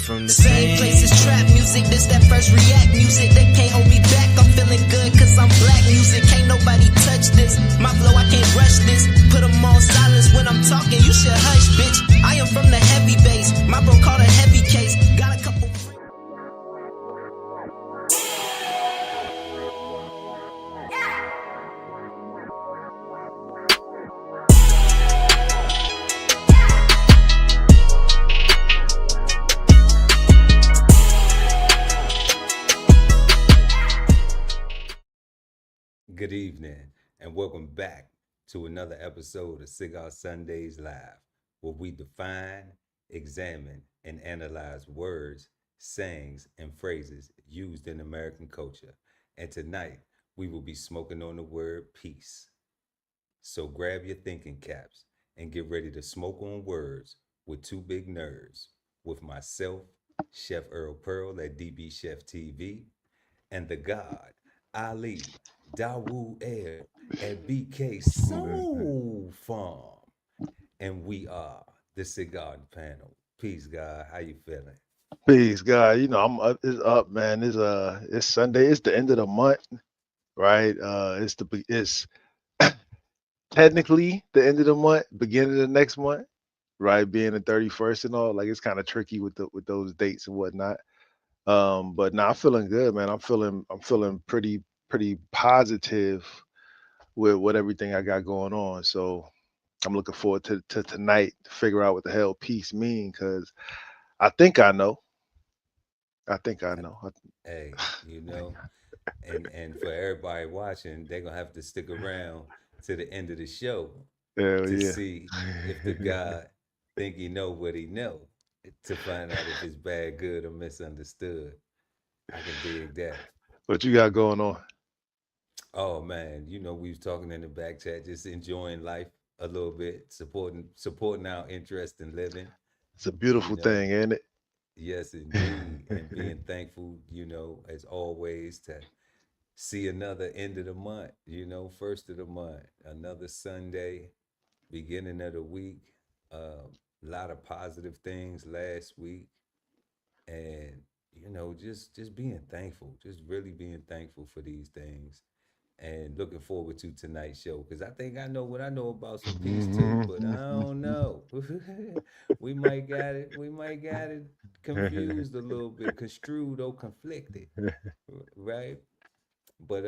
from the same place as trap music. This that first react music. They can't hold me back. I'm feeling good cause I'm black music. Can't nobody touch this. My flow, I can't rush this. Put them on silence when I'm talking. You should hush, bitch. I am from the heavy base. My bro called a heavy case. Got a couple. Good evening, and welcome back to another episode of Cigar Sundays Live, where we define, examine, and analyze words, sayings, and phrases used in American culture. And tonight, we will be smoking on the word peace. So grab your thinking caps and get ready to smoke on words with two big nerds, with myself, Chef Earl Pearl at DBCHEFTV, and the God, Ali Dawood Air at BK Soul Farm. And we are the Cigarden Panel. Peace, God. How you feeling? Peace, God. You know, I'm up. It's up, man. It's Sunday. It's the end of the month, right? It's technically the end of the month, beginning of the next month, right? Being the 31st and all. Like it's kind of tricky with those dates and whatnot. But now I'm feeling good, man. I'm feeling pretty positive with everything I got going on. So I'm looking forward to tonight to figure out what the hell peace mean, because I think I know. Hey, you know, and for everybody watching, they're gonna have to stick around to the end of the show Hell to yeah. see if the God think he know what he know, to find out if it's bad, good, or misunderstood. I can dig that. What you got going on? Oh man, you know, we was talking in the back chat, just enjoying life a little bit, supporting our interest in living, It's a you beautiful know. thing, ain't it? Yes, indeed. And being thankful, you know, as always, to see another end of the month, you know, first of the month, another Sunday, beginning of the week. A lot of positive things last week. And, you know, just being thankful, just really being thankful for these things. And looking forward to tonight's show, because I think I know what I know about some peace too, but I don't know. We might got it confused a little bit, construed or conflicted, right? But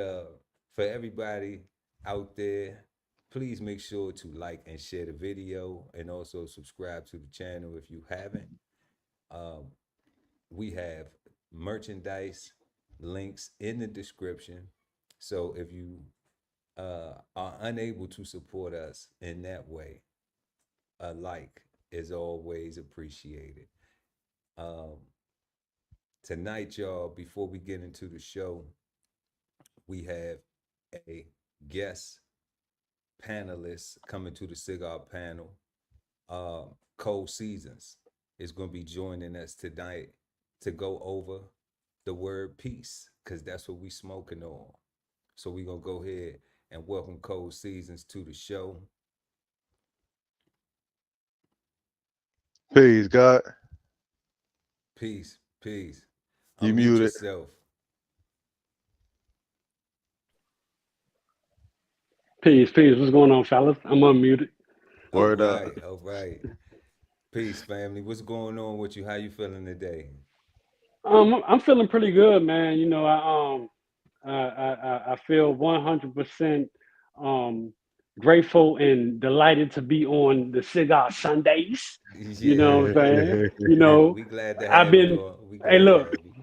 for everybody out there, please make sure to like and share the video, and also subscribe to the channel if you haven't. Um, we have merchandise links in the description. So if you are unable to support us in that way, a like is always appreciated. Um, Tonight, y'all, before we get into the show, we have a guest panelist coming to the cigar panel. Cole Seasons is going to be joining us tonight to go over the word peace, because that's what we smoking on. So we're going to go ahead and welcome Cole Seasons to the show. Peace, God. Peace, peace. You Unmute muted. yourself. Peace. What's going on, fellas? I'm unmuted. All Word up. right, all right. Peace, family. What's going on with you? How you feeling today? I'm feeling pretty good, man. You know, I feel 100% grateful and delighted to be on the Cigar Sundays. You know what I'm saying? You know, We glad to I've have you been. on. We Hey, glad to look, have you.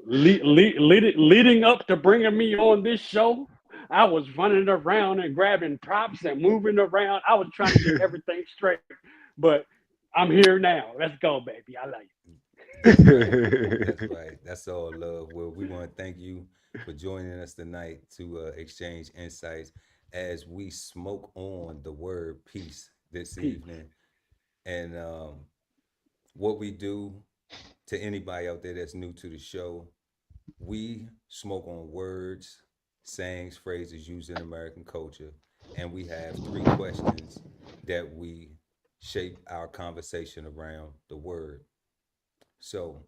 leading up to bringing me on this show, I was running around and grabbing props and moving around. I was trying to get everything straight, but I'm here now. Let's go, baby. I like it. That's right. That's right. That's all love. Well, we want to thank you for joining us tonight to exchange insights as we smoke on the word peace this Peace. evening. And what we do, to anybody out there that's new to the show, we smoke on words, sayings, phrases used in American culture. And we have three questions that we shape our conversation around the word. So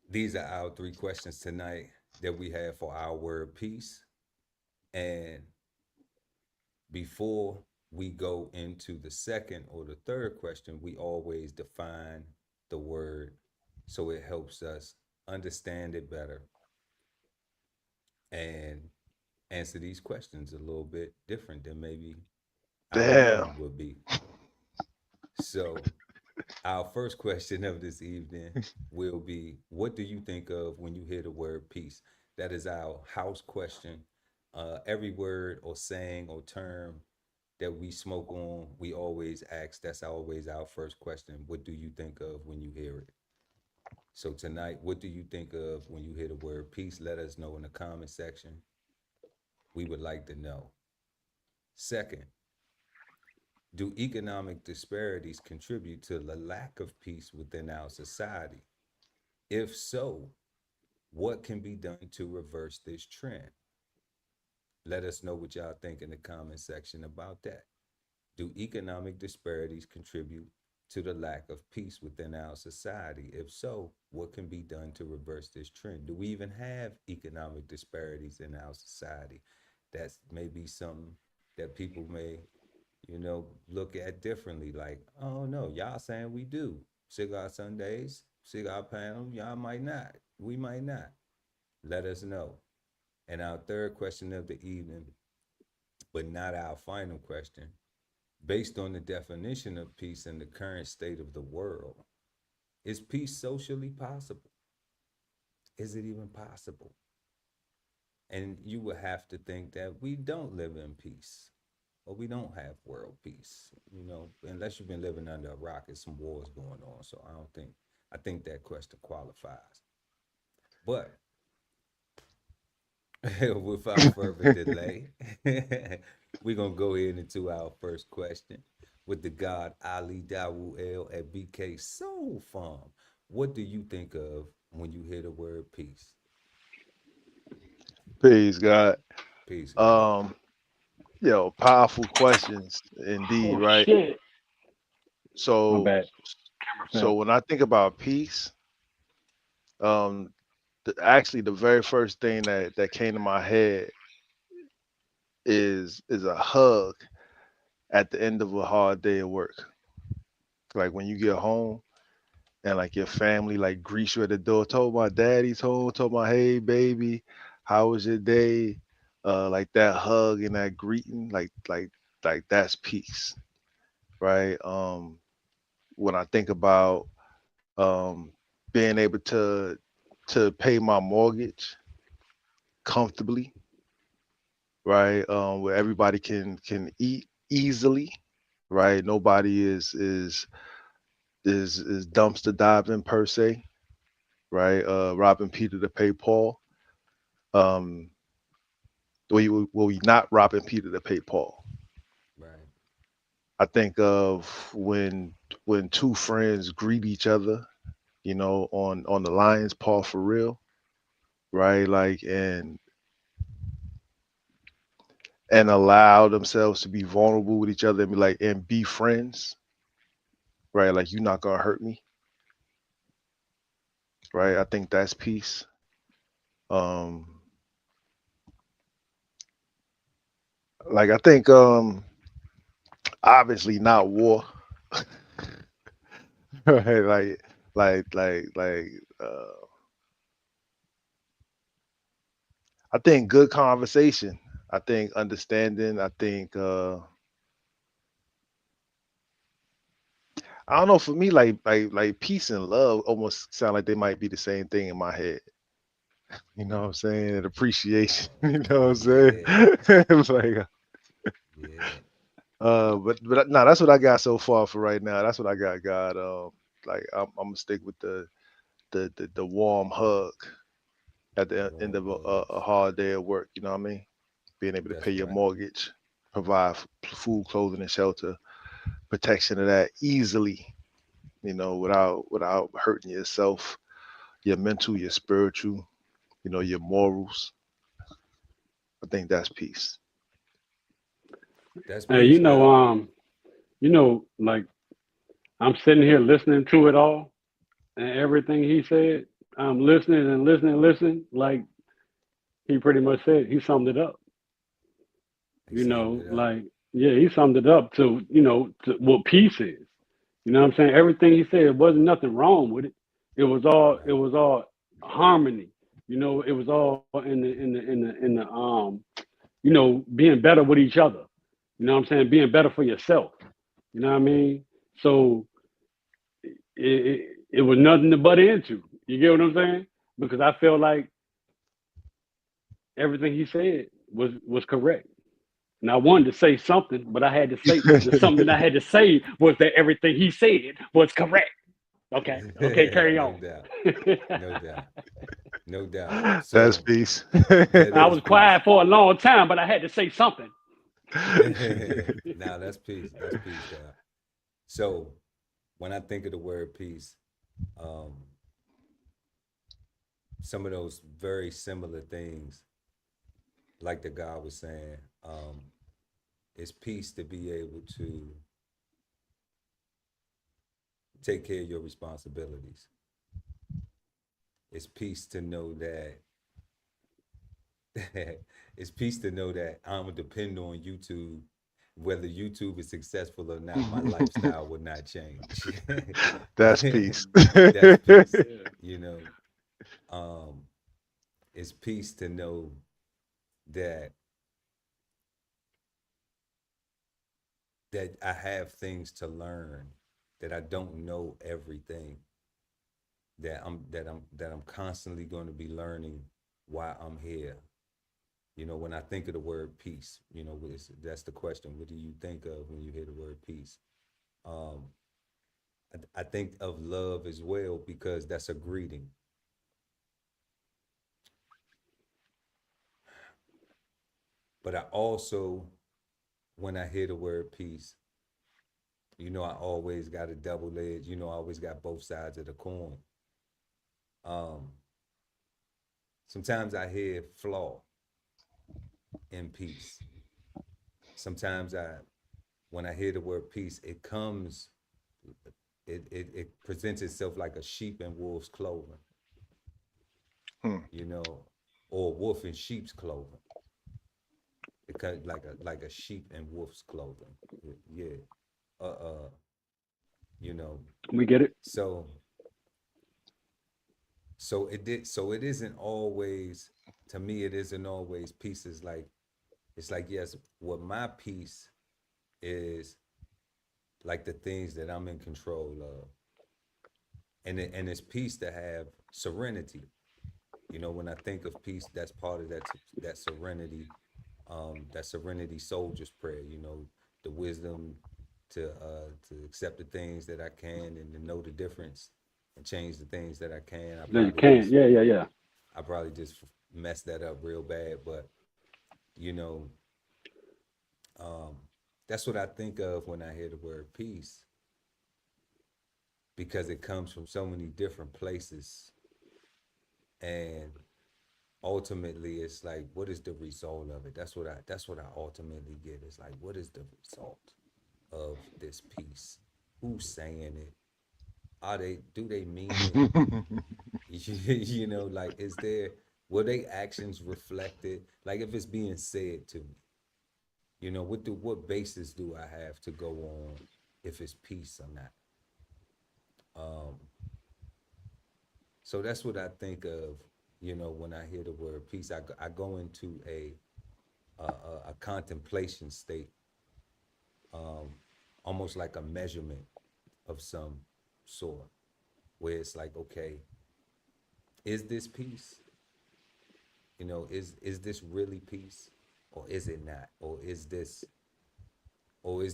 these are our three questions tonight that we have for our word peace. And before we go into the second or the third question, we always define the word so it helps us understand it better and answer these questions a little bit different than maybe our Damn. norm would be. So, our first question of this evening will be, what do you think of when you hear the word peace? That is our house question. Every word or saying or term that we smoke on, we always ask. That's always our first question. What do you think of when you hear it? So tonight, what do you think of when you hear the word peace? Let us know in the comment section. We would like to know. Second, do economic disparities contribute to the lack of peace within our society? If so, what can be done to reverse this trend? Let us know what y'all think in the comment section about that. Do economic disparities contribute to the lack of peace within our society? If so, what can be done to reverse this trend? Do we even have economic disparities in our society? That's maybe something that people may, look at differently. Like, oh no, y'all saying we do. Cigar Sundays, Cigar Panel, y'all might not. We might not. Let us know. And our third question of the evening, but not our final question, based on the definition of peace in the current state of the world, is peace socially possible? Is it even possible? And you would have to think that we don't live in peace or we don't have world peace, unless you've been living under a rock and some wars going on. So I think that question qualifies. But without further delay, we're going to go ahead into our first question with the God Ali Dawuel at BK Soul Farm. What do you think of when you hear the word peace? Peace, God. Peace, God. Um, Powerful questions indeed, Oh right? shit. My So, bad. so when I think about peace, um, actually the very first thing that came to my head is a hug at the end of a hard day of work. Like when you get home and like your family like greets you at the door, told my daddy's home, told my hey baby, how was your day? Like that hug and that greeting, like that's peace, right? When I think about um being able to pay my mortgage comfortably, right? Where everybody can eat easily, right? Nobody is dumpster diving per se, right? Robbing Peter to pay Paul. Um, we not robbing Peter to pay Paul. Right. I think of when two friends greet each other, on the Lions paw for real, right? Like and allow themselves to be vulnerable with each other and be like and be friends, right? Like you're not gonna hurt me, right? I think that's peace. Um, like I think obviously not war. Right? Like I think good conversation. I think understanding. I think I don't know. For me, like peace and love almost sound like they might be the same thing in my head. You know what I'm saying? And appreciation. You know what I'm saying? Yeah. It's like, Yeah. but no, that's what I got so far for right now. That's what I got. God, like I'm gonna stick with the warm hug at the end Warm of a hugs. hard day of work. You know what I mean? Being able to pay That's your right. mortgage, provide food, clothing, and shelter, protection of that easily. Without hurting yourself, your mental, your spiritual, your morals. I think that's peace. That's Hey, peace, God. like I'm sitting here listening to it all and everything he said. I'm listening and listening and listening. Like he pretty much said, he summed it up. He You summed know, it up. like yeah, he summed it up to to what peace is. You know what I'm saying? Everything he said, wasn't nothing wrong with it. It Right. was all harmony. You know, it was all in the being better with each other. You know what I'm saying? Being better for yourself. You know what I mean? So it was nothing to butt into. You get what I'm saying? Because I feel like everything he said was correct. And I wanted to say something, but I had to say the something I had to say was that everything he said was correct. Okay. Okay, carry No on. doubt. No doubt. No doubt. That's So peace. that I is was peace. quiet for a long time, but I had to say something. Now that's peace. That's peace, God. So when I think of the word peace, um, some of those very similar things, like the God was saying, it's peace to be able to take care of your responsibilities. It's peace to know that it's peace to know that I'm gonna depend on YouTube. Whether YouTube is successful or not, my lifestyle will not change. That's peace. That's peace. Yeah. You know, um, it's peace to know that I have things to learn, that I don't know everything, that I'm constantly going to be learning while I'm here. You know, when I think of the word peace, that's the question. What do you think of when you hear the word peace? Um, I think of love as well because that's a greeting. But I also, when I hear the word peace, I always got a double edge. I always got both sides of the coin. Um, Sometimes I hear flaw in peace. Sometimes when I hear the word peace, it presents itself like a sheep in wolf's clothing, Hmm. or wolf in sheep's clothing. It kind of like a sheep in wolf's clothing. Yeah. Uh, uh, you know. We get it. So it isn't always, to me, it isn't always peace. It's like, yes, what my peace is, like the things that I'm in control of. And it's peace to have serenity. When I think of peace, that's part of that serenity, that serenity soldier's prayer, the wisdom to accept the things that I can and to know the difference and change the things that I can. No, you can't. Yeah, yeah, yeah. I probably just messed that up real bad, but you know, um, that's what I think of when I hear the word peace, because it comes from so many different places, and ultimately it's like, what is the result of it? That's what I ultimately get. It's like, what is the result of this peace? Who's saying it? Do they mean it? Like, will they actions reflect it? Like, if it's being said to me, what basis do I have to go on if it's peace or not? Um, so that's what I think of, when I hear the word peace. I go into a contemplation state, um, almost like a measurement of some sort, where it's like, okay, is this peace? Is this really peace, or is it not? Or is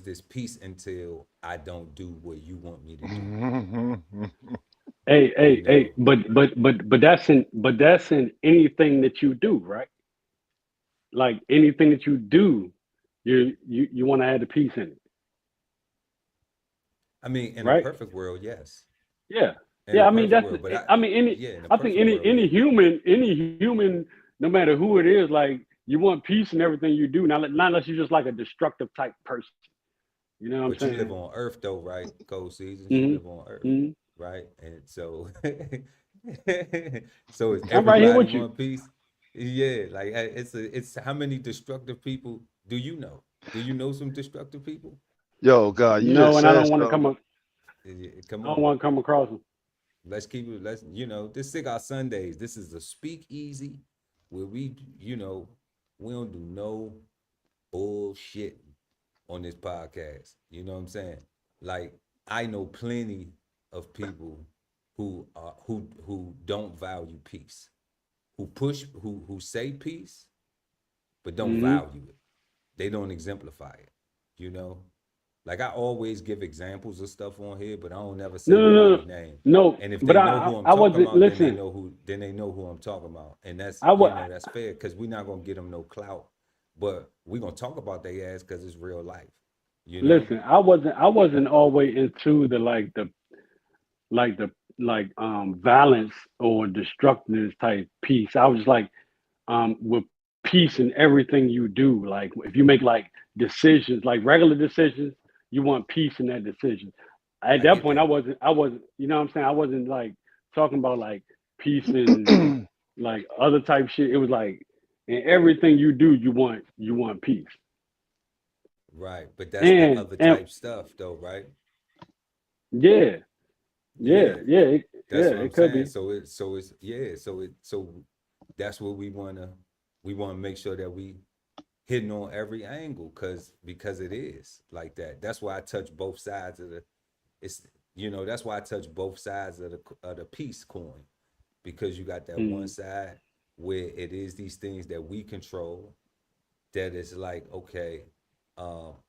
this peace until I don't do what you want me to do? Hey, You hey, hey. know, But that's in anything that you do, right? Like anything that you do, you want to add the peace in it, I mean, in a right? perfect world, yes. Yeah, In yeah. a I mean, perfect that's. world, but I mean, yeah, in a I think perfect world, any yeah. human, no matter who it is, like you want peace in everything you do. Not unless you're just like a destructive type person. You know what I'm But you live saying? on Earth though, right? Cold seasons, you live Mm-hmm. on Earth, Mm-hmm. right? And so, so is I'm right here everybody with you. one piece? Yeah, like it's how many destructive people do you know? Do you know some destructive people? Yo, God, you No, just and I said don't want to something. come up. Come I don't on, want to come across them. let's keep it. Let's this Cigar Sundays. This is a speakeasy where we don't do no bullshit on this podcast. You know what I'm saying? Like I know plenty of people who don't value peace, who say peace but don't Mm-hmm. value it. They don't exemplify it. You know, like I always give examples of stuff on here, but I don't never say No, no, no, nobody no, name. no. And if But they know who I'm I talking wasn't. about, then Listen, they know who I'm talking about, and that's I was. that's fair because we're not gonna get them no clout, but we're gonna talk about their ass because it's real life. You know? Listen, I wasn't always into the violence or destructiveness type piece. I was like with peace in everything you do. Like if you make like decisions, like regular decisions, you want peace in that decision. At I that get point, that. I wasn't, you know what I'm saying? I wasn't like talking about like peace and like other type shit. It was like in everything you do, you want peace. Right, but that's the And other and type stuff, though, right? yeah, yeah, Yeah, yeah, that's what I'm it could saying. be. So that's what we wanna make sure that we hitting on every angle because it is like that. That's why I touch both sides of the it's that's why I touch both sides of the peace coin because you got that one Mm, side where it is these things that we control that is like okay,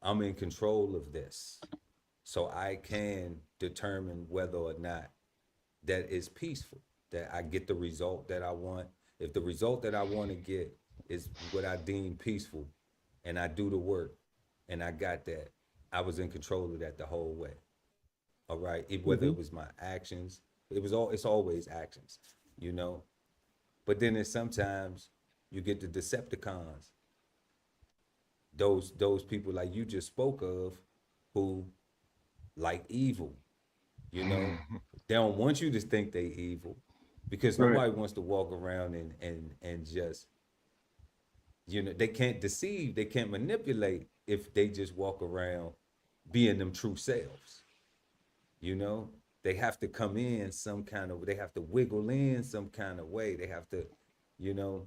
I'm in control of this, so I can determine whether or not that is peaceful, that I get the result that I want. If the result that I want to get is what I deem peaceful and I do the work and I got that, I was in control of that the whole way. All right. Whether it was mm-hmm, my actions, it's always actions, you know. But then there's sometimes you get the Decepticons, those people like you just spoke of who like evil, you know. They don't want you to think they evil because right. nobody wants to walk around and just they can't deceive, they can't manipulate if they just walk around being them true selves, you know. They have to come in some kind of, they have to wiggle in some kind of way, they have to, you know.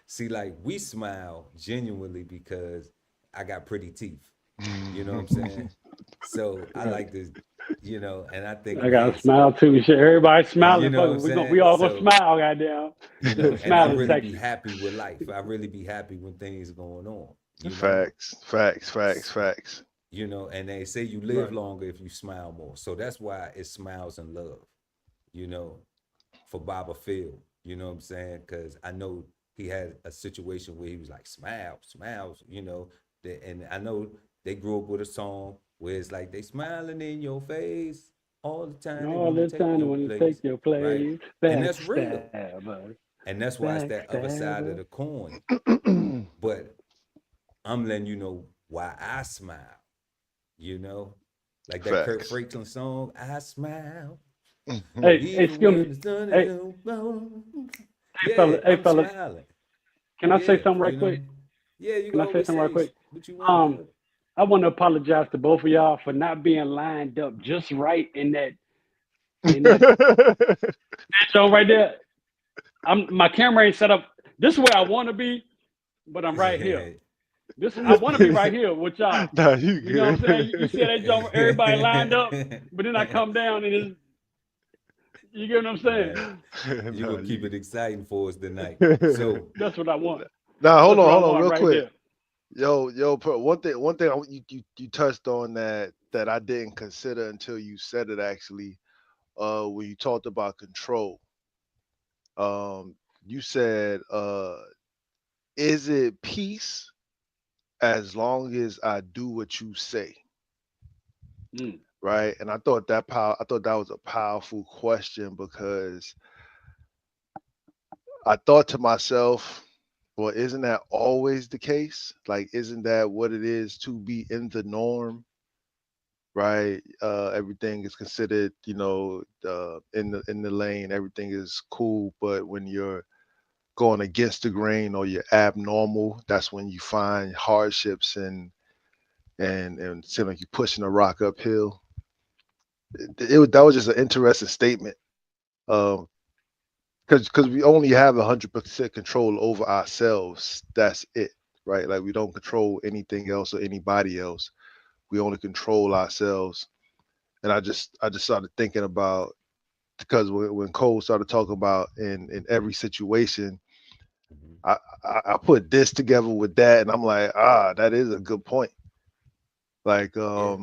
See, like we smile genuinely because I got pretty teeth, you know what I'm saying? So I Right. like to, and I think, I got man, a smile too. Shit, everybody you smiling. know Fuck what it. I'm We saying? all gonna So, smile, goddamn. and I Smiling really be sexy. happy with life. I really be happy when things going on, you know? Facts, facts, facts, facts. And they say you live Right. longer if you smile more. So that's why it's smiles and love, you know, for Baba Phil. You know what I'm saying? Because I know he had a situation where he was like, smile, smiles, and I know they grew up with a song where it's like they smiling in your face all the time. They All want to the take time your when you take place, your right? place, And that's real. backstabber, And that's why it's that other side of backstabber. the coin. But I'm letting you know why I smile, you know? Like that Kurt Facts. Franklin song, I smile, Hey, even excuse when me. the sun is Hey, low. fella, Yeah, hey, I'm fella. smiling. Can I say Yeah, something right quick? Yeah, you can Can I say always something right say quick? what you want, Um, cuz. I want to apologize to both of y'all for not being lined up just right in that show right there. My camera ain't set up. This is where I want to be, but I'm right here. This I want to be right here with y'all. Nah, you You know what I'm saying? You see good. that joint, everybody lined up, but then I come down and it's, you get what I'm saying? Man, you Nah, gonna keep you. it exciting for us tonight. Nah, So, That's what I want. That's what I hold on, want real right quick. there. Yo, one thing you touched on that I didn't consider until you said it actually. When you talked about control, you said, is it peace as long as I do what you say, Mm. right? And I thought that was a powerful question because I thought to myself, well, isn't that always the case? Like, isn't that what it is to be in the norm? right? Everything is considered, you know, in the lane, everything is cool. But when you're going against the grain or you're abnormal, that's when you find hardships and seem like you're pushing a rock uphill. That was just an interesting statement. Um, because we only have 100% control over ourselves. That's it, right? Like we don't control anything else or anybody else. We only control ourselves. And I just started thinking about, because when Cole started talking about in every situation, Mhm. I, I put this together with that, and I'm like, that is a good point. Like, Yeah.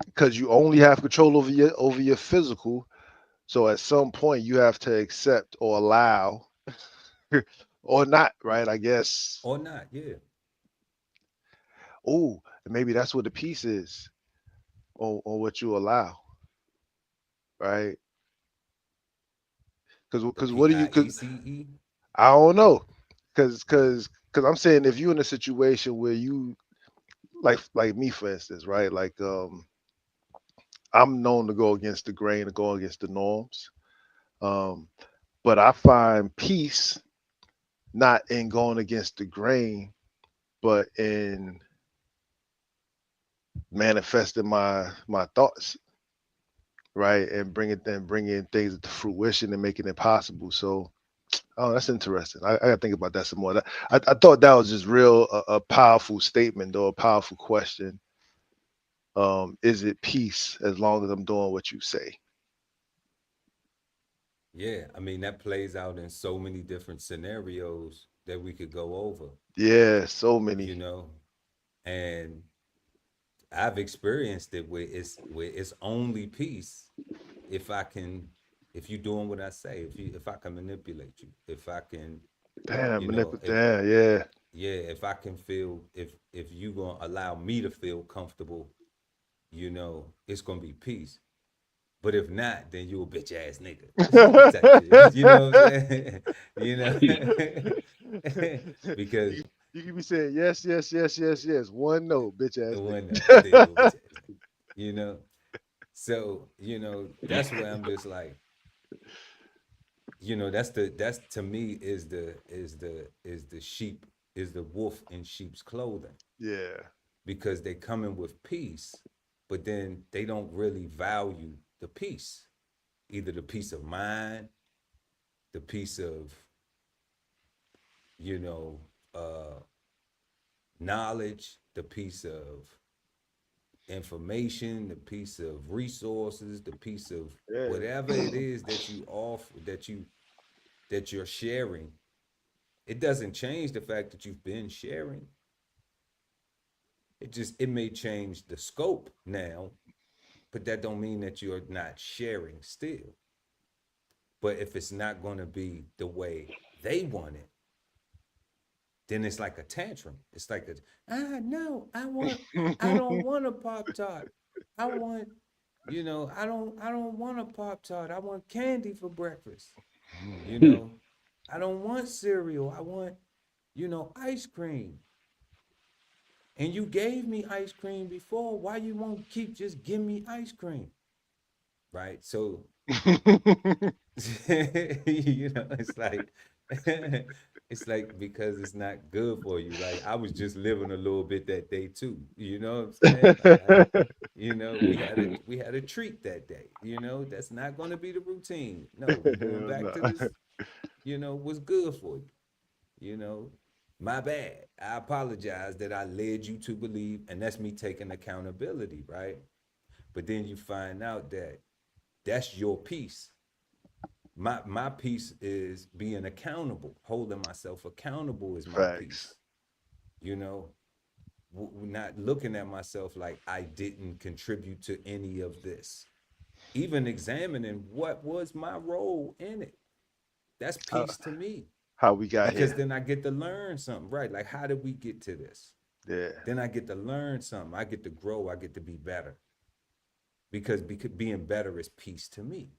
because you only have control over your physical. So at some point, you have to accept or allow, or not, right? I guess. Or not, yeah. Oh, and maybe that's what the piece is, on what you allow, right? The Because what do you? Because PIECE. I don't know, because I'm saying if you're in a situation where you, like me for instance, right? Like I'm known to go against the grain, to go against the norms. Um, but I find peace not in going against the grain, but in manifesting my thoughts, right, and bringing things to fruition and making it possible. So, oh, that's interesting. I gotta think about that some more. I thought that was just real a powerful statement, or a powerful question. Is it peace as long as I'm doing what you say? Yeah, I mean that plays out in so many different scenarios that we could go over, Yeah, so you many. know. And I've experienced it where it's only peace if I can, if you're doing what I say, if I can manipulate you, if I can, Damn, you know, if damn, yeah. yeah, if I can feel, if you gonna allow me to feel comfortable, it's gonna be peace. But if not, then you a bitch ass nigga type shit. You know what I'm saying? you know, because You can be saying yes, yes, yes, yes, yes. One no, bitch the ass one then you a nigga. bitch ass nigga. You know, so that's where I'm just like, that's to me is the sheep, is the wolf in sheep's clothing, Yeah, because they come in with peace, but then they don't really value the peace, either the peace of mind, the piece of you know uh knowledge, the piece of information, the piece of resources, the piece of yeah. whatever it is that you offer, that you're sharing. It doesn't change the fact that you've been sharing. It may change the scope now, but that don't mean that you're not sharing still. But if it's not going to be the way they want it, then it's like a tantrum. It's like no, I don't want a Pop Tart. I want, I don't want a Pop Tart. I want candy for breakfast. You know, I don't want cereal. I want, ice cream. And you gave me ice cream before. Why you won't keep just give me ice cream? Right? So it's like it's like, because it's not good for you. Like I was just living a little bit that day too. You know what I'm saying? Like we had a treat that day. That's not going to be the routine. No, we going Hell back no. to this. What's good for you. You know, my bad. I apologize that I led you to believe, and that's me taking accountability, right? But then you find out that that's your piece. My piece is being accountable, holding myself accountable is my Facts. piece. You know, not looking at myself like I didn't contribute to any of this. Even examining what was my role in it. That's How, peace to me, how we got because here. then I get to learn something, right? Like, how did we get to this? Yeah. Then I get to learn something. I get to grow. I get to be better, because being better is peace to me.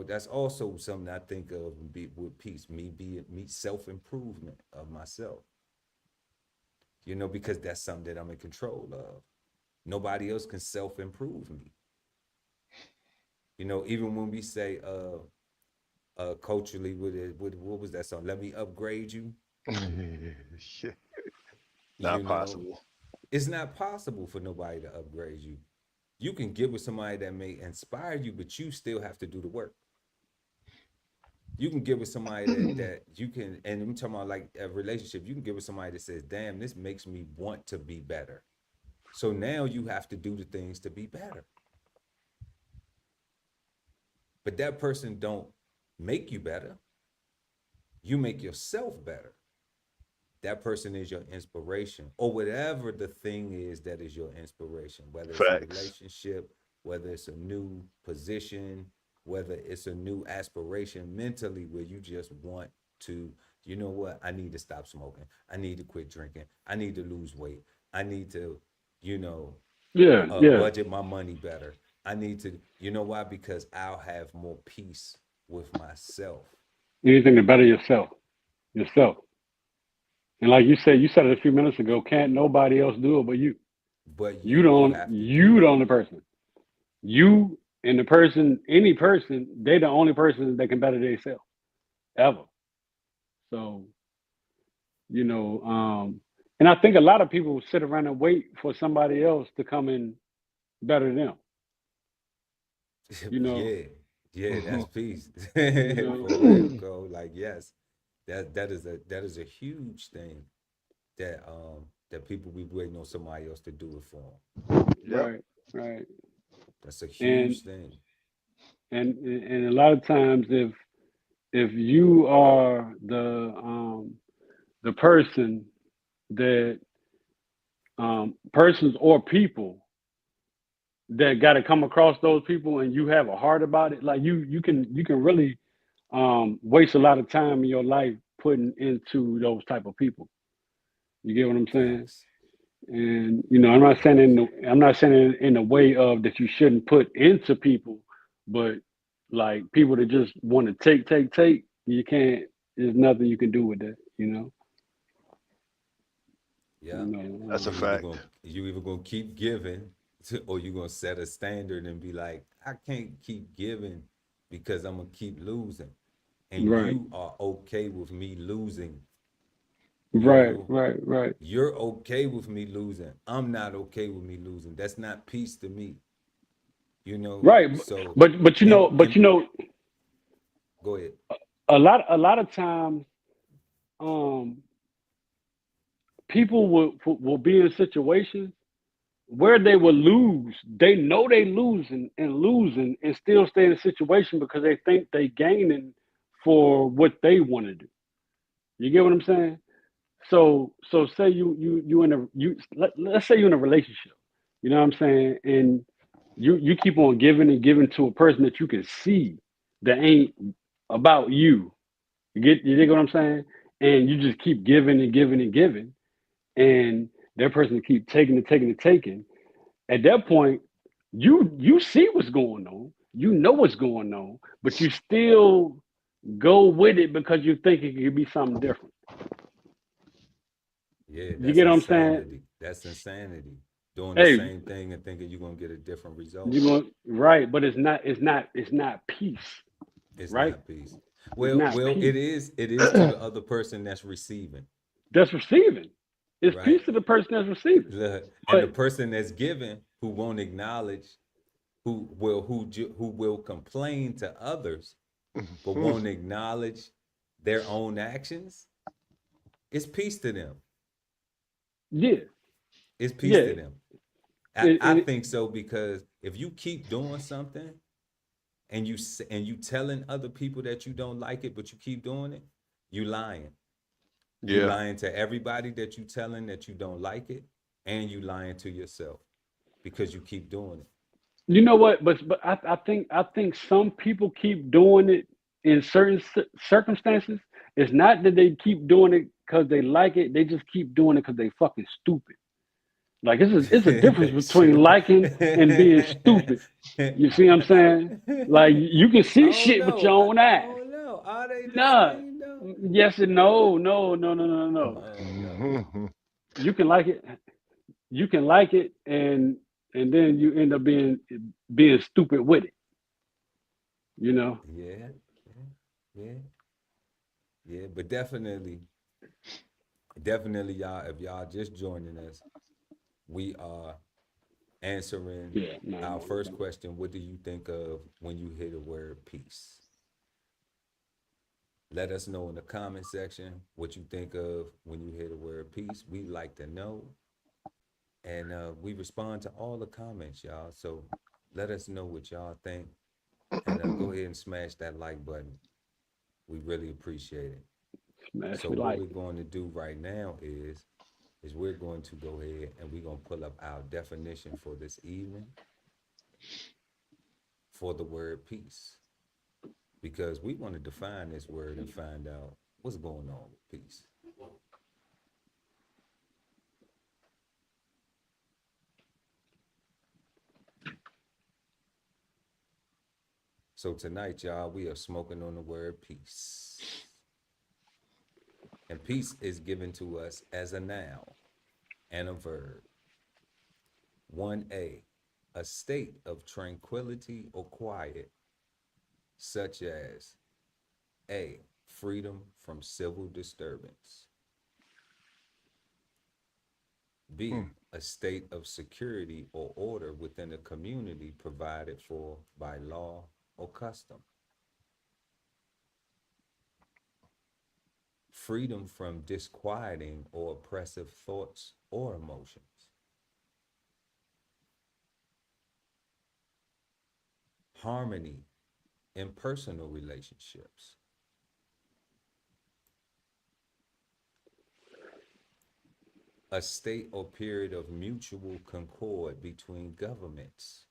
That's also something I think of with peace. Me self improvement of myself. you know, because that's something that I'm in control of. Nobody else can self-improve me. You know, even when we say culturally with what was that song? Let me upgrade you. Shit, You not know, possible. it's not possible for nobody to upgrade you. You can get with somebody that may inspire you, but you still have to do the work. You can get with somebody that you can, and I'm talking about like a relationship. You can get with somebody that says, "Damn, this makes me want to be better." So now you have to do the things to be better. But that person don't make you better. You make yourself better. That person is your inspiration, or whatever the thing is that is your inspiration, whether it's a Facts. relationship, whether it's a new position, whether it's a new aspiration mentally where you just want to, you know what, I need to stop smoking. I need to quit drinking. I need to lose weight. I need to, you know, Yeah, yeah. budget my money better. I need to, you know why? Because I'll have more peace with myself. Anything to better yourself. Yourself. And like you said it a few minutes ago, can't nobody else do it but you. But you You have to do you it. the only person. You and the person, any person, they the only person that can better themselves ever. So, you know, and I think a lot of people sit around and wait for somebody else to come and better them. You know, Yeah, yeah, that's peace. you know, For real, go. Like, yes, that is a huge thing that people be waiting on somebody else to do it for them. Yep. right, right. That's a And huge thing. and a lot of times if you are the person that persons or people that got to come across those people and you have a heart about it, like you can really waste a lot of time in your life putting into those type of people. You get what I'm saying? Facts. And you know, I'm not saying in the way of that you shouldn't put into people, but like people that just want to take, you can't. There's nothing you can do with that. You know. Yeah. You know. That's a fact. You either gonna keep giving or you gonna set a standard and be like, I can't keep giving because I'm gonna keep losing. And Right. you are okay with me losing. You Right. know, Right. Right. you're okay with me losing. I'm not okay with me losing. That's not peace to me. You know, Right. so But and you know, go ahead. a lot of times, um, people will be in situations where they will lose. They know they losing and still stay in a situation because they think they gaining for what they want to do. You get what I'm saying? So say you in a let's say you're in a relationship. You know what I'm saying? And you keep on giving and giving to a person that you can see that ain't about you. You dig what I'm saying? And you just keep giving and giving and giving, and that person keep taking and taking and taking. At that point, you see what's going on, you know what's going on, but you still go with it because you think it could be something different. Yeah, You that's get what I'm saying? insanity. That's insanity. Doing the Hey, same thing and thinking you're gonna get a different result. you going right, but it's not peace, It's right? not peace. It's Well, not well, peace. it is to the other person that's receiving, That's receiving. It's right? peace to the person that's receiving. And the But person that's giving who won't acknowledge, who will complain to others but won't acknowledge their own actions, it's peace to them. yeah, It's peace yeah, to them. I it, think so because if you keep doing something and you telling other people that you don't like it, but you keep doing it, you lying. You Yeah. lying to everybody that you telling that you don't like it, and you lying to yourself because you keep doing it. you know what? But I think some people keep doing it in certain circumstances. It's not that they keep doing it because they like it. They just keep doing it because they fucking stupid. Like it's a difference between True. liking and being stupid. You see what I'm saying? Like you can I see don't shit with know. your own I eyes. don't know. Are they the Nah. same though? Yes and no. No. Oh no. you can like it, and then you end up being stupid with it. You know. Yeah, yeah, yeah. But definitely, y'all. If y'all just joining us, we are answering Yeah. No, our no, first no. question. What do you think of when you hear the word peace? Let us know in the comment section what you think of when you hear the word peace. We like to know. And we respond to all the comments, y'all. So let us know what y'all think. And go ahead and smash that like button. We really appreciate it. Smash So me what like we're it. going to do right now is we're going to go ahead and we're going to pull up our definition for this evening for the word peace. Because we want to define this word and find out what's going on with peace. So tonight, y'all, we are smoking on the word peace. And peace is given to us as a noun and a verb. 1A, a state of tranquility or quiet, such as A, freedom from civil disturbance. B, a state of security or order within a community provided for by law or custom. Freedom from disquieting or oppressive thoughts or emotions. Harmony in personal relationships. A state or period of mutual concord between governments.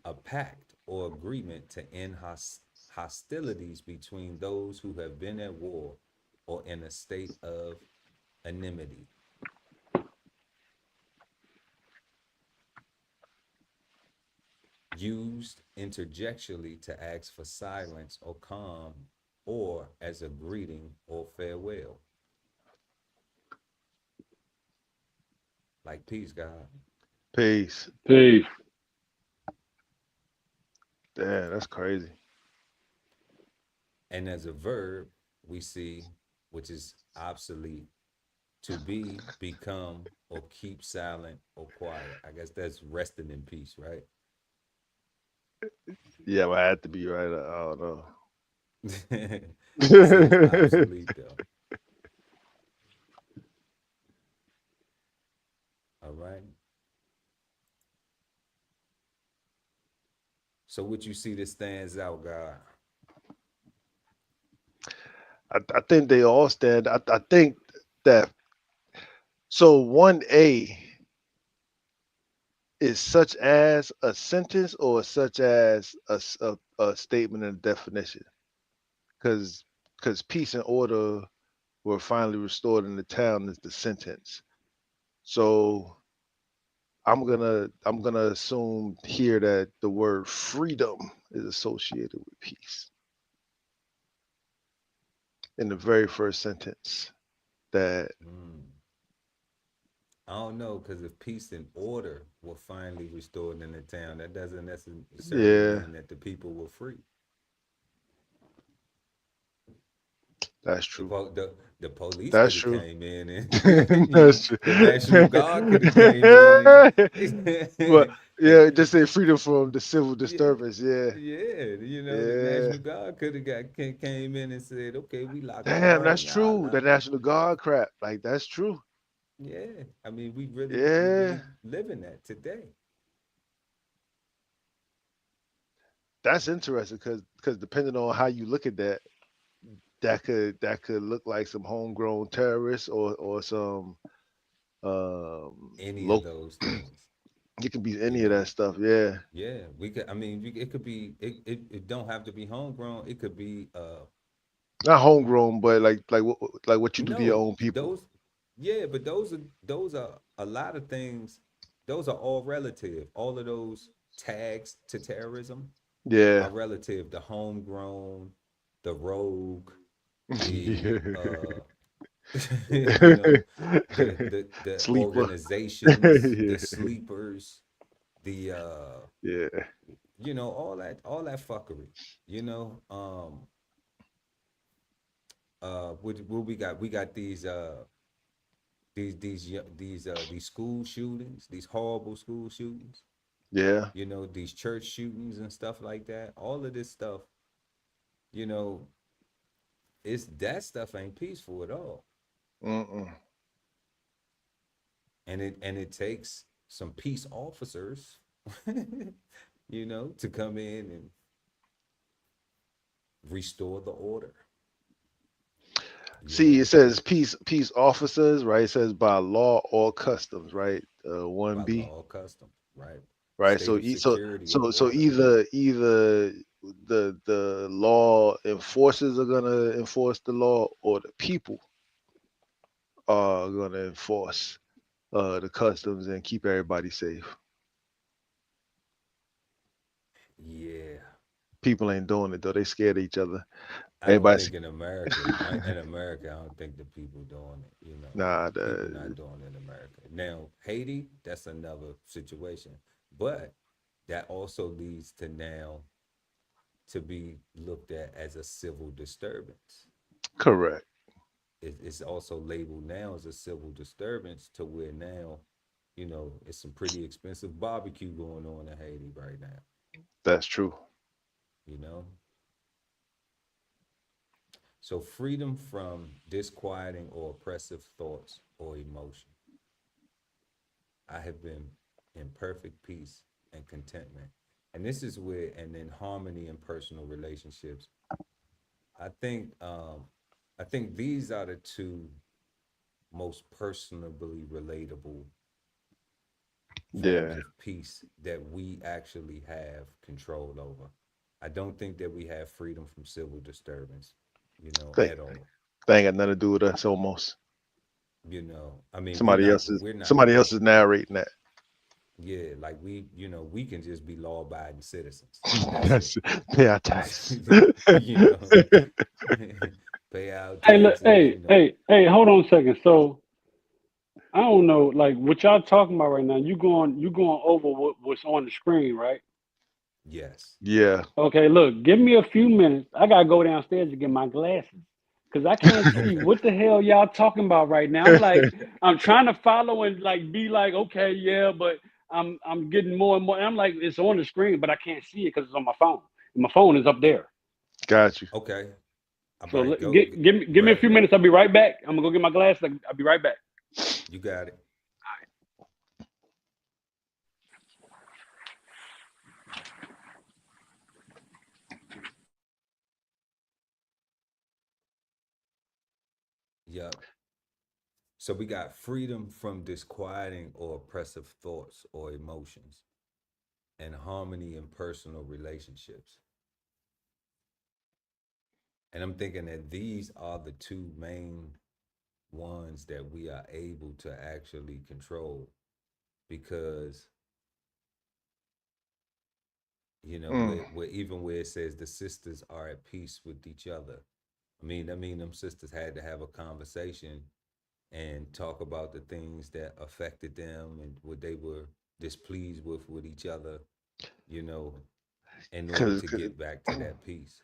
A pact or agreement to end hostilities between those who have been at war or in a state of enmity. Used interjectually to ask for silence or calm or as a greeting or farewell. Like peace, God. Peace. Peace. Damn, that's crazy. And as a verb, we see, which is obsolete, to be, become, or keep silent or quiet. I guess that's resting in peace, right? Yeah, but I had to be right. I don't know. It says obsolete though. All right. So what you see that stands out, God? I think they all stand. I think that so 1A is such as a sentence or such as a statement and definition. Because peace and order were finally restored in the town is the sentence. So I'm gonna assume here that the word freedom is associated with peace in the very first sentence. That I don't know, because if peace and order were finally restored in the town, that doesn't necessarily yeah, mean that the people were free. that's The, true. po- the, the police That's could have true. came in and That's true. the National Guard could have came in But and yeah, just say freedom from the civil yeah, disturbance. Yeah, yeah, the yeah. National Guard could have came in and said, okay, we locking Damn, all that's y'all true. The up. National Guard crap. Like that's true. Yeah, I mean, we Yeah, really live in that today. that's interesting because depending on how you look at that, that could look like some homegrown terrorists or some Any of local. those things, It can be you any of know. that stuff. Yeah, Yeah, we could. I mean, it could be. It don't have to be homegrown. It could be. not homegrown, but like what you do to your No, own people. those. Yeah, but those are a lot of things. Those are all relative. All of those tags to terrorism Yeah. are relative. The homegrown, the rogue, the Yeah. You know, the Sleeper. organizations, Yeah. the sleepers, the Yeah. you know, all that fuckery. You know, what we got? We got these school shootings, these horrible school shootings. Yeah. You know, these church shootings and stuff like that. All of this stuff, you know, it's that stuff ain't peaceful at all. Mm-mm. And it takes some peace officers, you know, to come in and restore the order. You See, it know, says peace officers, right? It says by law or customs, right? One by B, law or custom, right? right? State So of so security and so order. either the law enforcers are gonna enforce the law, or the people are gonna enforce the customs and keep everybody safe. Yeah, People ain't doing it though. They scared of each other. I don't Everybody's think in America, I don't think the people doing it. You know, nah. people not doing it in America. Now Haiti, that's another situation, but that also leads to now to be looked at as a civil disturbance. Correct. It's also labeled now as a civil disturbance to where now, you know, it's some pretty expensive barbecue going on in Haiti right now. That's true. You know, so freedom from disquieting or oppressive thoughts or emotion. I have been in perfect peace and contentment. And this is where, and in harmony in personal relationships, I think I think these are the two most personally relatable forms Yeah. of peace that we actually have control over. I don't think that we have freedom from civil disturbance, you know, They, at all. they ain't got nothing to do with us almost. You know, I mean, Somebody else is we're not, somebody else is narrating that. yeah, like you know, we can just be law abiding citizens. That's it. That's pay our tax. You know, pay our Hey, look, taxes, you know. hold on a second. So I don't know, like what y'all talking about right now. You going over what's on the screen, right? Yes. Yeah. Okay, look, give me a few minutes. I gotta go downstairs to get my glasses because I can't see Okay. what the hell y'all talking about right now. I'm like, I'm trying to follow and like be like, okay, yeah, but I'm getting more and more. And I'm like, it's on the screen, but I can't see it because it's on my phone. And my phone is up there. Got you. Okay. All So right. Go. give me a Right. few minutes. I'll be right back. I'm gonna go get my glasses. I'll be right back. You got it. Yep. So we got freedom from disquieting or oppressive thoughts or emotions and harmony in personal relationships. And I'm thinking that these are the two main ones that we are able to actually control because, you know, Mm. where even where it says the sisters are at peace with each other. I mean, them sisters had to have a conversation and talk about the things that affected them and what they were displeased with each other, you know, in order Cause to cause get back to that peace.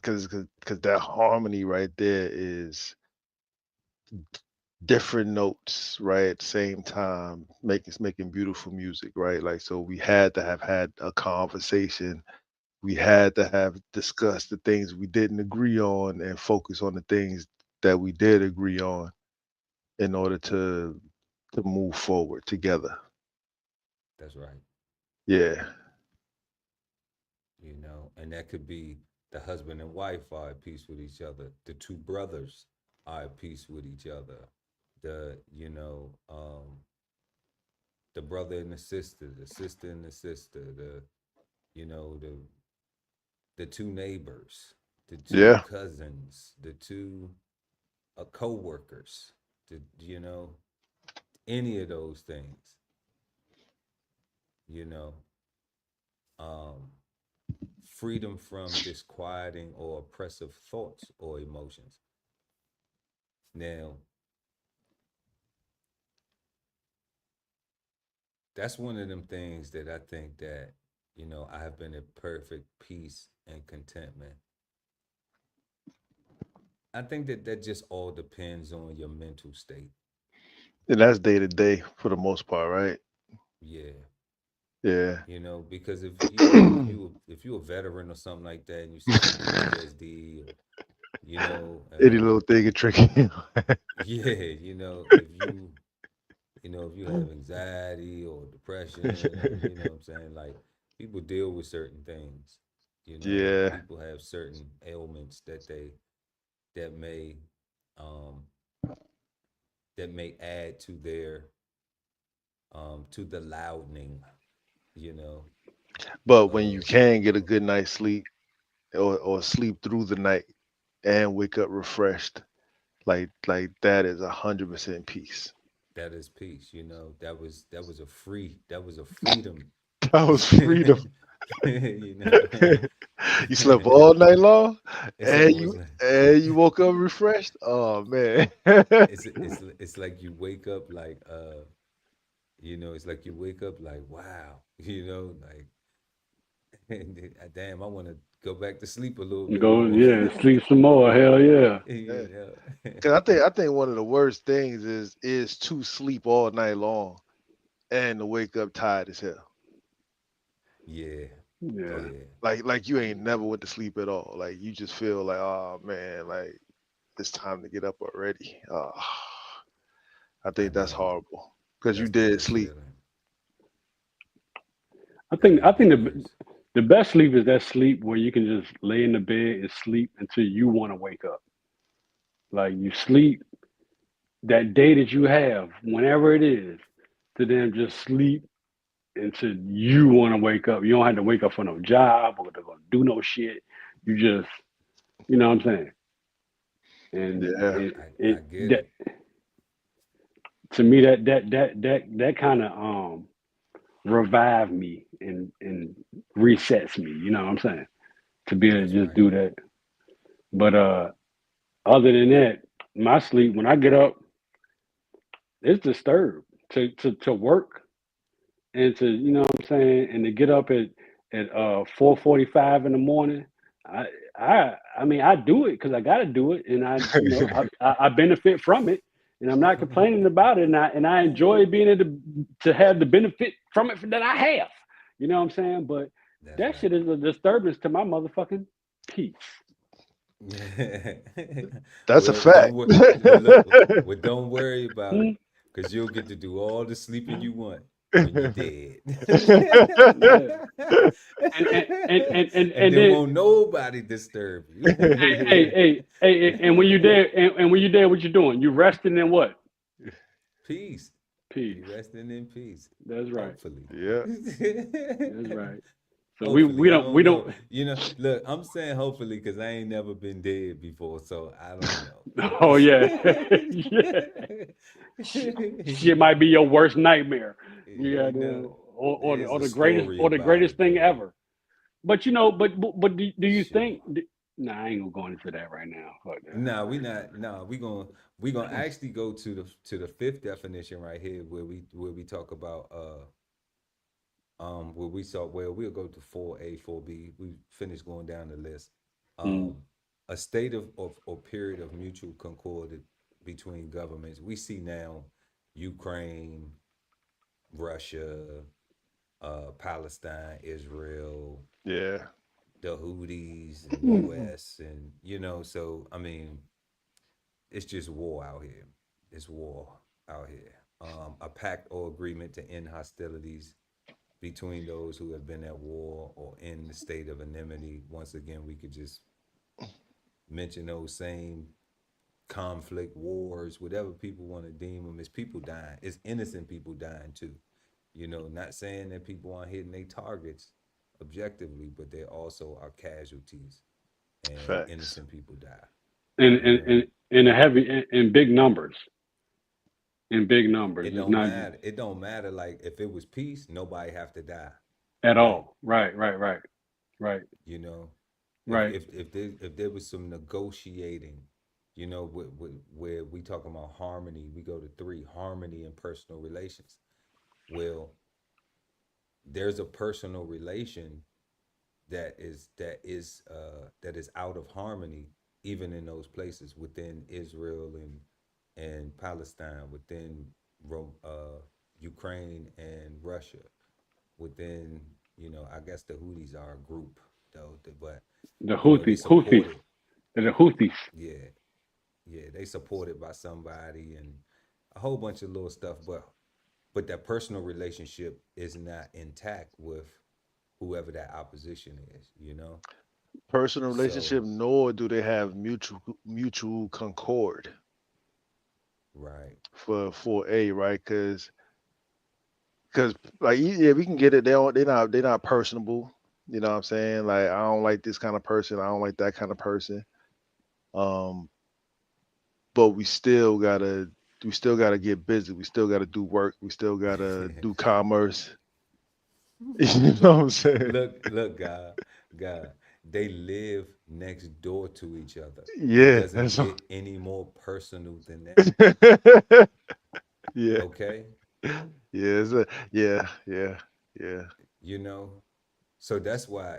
cause that harmony right there is different notes, right? At the same time, making beautiful music, right? Like so we had to have had a conversation. We had to have discussed the things we didn't agree on and focus on the things that we did agree on in order to move forward together. That's right. Yeah. You know, and that could be the husband and wife are at peace with each other. The two brothers are at peace with each other. The brother and the sister and the sister, you know, the two neighbors, the two Yeah. cousins, the two co-workers, you know, any of those things, you know, um, freedom from disquieting or oppressive thoughts or emotions. Now, that's one of them things that I think that, you know, I have been at perfect peace and contentment. I think that that just all depends on your mental state. And that's day to day for the most part, right? Yeah. Yeah. You know, because if you know, if you a veteran or something like that and you suffer from PTSD or, you know, Any little thing is tricky. yeah, you know, you know, if you have anxiety or depression or, you know what I'm saying, like people deal with certain things, you know, Yeah. people have certain ailments that may um that may add to the loudening, you know, But when you of can get a good night's sleep or sleep through the night and wake up refreshed, like that is 100% peace. that is peace, you know. That was a freedom. That was freedom. You know. You slept all night long It's almost like and you woke up refreshed. Oh man. it's like you wake up like you know, it's like you wake up like wow, you know, like damn, I want to go back to sleep a little bit Go, more. yeah, sleep some more. Hell yeah. You know. Cause I think one of the worst things is to sleep all night long and to wake up tired as hell. Yeah. Yeah. Yeah. Like you ain't never went to sleep at all. Like you just feel like, oh man, like it's time to get up already. I I think that's know. horrible. Because you That's the did worst sleep. feeling. That I would be think the worst. the best sleep is that sleep where you can just lay in the bed and sleep until you want to wake up. Like you sleep that day that you have, whenever it is, to then just sleep until you want to wake up. You don't have to wake up for no job or to go do no shit. You just, you know what I'm saying? And Yeah. I get that it. to me that kind of revive me and resets me. You know what I'm saying? To be able to That's just right. do that. But other than that, my sleep when I get up, it's disturbed. To work and to you know what I'm saying, and to get up at 4:45 in the morning. I I mean I do it because I got to do it, and I you know I benefit from it, and I'm not complaining about it, and I enjoy being able to have the benefit from it that I have. You know what I'm saying? But That's that right. shit is a disturbance to my motherfucking peace. That's a Well, fact. well, look, well, don't worry about Hmm? it, because you'll get to do all the sleeping you want when you're dead. Yeah. And And then then won't nobody disturb you. and when you there and when you there, what you doing? You resting in what? Peace. Peace. You resting in peace. That's right. Hopefully. Yeah. That's right. So we Hopefully. I don't don't we know. don't. You know, look, I'm saying hopefully because I ain't never been dead before, so I don't know. Oh yeah, yeah. Shit might be your worst nightmare. You You got know, there's or a the greatest story about greatest it thing though. ever. But you know, but do you Sure. think? Nah, I ain't gonna go into that right now. Fuck No, we not. No, we gonna actually go to the fifth definition right here, where we talk about where we saw well we'll go to 4A 4B. We finished going down the list. that. Um, a state of or period of mutual concord between governments. We see now Ukraine, Russia, Palestine, Israel, Yeah. the Houthis, and U.S. and you know. So I mean, it's just war out here. It's war out here. A pact or agreement to end hostilities between those who have been at war or in the state of enmity. Once again, we could just mention those same conflict, wars, whatever people want to deem them. It's people dying. It's innocent people dying too. You know, not saying that people aren't hitting their targets objectively, but there also are casualties and Facts. innocent people die. And You know, in a heavy in big numbers. In big numbers. it It's don't not matter. It don't matter. Like if it was peace, nobody have to die, at right? all. Right. You know, Right. if there was some negotiating, you know, where we talking about harmony, we go to three: harmony in personal relations. Well, there's a personal relation that is out of harmony, even in those places within Israel and Palestine, within Ukraine and Russia, within, I guess the Houthis are a group though, but The they Houthis, supported, the Houthis. yeah, yeah, they supported by somebody and a whole bunch of little stuff, but that personal relationship is not intact with whoever that opposition is. Personal So relationship, nor do they have mutual concord right, for a right because like yeah, we can get it. They're not personable. You know what I'm saying? Like I don't like this kind of person. I don't like that kind of person. Um, but we still gotta get busy. We still gotta do work. We still gotta do commerce. You know what I'm saying? look, God, they live next door to each other. It Yeah, doesn't that's all. get any more personal than that. Yeah, Okay, yeah, yeah. you know. So that's why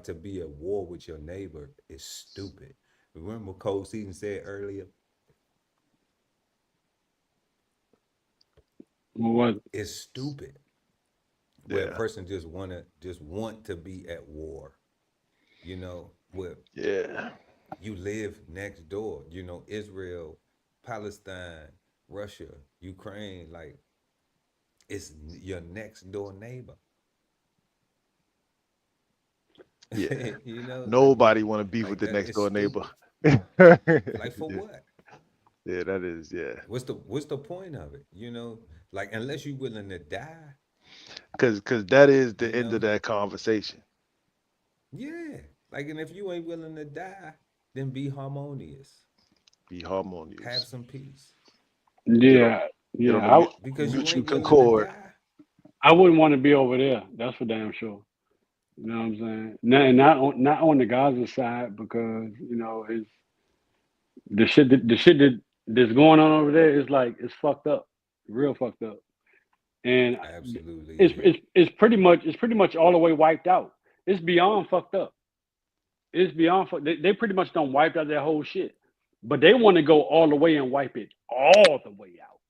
to be at war with your neighbor is stupid. Remember what Cole Seaton said earlier? What? It's stupid where a Yeah, person just want to be at war. Where yeah, you live next door. Israel, Palestine, Russia, Ukraine, like it's your next door neighbor. yeah. Like Nobody want to beef with the that next is door neighbor. stupid. Yeah, Like for what? yeah, that is yeah. What's the point of it? Like unless you're willing to die, Cause that is the you end of know? that conversation. Yeah. Like, and if you ain't willing to die, then be harmonious. Be Have harmonious. some peace. Get on Yeah, get yeah. on the Because you mutual ain't willing to concord. die. I wouldn't want to be over there. That's for damn sure. You know what I'm saying? Not on the Gaza side because it's that's going on over there is like it's fucked up, real fucked up, and Absolutely it's is. it's it's pretty much all the way wiped out. It's beyond fucked up. It's beyond they pretty much don't wipe out their whole shit, but they want to go all the way and wipe it all the way out.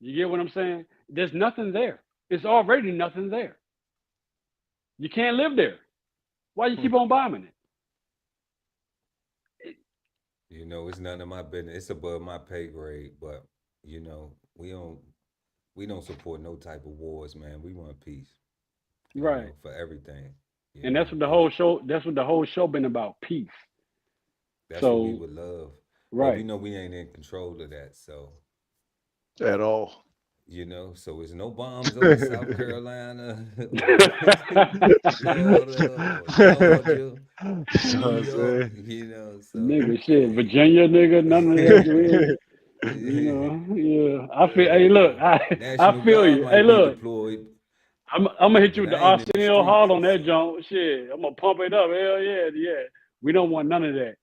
You get what I'm saying? There's nothing there. It's already nothing there. You can't live there. Why you Hmm. keep on bombing it? It's none of my business. It's above my pay grade, but you know, we don't we don't support no type of wars, man. We want peace, Right. for everything. And that's what the If whole show. That's what the whole show been about. Peace. that's what we So would love. But we right. know we ain't in control of that. So, At all. so it's no bombs over South Carolina or Florida or Georgia, So New I'm York, saying. so Nigga, shit, Virginia, nigga, none of that. Yeah. I feel. Hey, look, I National feel Guard you. Hey, might be look, deployed, I'm gonna hit you but with the I ain't in the Arsenio Hall streets. on that So joint. Shit, I'm gonna pump it up. Hell yeah, yeah. We don't want none of that.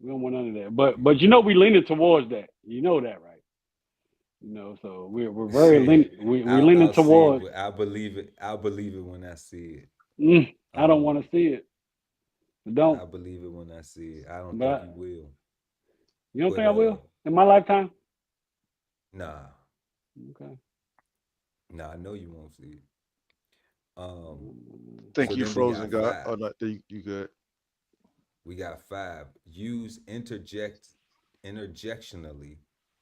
We don't want none of that. But we leaning towards that. You know that, right? So we're very leaning. We leaning I'll see it, towards. but I'll believe it. I'll believe it when I see it. I don't Um, want to see it. I don't. I'll believe it when I see it. I don't think you But will. you don't But think I will in my lifetime? nah, Okay. nah, I know you won't see it. Um, Think so you then we frozen, got God. five. Oh no, you good. We got five. Use interjectionally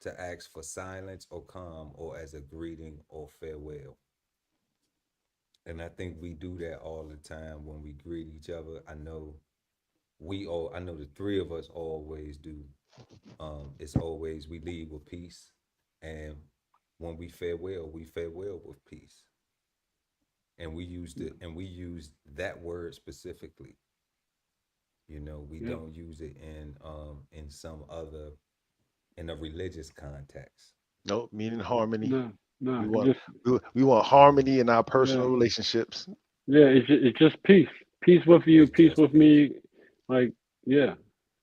to ask for silence or calm or as a greeting or farewell. And I think we do that all the time when we greet each other. I know the three of us always do. It's always we leave with peace. And when we farewell with peace. And we use that word specifically. We Yeah. don't use it in some other in a religious context. Nope, meaning harmony. No, no. We It want just we want You know, harmony in our yeah, personal relationships. yeah. It's just peace. Peace with you. it's Peace just with peace. me. Like yeah,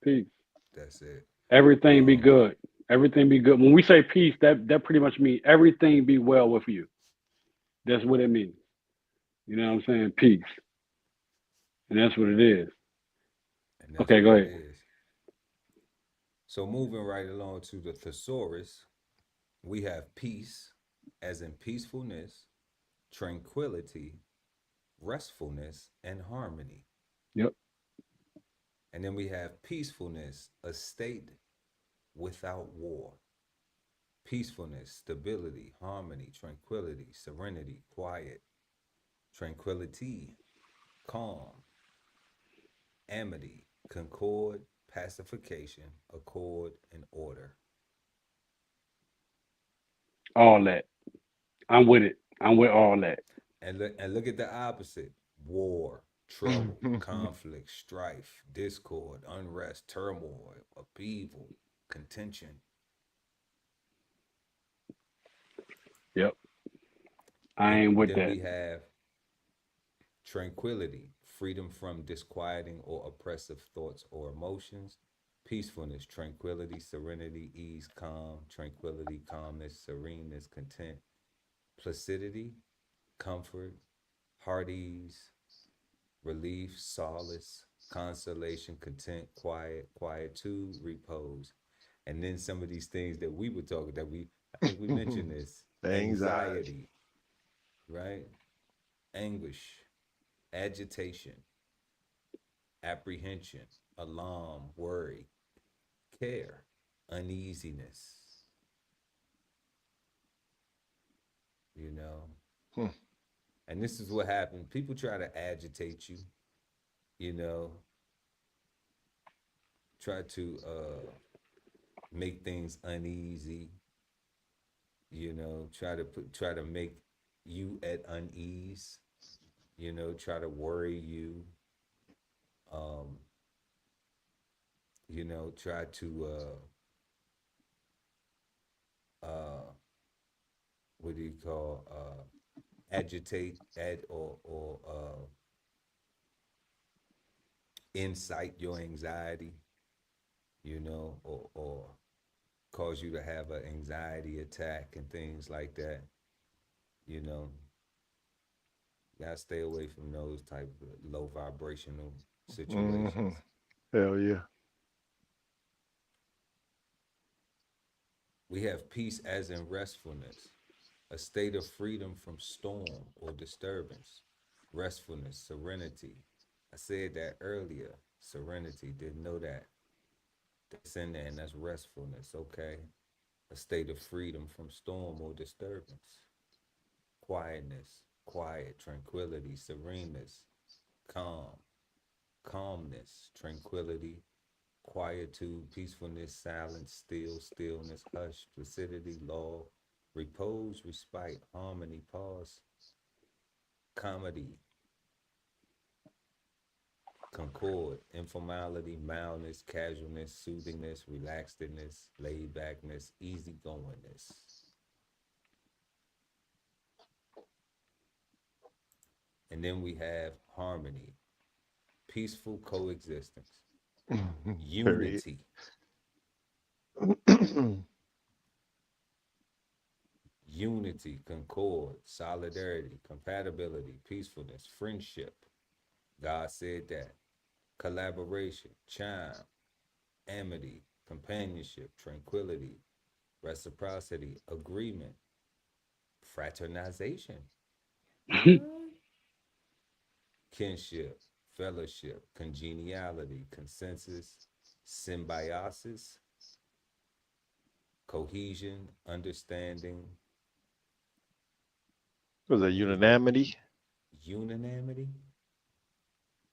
peace. That's it. Everything be Um, good. Everything be good. When we say peace, that pretty much means everything be well with you. That's what it means. You know what I'm saying? Peace. And that's what it is. And that's Okay, what go it ahead. is. So moving right along to the thesaurus, we have peace, as in peacefulness, tranquility, restfulness, and harmony. Yep. And then we have peacefulness, a state without war. Peacefulness, stability, harmony, tranquility, serenity, quiet, tranquility, calm, amity, concord, pacification, accord, and order. All that. I'm with it. I'm with all that. And look at the opposite: war, trouble, conflict, strife, discord, unrest, turmoil, upheaval, contention. Yep. I Then ain't with then that. we have tranquility, freedom from disquieting or oppressive thoughts or emotions. Peacefulness, tranquility, serenity, ease, calm, tranquility, calmness, sereneness, content, placidity, comfort, heart ease, relief, solace, consolation, content, quiet, quietude, repose. And then some of these things that we were talking I think we mentioned this: Anxiety. anxiety, right? Anguish, agitation, apprehension, alarm, worry, care, uneasiness, you know. Hmm. And this is what happens. People try to agitate you, you know, try to make things uneasy, try to make you at unease, try to worry you, um, try to what do you call agitate ad or incite your anxiety, or cause you to have an anxiety attack and things like that. You know, you gotta stay away from those type of low vibrational Hmm. situations. Hell yeah. We have peace as in restfulness, a state of freedom from storm or disturbance. Restfulness, serenity. I said that earlier. Serenity, didn't know that. That's in there, and that's restfulness, okay? A state of freedom from storm or disturbance. Quietness, quiet, tranquility, sereneness, calm, calmness, tranquility, quietude, peacefulness, silence, still, stillness, hush, placidity, law, repose, respite, harmony, pause, comedy, concord, informality, mildness, casualness, soothingness, relaxedness, laid backness, easygoingness. And then we have harmony, peaceful coexistence, Period. unity, unity, concord, solidarity, compatibility, peacefulness, friendship. God said that. Collaboration, charm, amity, companionship, tranquility, reciprocity, agreement, fraternization, what? Kinship, fellowship, congeniality, consensus, symbiosis, cohesion, understanding. Was that What is that? unanimity? Unanimity,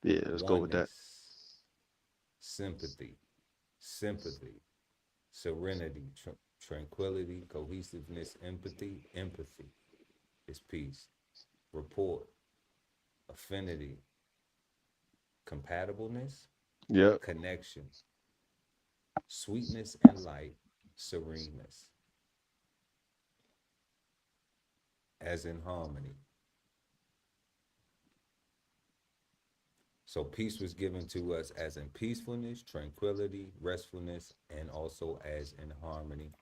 Yeah, let's go with that. oneness, sympathy, sympathy, serenity, tranquility, cohesiveness, empathy is peace, rapport, affinity, compatibleness, Yep. connection, sweetness and light, sereneness, as in harmony. So peace was given to us as in peacefulness, tranquility, restfulness, and also as in harmony.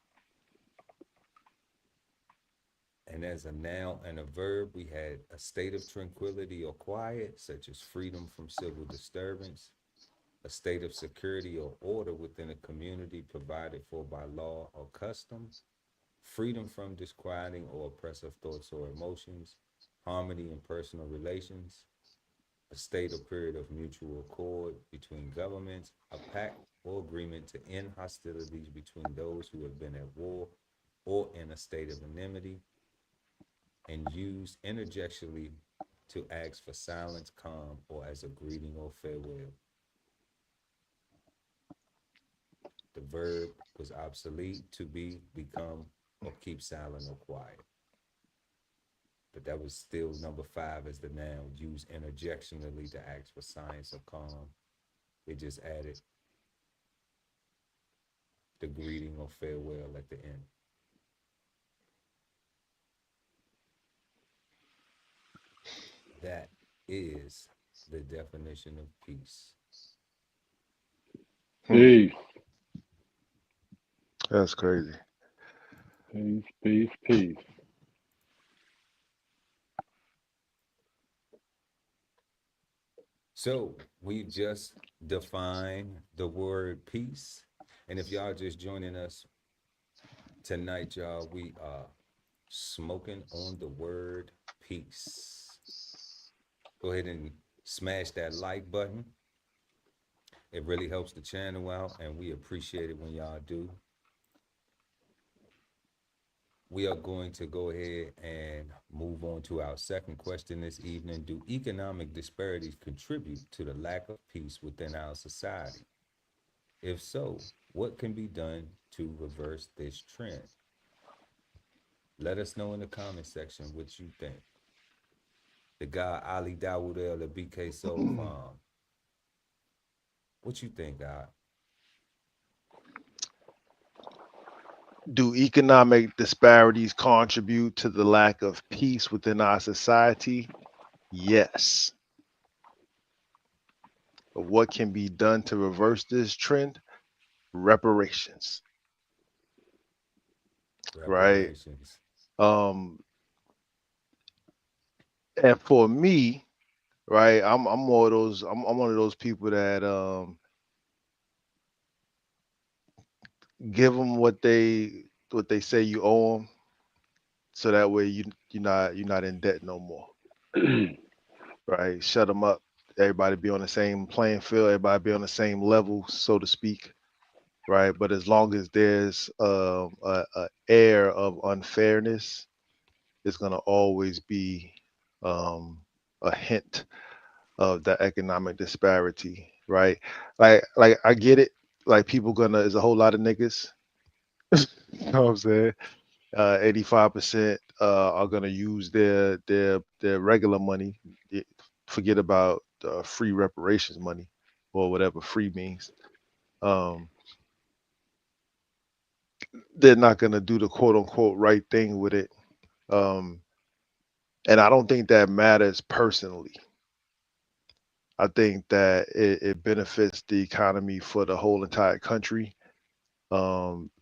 And as a noun and a verb, we had a state of tranquility or quiet, such as freedom from civil disturbance, a state of security or order within a community provided for by law or custom, freedom from disquieting or oppressive thoughts or emotions, harmony in personal relations, a state or period of mutual accord between governments, a pact or agreement to end hostilities between those who have been at war or in a state of enmity, and used interjectionally to ask for silence, calm, or as a greeting or farewell. The verb was obsolete, to be, become, or keep silent or quiet. But that was still number 5 as the noun, used interjectionally to ask for silence or calm. They just added the greeting or farewell at the end. That is the definition of peace. Peace, That's crazy. peace, peace, peace. So we've just defined the word peace. And if y'all just joining us tonight, y'all, we are smoking on the word peace. Go ahead and smash that like button. It really helps the channel out, and we appreciate it when y'all do. We are going to go ahead and move on to our second question this evening. Do economic disparities contribute to the lack of peace within our society? If so, what can be done to reverse this trend? Let us know in the comment section what you think. The guy Ali Dawood, the BK Soul Farm. What you think, God? Do economic disparities contribute to the lack of peace within our society? Yes. But what can be done to reverse this trend? Reparations, right? Reparations. Um, and for me, right, I'm more of those. I'm one of those people that give them what they say you owe them, so that way you're not in debt no more, right? Shut them up. Everybody be on the same playing field. Everybody be on the same level, so to speak, right? But as long as there's a air of unfairness, it's gonna always be a hint of the economic disparity, right? Like I get it. Like people gonna, there's a whole lot of niggas. You know what I'm saying? 85% are gonna use their regular money. Forget about free reparations money or whatever free means. Um, they're not gonna do the quote unquote right thing with it. Um, and I don't think that matters personally. I think that it benefits the economy for the whole entire country,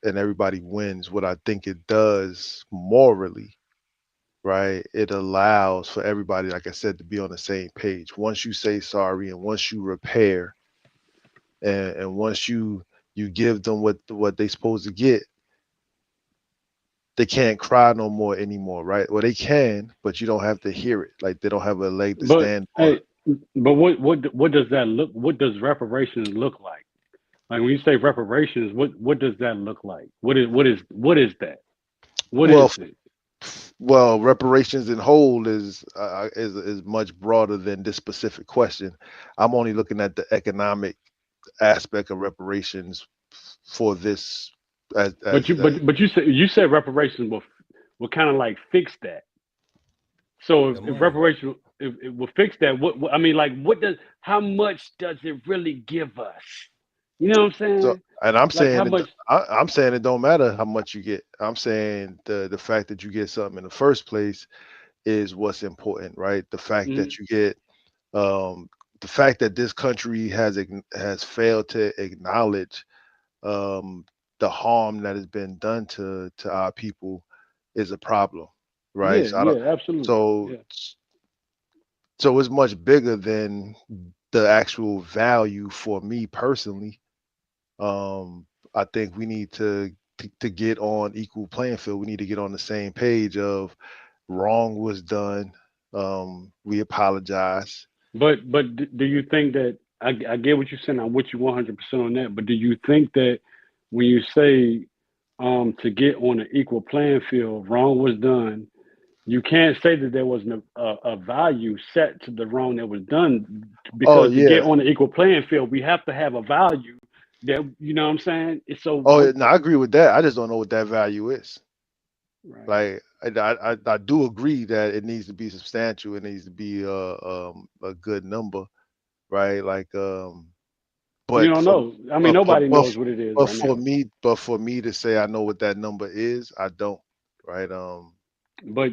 and everybody wins. What I think it does morally, right? It allows for everybody, like I said, to be on the same page. Once you say sorry, and once you repair, and once you give them what they supposed to get, they can't cry no more anymore, right? Well, they can, but you don't have to hear it. Like they don't have a leg to But stand on. hey, but what does that look? What does reparations look like? Like when you say reparations, what does that look like? What is that? What Well, is it? well, reparations in whole is much broader than this specific question. I'm only looking at the economic aspect of reparations for this But you as but you said reparations will kind of like fix that. So The if money. reparation if it will fix that, I mean, like, what does how much does it really give us? You know what I'm so. saying? And I'm Like how saying much? I'm saying it don't matter how much you get. I'm saying the fact that you get something in the first place is what's important, right? The fact Mhm. that you get um, the fact that this country has failed to acknowledge um, the harm that has been done to our people is a problem, right? So I don't. Absolutely. So so it's much bigger than the actual value for me personally. I think we need to get on equal playing field. We need to get on the same page of wrong was done. We apologize. But do you think that I get what you're saying? I'm with you 100% on that. But do you think that when you say to get on an equal playing field, wrong was done, you can't say that there was a value set to the wrong that was done, Oh because to get yeah. on an equal playing field, we have to have a value that, you know what I'm saying? It's so Oh no, I agree with that. I just don't know what that value is. right. Like I do agree that it needs to be substantial. It needs to be a good number, right? Like You but don't for know. I mean, nobody knows what it is but right for now. me, to say I know what that number is, I don't. Right. But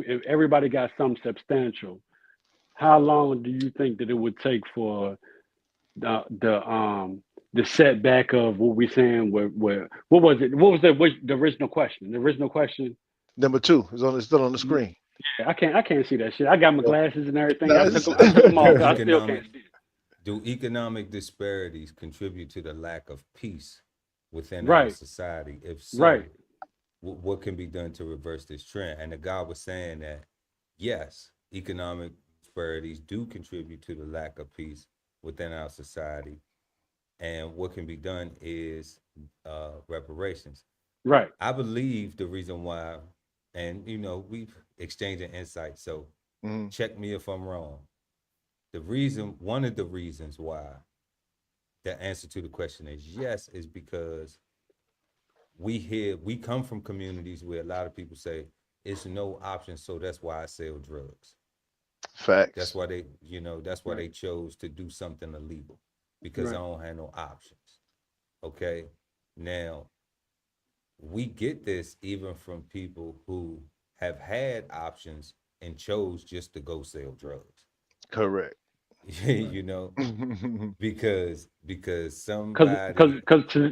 if everybody got something substantial, how long do you think that it would take for the setback of what we saying? Where what was it? What was the original question? The original question. Number 2 is on. It's still on the Yeah, screen. I can't see that shit. I got my So, glasses and everything. no, I took them off. Do I still can't see it. do economic disparities contribute to the lack of peace within our Right, society? If so, right, what can be done to reverse this trend? And the guy was saying that yes, economic disparities do contribute to the lack of peace within our society, and what can be done is reparations. right. I believe the reason why, and we've exchanged insights, so mhm, check me if I'm wrong. One of the reasons why the answer to the question is yes is because we come from communities where a lot of people say it's no option, so that's why I sell drugs. facts. That's why they chose to do something illegal, because I Right. don't have no options. Okay, now we get this even from people who have had options and chose just to go sell drugs. Correct. you know, because Because somebody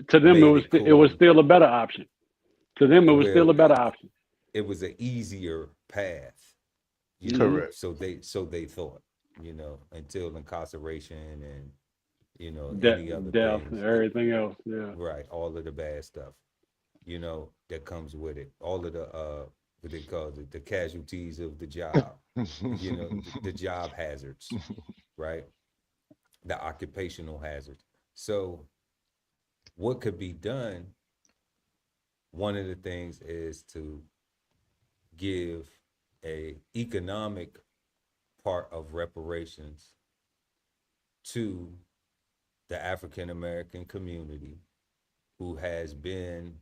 to them made it it was cool. still a better option. To them it was still Well, a better option. it was an easier path, Hmm. Correct. so they thought, until incarceration and any other Death and things, everything else. Yeah. right? All of the bad stuff, that comes with it. All of the what they call it, the casualties of the job, the job hazards, right? The occupational hazards. So what could be done? One of the things is to give a economic part of reparations to the African American community who has been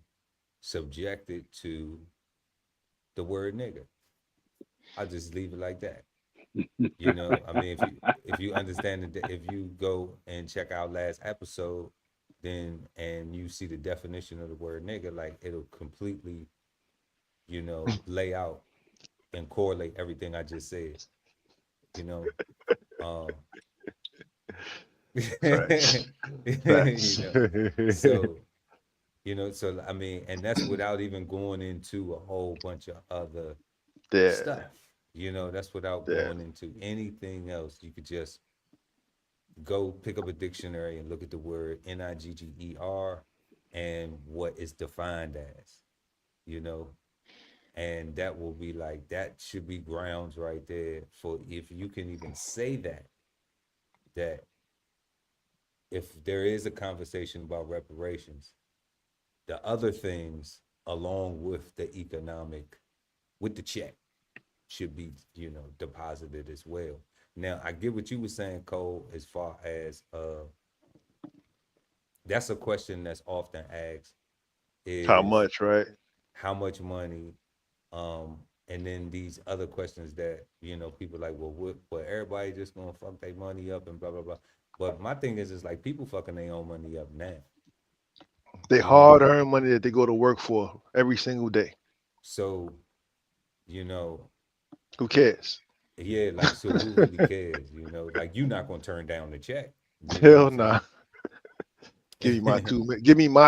subjected to the word nigger. I'll just leave it like that. I mean, if you understand it, if you go and check our last episode, and you see the definition of the word nigger, like it'll completely, lay out and correlate everything I just said. You know, um, Facts. Facts. so so I mean, and that's without even going into a whole bunch of other Yeah. stuff. That's without Yeah. going into anything else. You could just go pick up a dictionary and look at the word nigger and what it's defined as, and that will be like, that should be grounds right there for, if you can even say that if there is a conversation about reparations, the other things along with the economic, with the check, should be, deposited as well. Now, I get what you were saying, Cole, as far as that's a question that's often asked, How is much, right? how much money, and then these other questions that, people like, well, everybody just gonna fuck their money up and blah blah blah. But my thing is like, people fucking their own money up now. They You know, hard earned money that they go to work for every single day. so you know, Who cares? yeah, like, so who really cares? Like, you're not gonna turn down the check. You know Hell what nah. I'm Give me my saying?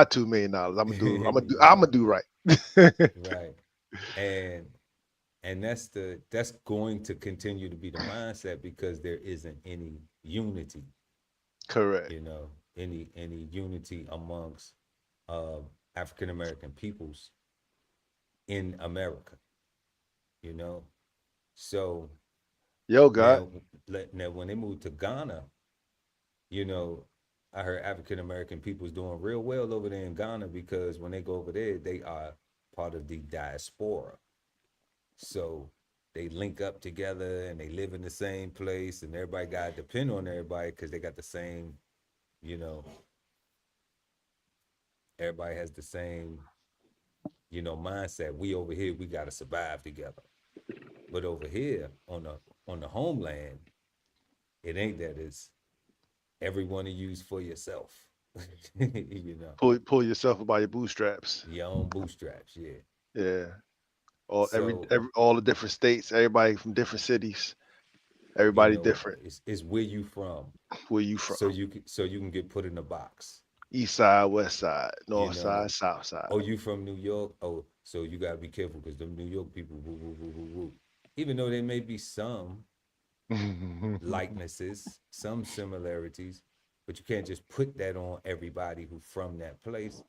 $2 million. I'm gonna do. I'm gonna do. I'm Right, gonna do right. right. and that's going to continue to be the mindset because there isn't any unity, Correct. any unity amongst uh, African American peoples in America, you know. So Yo, God. now, now when they moved to Ghana, you know, I heard African American people's doing real well over there in Ghana because when they go over there, they are part of the diaspora. So they link up together and they live in the same place, and everybody got to depend on everybody because they got the same, you know, everybody has the same, mindset. We over here, we got to survive together. But over here on the homeland, it ain't that. It's every one of you's for yourself. Pull yourself up by your bootstraps. Your own bootstraps, yeah. Yeah. All So all the different states, everybody from different cities, everybody different. it's where you from, Where you from? so you can get put in a box. East side, west side, You north know, side, south side. oh, you from New York? Oh, so you gotta be careful because them New York people, woo, woo, woo, woo, woo. Even though there may be some likenesses, some similarities, but you can't just put that on everybody who from that place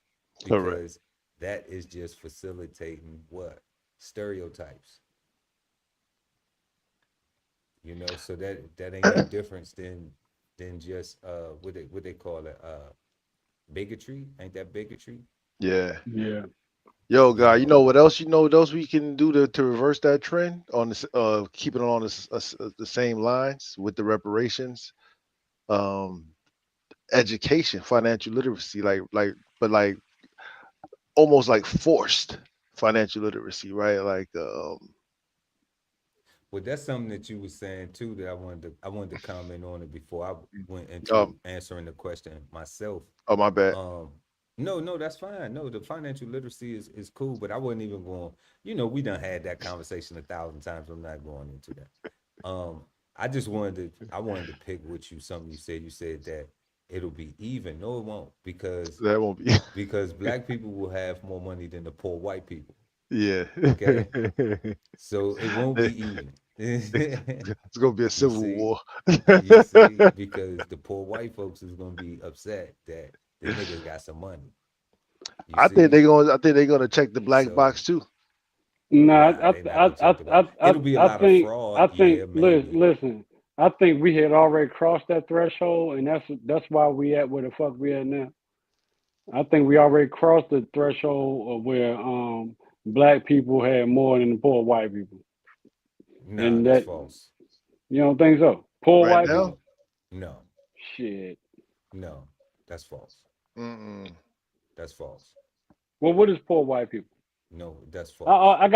because Correct. that is just facilitating what? Stereotypes. So that ain't no difference than just what they call it, bigotry. Ain't that bigotry? Yeah. Yeah. Yo, You God, you know, know what else? What else we can do to reverse that trend on this? Keeping it on the same lines with the reparations. Um, Education, financial literacy, but like almost like forced financial literacy, right? Like, well, that's something that you were saying too that I wanted to comment on it before I went into um, answering the question myself. oh my bad. Um, no, that's fine. No, the financial literacy is cool, but I wasn't even going. We done had that conversation 1,000 times. I'm not going into that. I wanted to pick with you something you said. You said that it'll be even. No, it won't, because That won't be. black people will have more money than the poor white people. Yeah. Okay, so it won't be even. It's gonna be a You civil see, war. you see, because the poor white folks is gonna be upset that the niggas got some money. You see, I think they're gonna check the black so box too. No, nah, they not gonna check the black. It'll be a lot of I fraud, think, yeah, maybe. listen, I think we had already crossed that threshold, and that's why we at where the fuck we at now. I think we already crossed the threshold of where black people had more than the poor white people, Nah, and that's that false. you don't think so? Poor Right white now. people, No, shit. no, that's false. Mm-mm. That's false. Well, what is poor white people? No, that's false. I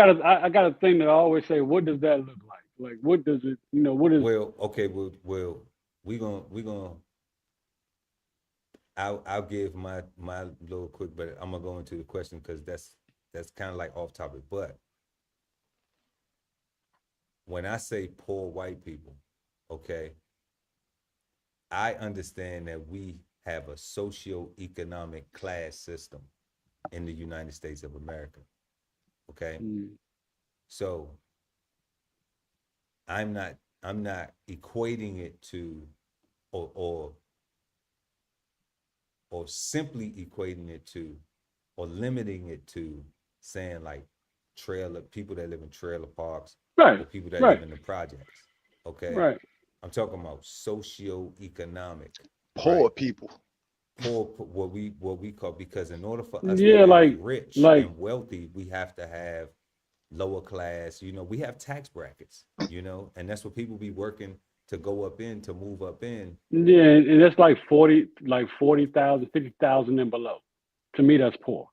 got a thing that I always say. What does that look like? Like, what does it? What is? Well, okay, well, we gonna. I'll give my little quick, but I'm gonna go into the question because that's kind of like off topic. But when I say poor white people, okay, I understand that we have a socio-economic class system in the United States of America. Okay. Mm, So I'm not equating it to or simply equating it to or limiting it to saying like trailer people that live in trailer parks right, or people that right, live in the projects. Okay. right. I'm talking about socio-economic, Poor right? people. Poor, what we call, because in order for us to Yeah, have rich like and wealthy, we have to have lower class. We have tax brackets. And that's what people be working to go up in, to move up in. yeah, and it's like 40,000, 50,000 and below. To me, that's poor.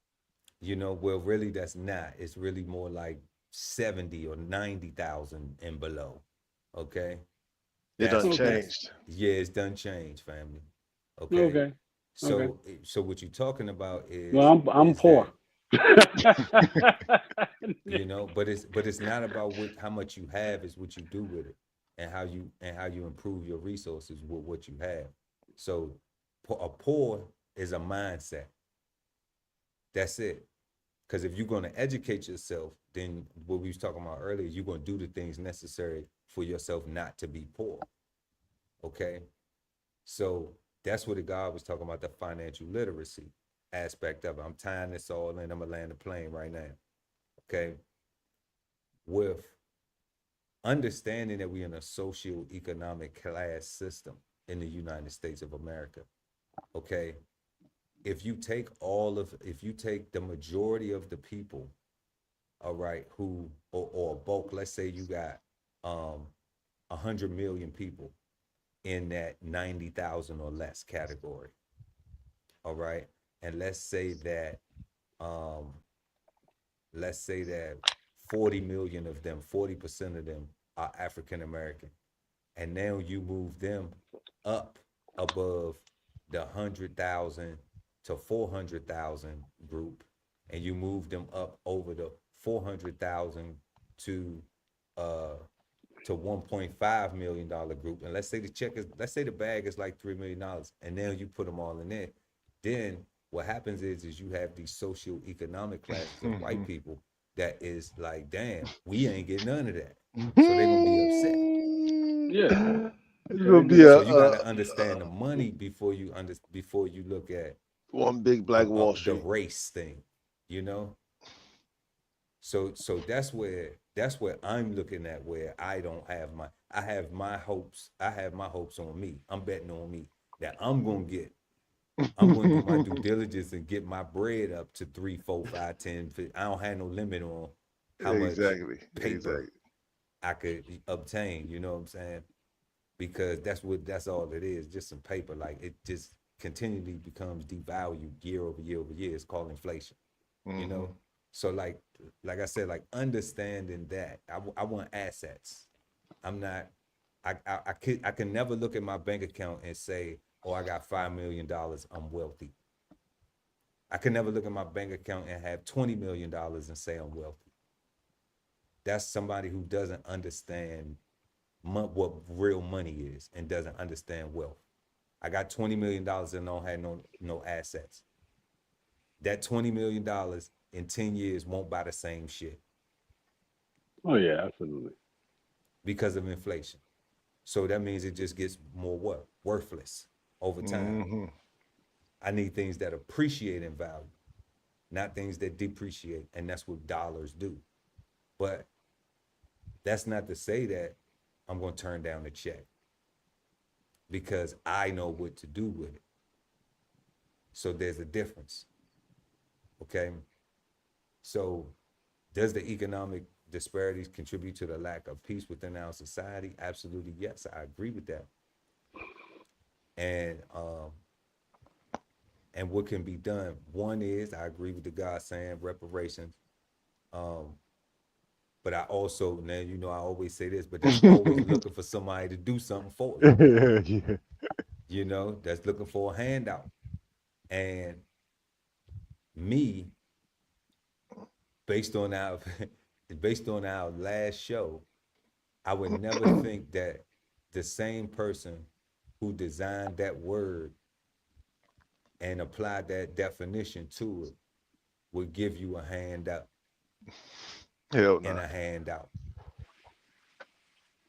Well, really, that's not. It's really more like 70 or 90,000 and below. Okay, It done Okay, that's changed. yeah, it's done change, family. Okay, okay, okay. so what you're talking about Well, is I'm poor. that but it's not about how much you have, is what you do with it, and how you improve your resources with what you have. So a poor is a mindset. That's it. Because if you're going to educate yourself, then what we was talking about earlier, you're going to do the things necessary for yourself not to be poor. Okay? So that's what the guy was talking about, the financial literacy aspect of it. I'm tying this all in. I'm going to land the plane right now. Okay? With understanding that we're in a socio-economic class system in the United States of America. Okay? If you take the majority of the people, all right, who, or bulk, let's say you got 100 million people in that 90,000 or less category, all right, and let's say that 40 million of them, 40% of them are African American, and now you move them up above the 100,000 to 400,000 group, and you move them up over the 400,000 to $1.5 million group, and let's say the bag is like $3 million, and now you put them all in there. Then what happens is you have these socioeconomic classes of white people that is like, damn, we ain't getting none of that, so they're gonna be upset. Yeah. It's gonna be So you gotta understand the money before you look at one big black Wall the Street. race thing, you know. So that's where I'm looking at, where I have my hopes on me. I'm betting on me that I'm gonna do my due diligence and get my bread up to 3, 4, 5, 10. I don't have no limit on how much paper I could obtain, you know what I'm saying? Because that's all it is, just some paper. Like, it just continually becomes devalued year over year over year. It's called inflation, you know? So like I said, like, understanding that I want assets. I'm not, I can never look at my bank account and say, oh, I got $5 million, I'm wealthy. I can never look at my bank account and have $20 million and say I'm wealthy. That's somebody who doesn't understand what real money is and doesn't understand wealth. I got $20 million and don't have no assets. That $20 million in 10 years won't buy the same shit. Oh yeah, absolutely. Because of inflation. So that means it just gets more worthless over time. I need things that appreciate in value, not things that depreciate, and that's what dollars do. But that's not to say that I'm going to turn down the check, because I know what to do with it. So there's a difference. Okay? So does the economic disparities contribute to the lack of peace within our society? Absolutely, yes. I agree with that. And what can be done? One is, I agree with the guy saying reparations. But I also, now, you know, I always say this, but that's always looking for somebody to do something for you. Yeah. You know, that's looking for a handout. And me, based on our last show, I would never think that the same person who designed that word and applied that definition to it would give you a handout. Hell no. And a handout.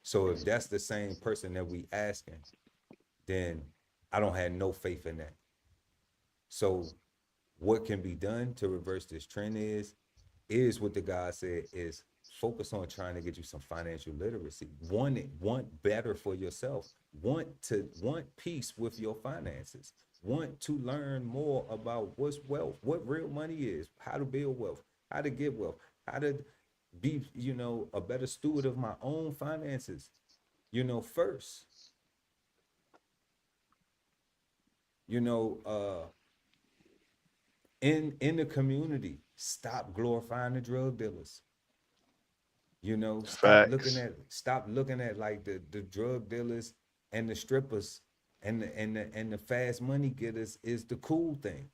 So if that's the same person that we asking, then I don't have no faith in that. So what can be done to reverse this trend is what the guy said, is focus on trying to get you some financial literacy. Want better for yourself. Want peace with your finances. Want to learn more about what's wealth, what real money is, how to build wealth, how to get wealth, how to be, you know, a better steward of my own finances, you know, first. You know, in the community, stop glorifying the drug dealers. You know, stop looking at like the drug dealers and the strippers and the fast money getters is the cool thing.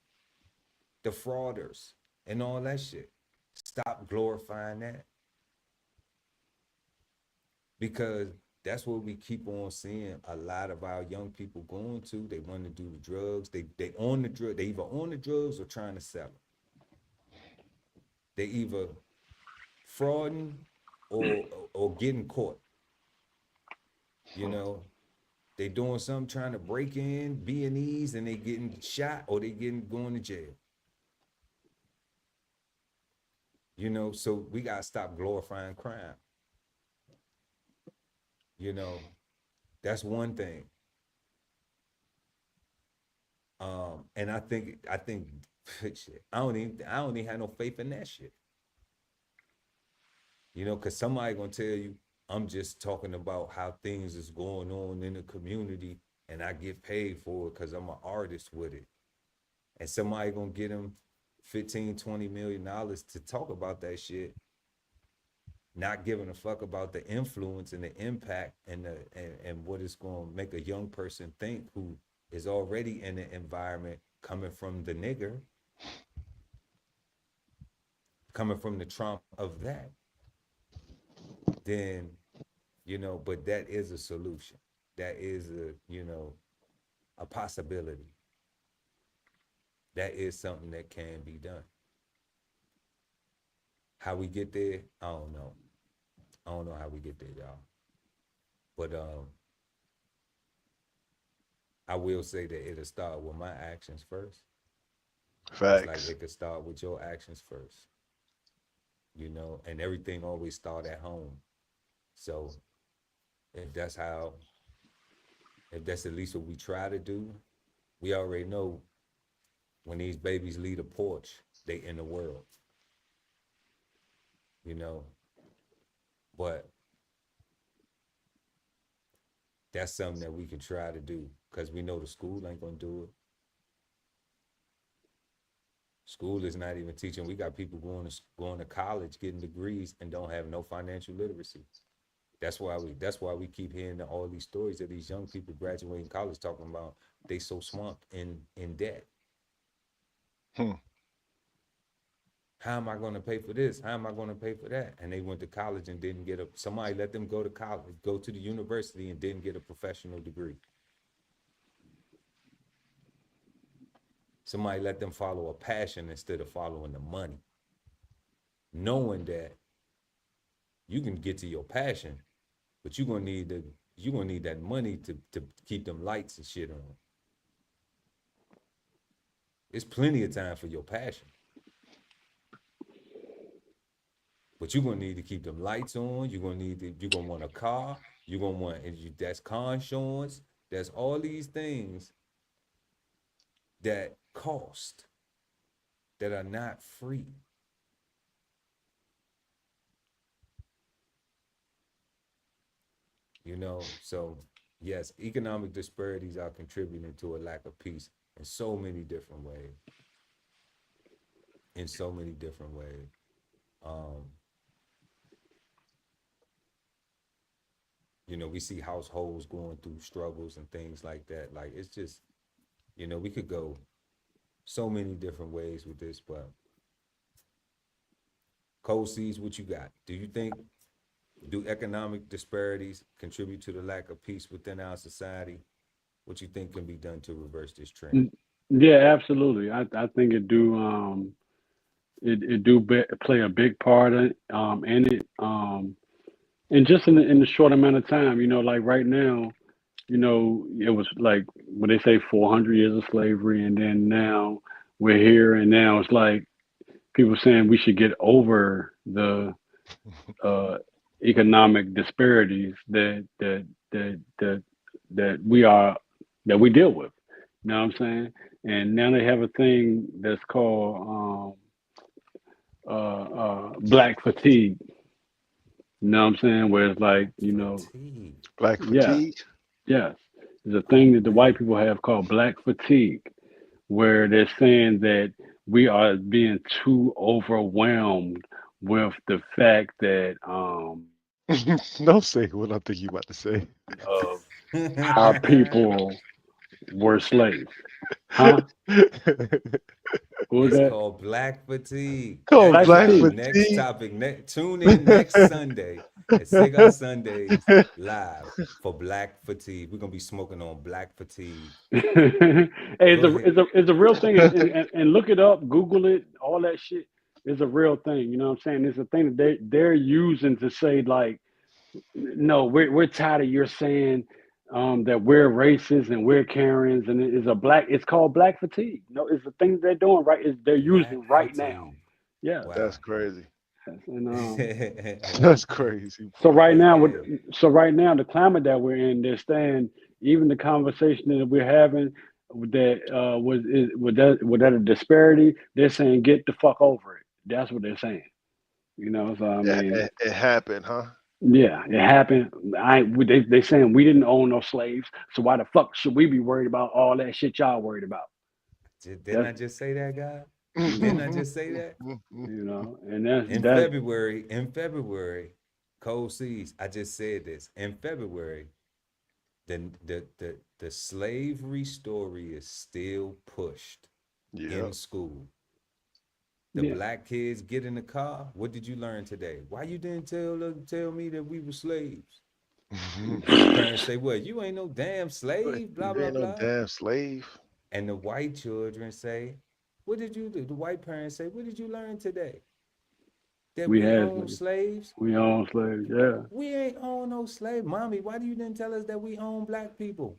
The frauders and all that shit. Stop glorifying that. Because that's what we keep on seeing a lot of our young people going to. They want to do the drugs. They on the drug. They either on the drugs or trying to sell them. they either frauding or getting caught. You know, they doing something trying to break in B&Es and they getting shot or they going to jail. You know, so we gotta stop glorifying crime. You know, that's one thing. And I think shit, I don't even have no faith in that shit. You know, cause somebody gonna tell you, I'm just talking about how things is going on in the community and I get paid for it because I'm an artist with it. And somebody gonna get them $15-20 million to talk about that shit, not giving a fuck about the influence and the impact and what it's gonna make a young person think who is already in the environment coming from the nigger, coming from the trauma of that. Then, you know, but that is a solution. That is a possibility. That is something that can be done. How we get there, I don't know. I don't know how we get there, y'all. But I will say that it'll start with my actions first. Facts. It's like it could start with your actions first. You know, and everything always start at home. So if that's at least what we try to do, we already know when these babies leave the porch, they in the world. You know, but that's something that we can try to do because we know the school ain't gonna do it. School is not even teaching. We got people going to college, getting degrees, and don't have no financial literacy. That's why we keep hearing all these stories of these young people graduating college talking about they so swamped in debt. How am I going to pay for this? How am I going to pay for that? And they went to college and didn't get somebody let them go to college, go to the university and didn't get a professional degree. Somebody let them follow a passion instead of following the money. Knowing that you can get to your passion, but you're gonna need that money to keep them lights and shit on. It's plenty of time for your passion. But you're gonna need to keep them lights on. You're gonna want a car. You're gonna want that's car insurance. That's all these things that cost that are not free. You know, so yes, economic disparities are contributing to a lack of peace in so many different ways. You know, we see households going through struggles and things like that. Like, it's just, you know, we could go so many different ways with this, but Cold Seeds, what you got? Do economic disparities contribute to the lack of peace within our society? What you think can be done to reverse this trend? Yeah, absolutely. I think it do play a big part in it. And just in the short amount of time, you know, like right now, you know, it was like when they say 400 years of slavery, and then now we're here, and now it's like people saying we should get over the economic disparities that we deal with. You know what I'm saying? And now they have a thing that's called black fatigue. You know what I'm saying? Where it's like, you know, black fatigue. Yes. There's a thing that the white people have called black fatigue, where they're saying that we are being too overwhelmed with the fact that Don't say what I think you about to say. Our people were slaves. Huh? It's called black fatigue. Oh, black fatigue. fatigue. Next topic. Tune in next Sunday at Cigar Sundays live for black fatigue. We're gonna be smoking on black fatigue. Hey, it's a real thing, and look it up, Google it, all that shit. It's a real thing. You know what I'm saying? It's a thing that they're using to say like, no, we're tired of your saying that we're racist and we're Karens and it's called black fatigue. No, it's the thing they're doing right. Is they're Black using right now. fatigue. Yeah. That's Wow. crazy. And That's crazy. so right But now, yeah, the climate that we're in, they're saying even the conversation that we're having that was that a disparity? They're saying get the fuck over it. That's what they're saying. You know, so I It, mean, it, it happened, huh? yeah, it happened. They saying we didn't own no slaves, so why the fuck should we be worried about all that shit y'all worried about? didn't That's I just say that, guy? Didn't I mhm, just say that? you know, and that's In that. February, Cold Seas, I just said this. In February, the slavery story is still pushed Yeah. in school. The Yeah, black kids get in the car. What did you learn today? Why you didn't tell me that we were slaves? And the parents say, "Well, you ain't no damn slave." Blah You blah ain't no blah. damn slave. And the white children say, "What did you do?" The white parents say, "What did you learn today? That we we had own slaves? we own slaves. Yeah, We ain't own no slave. Mommy, why do you didn't tell us that we own black people?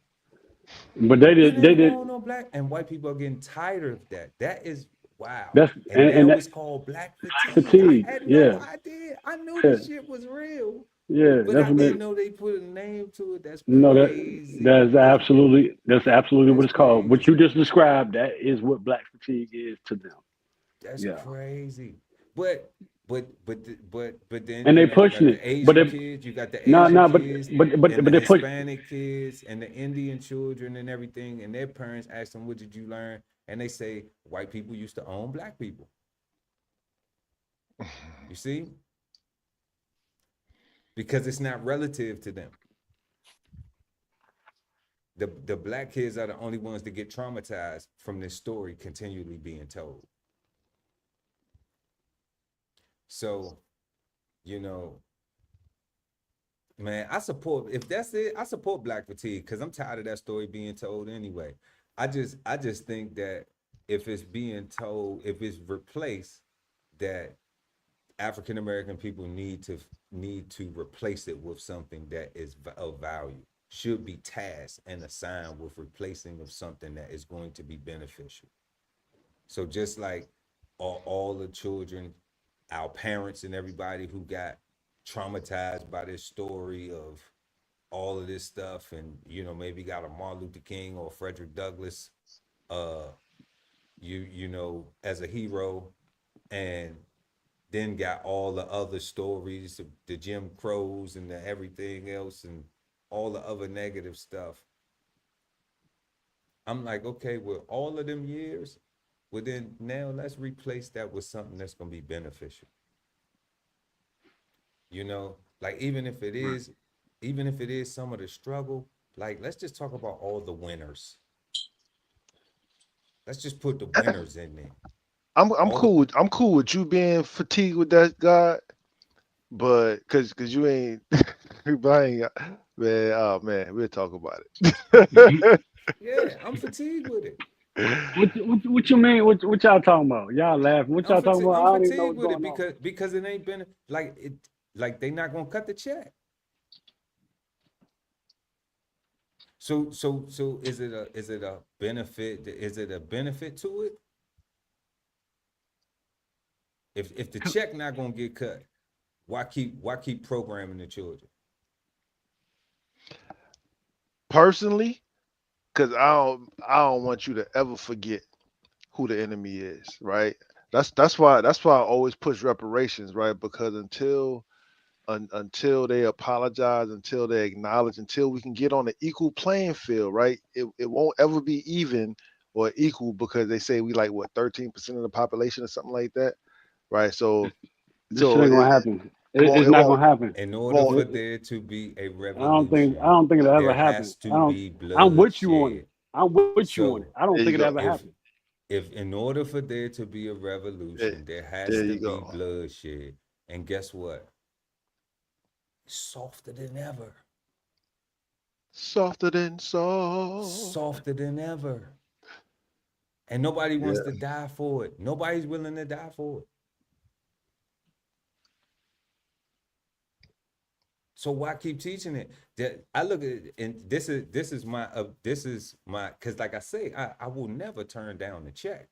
but they We did. They didn't did. own no black." And white people are getting tired of that. That is wow. That's And and now that it's called black fatigue. I fatigue. had no Yeah, idea. I knew yeah, this shit was real, yeah. but That's I what they. didn't know they put a name to it. That's No, crazy. that's absolutely what That's it's called. What you crazy. just described, that is what black fatigue is to them. That's Yeah, crazy. But but then and you they know you pushing got it, the Asian kids, you got the no, Asian no, kids and but the they push. Hispanic kids and the Indian children and everything, and their parents ask them, "What did you learn?" And they say, "White people used to own black people." You see, because it's not relative to them. The black kids are the only ones that get traumatized from this story continually being told. So, you know, man, I support if that's it. I support black fatigue because I'm tired of that story being told anyway. I just think that if it's being told, if it's replaced, that African American people need to replace it with something that is of value. Should be tasked and assigned with replacing of something that is going to be beneficial. So just like all the children, our parents and everybody who got traumatized by this story of all of this stuff, and maybe got a Martin Luther King or Frederick Douglass, uh, as a hero, and then got all the other stories, the Jim Crows and the everything else, and all the other negative stuff. I'm like, okay, well, all of them years, well then now let's replace that with something that's gonna be beneficial. Like even if it is some of the struggle, like let's just talk about all the winners. Let's just put the winners in there. I'm All the cool with you being fatigued with that, God, but cause you ain't but I ain't man, oh man, we'll talk about it. Yeah, I'm fatigued with it. What you mean? What y'all talking about? Y'all laughing? What y'all talking about? I'm I don't even know fatigued what's with it going on. because it ain't been like it, like they not gonna cut the check. So is it a benefit? Is it a benefit to it? If the check not gonna get cut, why keep programming the children? Personally, cause I don't want you to ever forget who the enemy is, right? That's why I always push reparations, right? Because until they apologize, until they acknowledge, until we can get on an equal playing field, right? It won't ever be even or equal because they say we like what 13% of the population or something like that, right? So This shit so ain't it, gonna happen. it won't It's it not won't gonna happen. In it order won't for It- there to be a I revolution, don't think it'll ever there happen. has to be I'm with you on it. bloodshed. I'm with you on it. So I don't there you think it'll go. ever if happen. if in order for there to be a There, revolution, there has there to you be go. bloodshed. And guess what? Softer than ever. Softer than soft. Softer than ever. And nobody wants Yeah. to die for it. Nobody's willing to die for it. So why keep teaching it? That I look at it, and this is my because like I say, I will never turn down the check.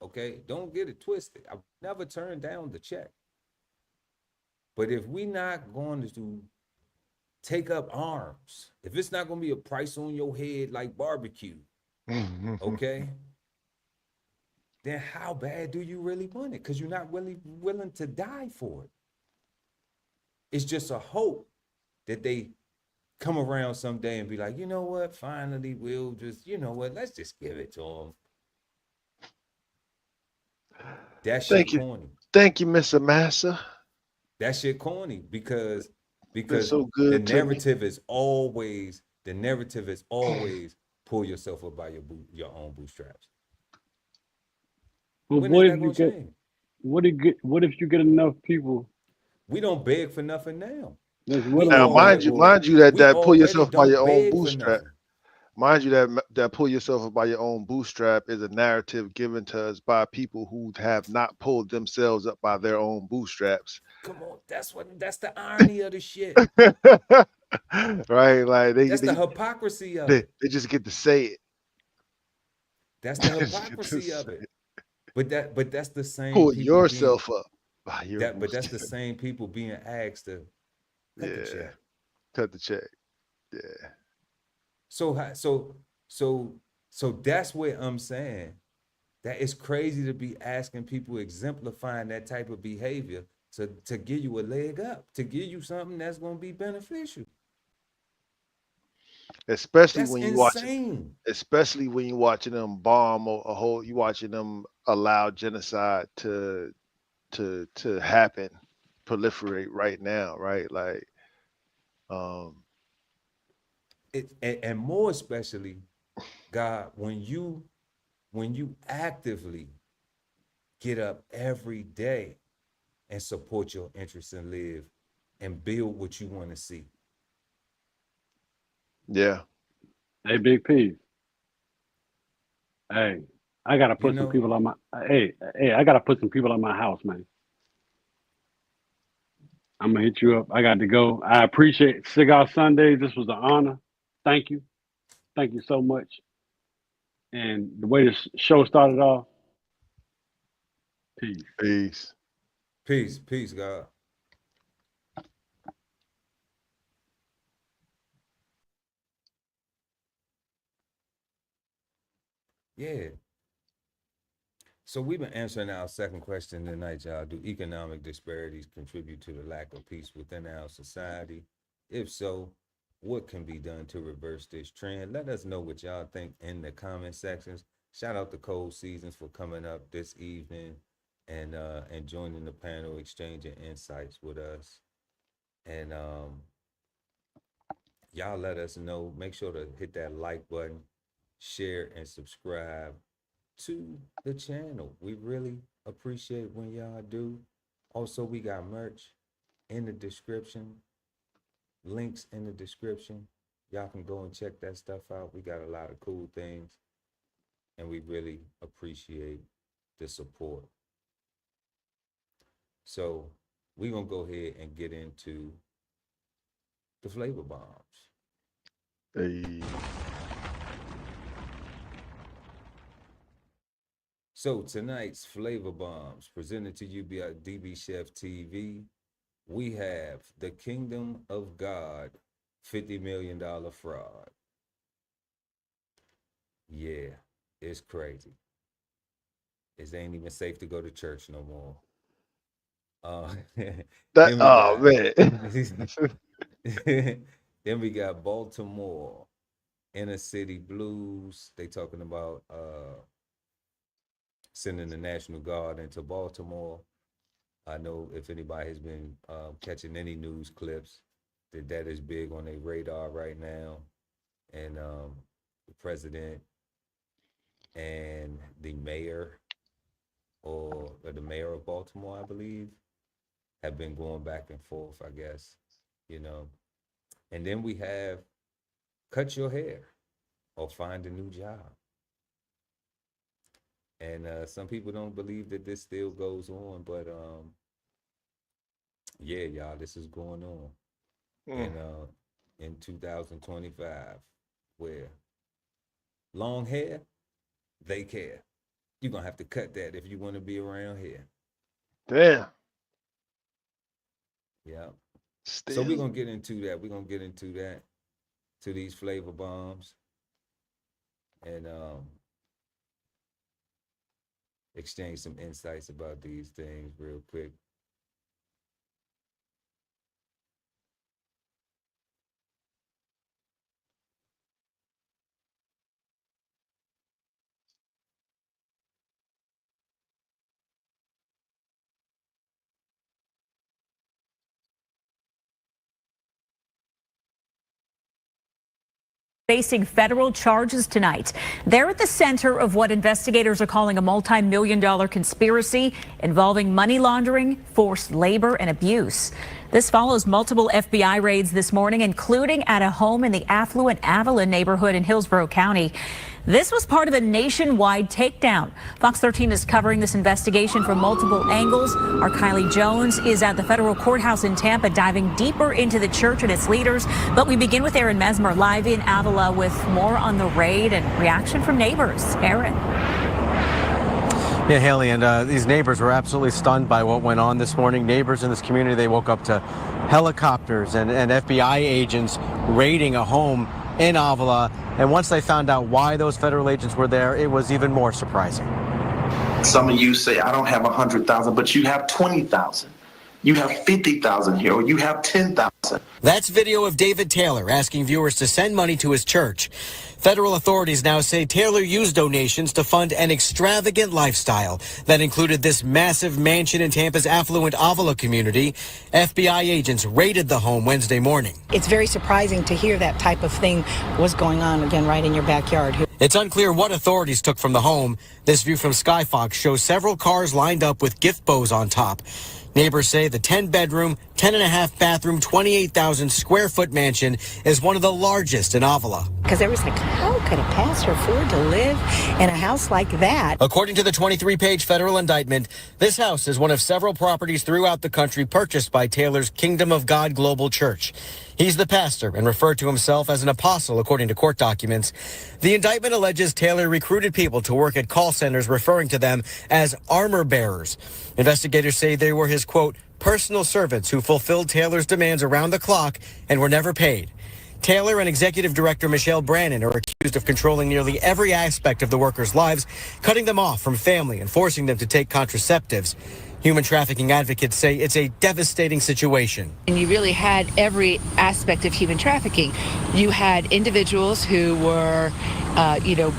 Okay, don't get it twisted. I will never turn down the check. But if we not going to take up arms, if it's not going to be a price on your head like barbecue, okay, then how bad do you really want it? Because you're not really willing to die for it. It's just a hope that they come around someday and be like, you know what? Finally, we'll just, you know what? Let's just give it to them. That shit corny. Thank you, Mr. Massa. That shit corny because Been so good the to me. narrative is always pull yourself up by your own bootstraps. But When what is if that you gonna get change? what if you get enough people We don't beg for nothing now. that's We Now, willing to already mind you that we pull already yourself by don't your own beg for bootstrap. nothing. Mind you that pull yourself up by your own bootstrap is a narrative given to us by people who have not pulled themselves up by their own bootstraps. Come on, that's the irony of the shit. Right? Like That's the hypocrisy of they it. just get to say it. That's the They just get to hypocrisy of say it. it. But that's the same Pull people being yourself up by your but that's the bootstrap. same people being asked to cut the Yeah. check. Cut the check. Yeah. So that's what I'm saying. That it's crazy to be asking people exemplifying that type of behavior to give you a leg up, to give you something that's gonna be beneficial. Especially That's when you watch it. insane. Especially when you're watching them bomb a whole, you watching them allow genocide to happen, proliferate right now, right? Like, um, And more especially, God, when you actively get up every day and support your interests and live and build what you want to see. yeah, Hey, Big P. Hey, I gotta You put some know, people on my I gotta put some people on my house, man. I'm gonna hit you up. I got to go. I appreciate Cigar Sundays. This was an honor. Thank you. Thank you so much. And the way the show started off, peace. peace. peace, God. Yeah. So we've been answering our second question tonight, y'all. Do economic disparities contribute to the lack of peace within our society? If so, what can be done to reverse this trend? Let us know what y'all think in the comment sections. Shout out to Cold Seasons for coming up this evening and joining the panel, exchanging insights with us. And y'all let us know. Make sure to hit that like button, share, and subscribe to the channel. We really appreciate when y'all do. Also, we got merch in the description, links in the description. Y'all can go and check that stuff out. We got a lot of cool things, and we really appreciate the support. So we're gonna go ahead and get into the flavor bombs. Hey. So tonight's flavor bombs presented to you by DBCHEFTV. We have the Kingdom of God $50 million fraud. Yeah, it's crazy. It ain't even safe to go to church no more. That Then we oh got man. then we got Baltimore Inner City Blues. They talking about sending the National Guard into Baltimore. I know if anybody has been catching any news clips, that is big on their radar right now. And the president and the mayor or the mayor of Baltimore, I believe, have been going back and forth, I guess, you know. And then we have cut your hair or find a new job. And some people don't believe that this still goes on, but yeah, y'all, this is going on. in 2025, where long hair, they care. You're gonna have to cut that if you want to be around here. Damn. Yeah. Still. So we're gonna get into that. We're gonna get into that, to these flavor bombs, and exchange some insights about these things real quick. Facing federal charges tonight. They're at the center of what investigators are calling a multi-million-dollar conspiracy involving money laundering, forced labor, and abuse. This follows multiple FBI raids this morning, including at a home in the affluent Avalon neighborhood in Hillsborough County. This was part of a nationwide takedown. Fox 13 is covering this investigation from multiple angles. Our Kylie Jones is at the federal courthouse in Tampa, diving deeper into the church and its leaders. But we begin with Aaron Mesmer live in Avila with more on the raid and reaction from neighbors. Aaron. Yeah, Haley, and these neighbors were absolutely stunned by what went on this morning. Neighbors in this community, they woke up to helicopters and FBI agents raiding a home in Avila. And once they found out why those federal agents were there, it was even more surprising. Some of you say, I don't have 100,000, but you have 20,000. You have 50,000 here, or you have 10,000. That's video of David Taylor asking viewers to send money to his church. Federal authorities now say Taylor used donations to fund an extravagant lifestyle that included this massive mansion in Tampa's affluent Avila community. FBI agents raided the home Wednesday morning. It's very surprising to hear that type of thing was going on again right in your backyard. It's unclear what authorities took from the home. This view from Skyfox shows several cars lined up with gift bows on top. Neighbors say the 10-bedroom, 10.5 bathroom, 28,000 square foot mansion is one of the largest in Avila. Because everyone's like, how could a pastor afford to live in a house like that? According to the 23-page federal indictment, this house is one of several properties throughout the country purchased by Taylor's Kingdom of God Global Church. He's the pastor and referred to himself as an apostle, according to court documents. The indictment alleges Taylor recruited people to work at call centers, referring to them as armor bearers. Investigators say they were his, quote, personal servants who fulfilled Taylor's demands around the clock and were never paid. Taylor and executive director Michelle Brannon are accused of controlling nearly every aspect of the workers' lives, cutting them off from family and forcing them to take contraceptives. Human trafficking advocates say it's a devastating situation. And you really had every aspect of human trafficking. You had individuals who were,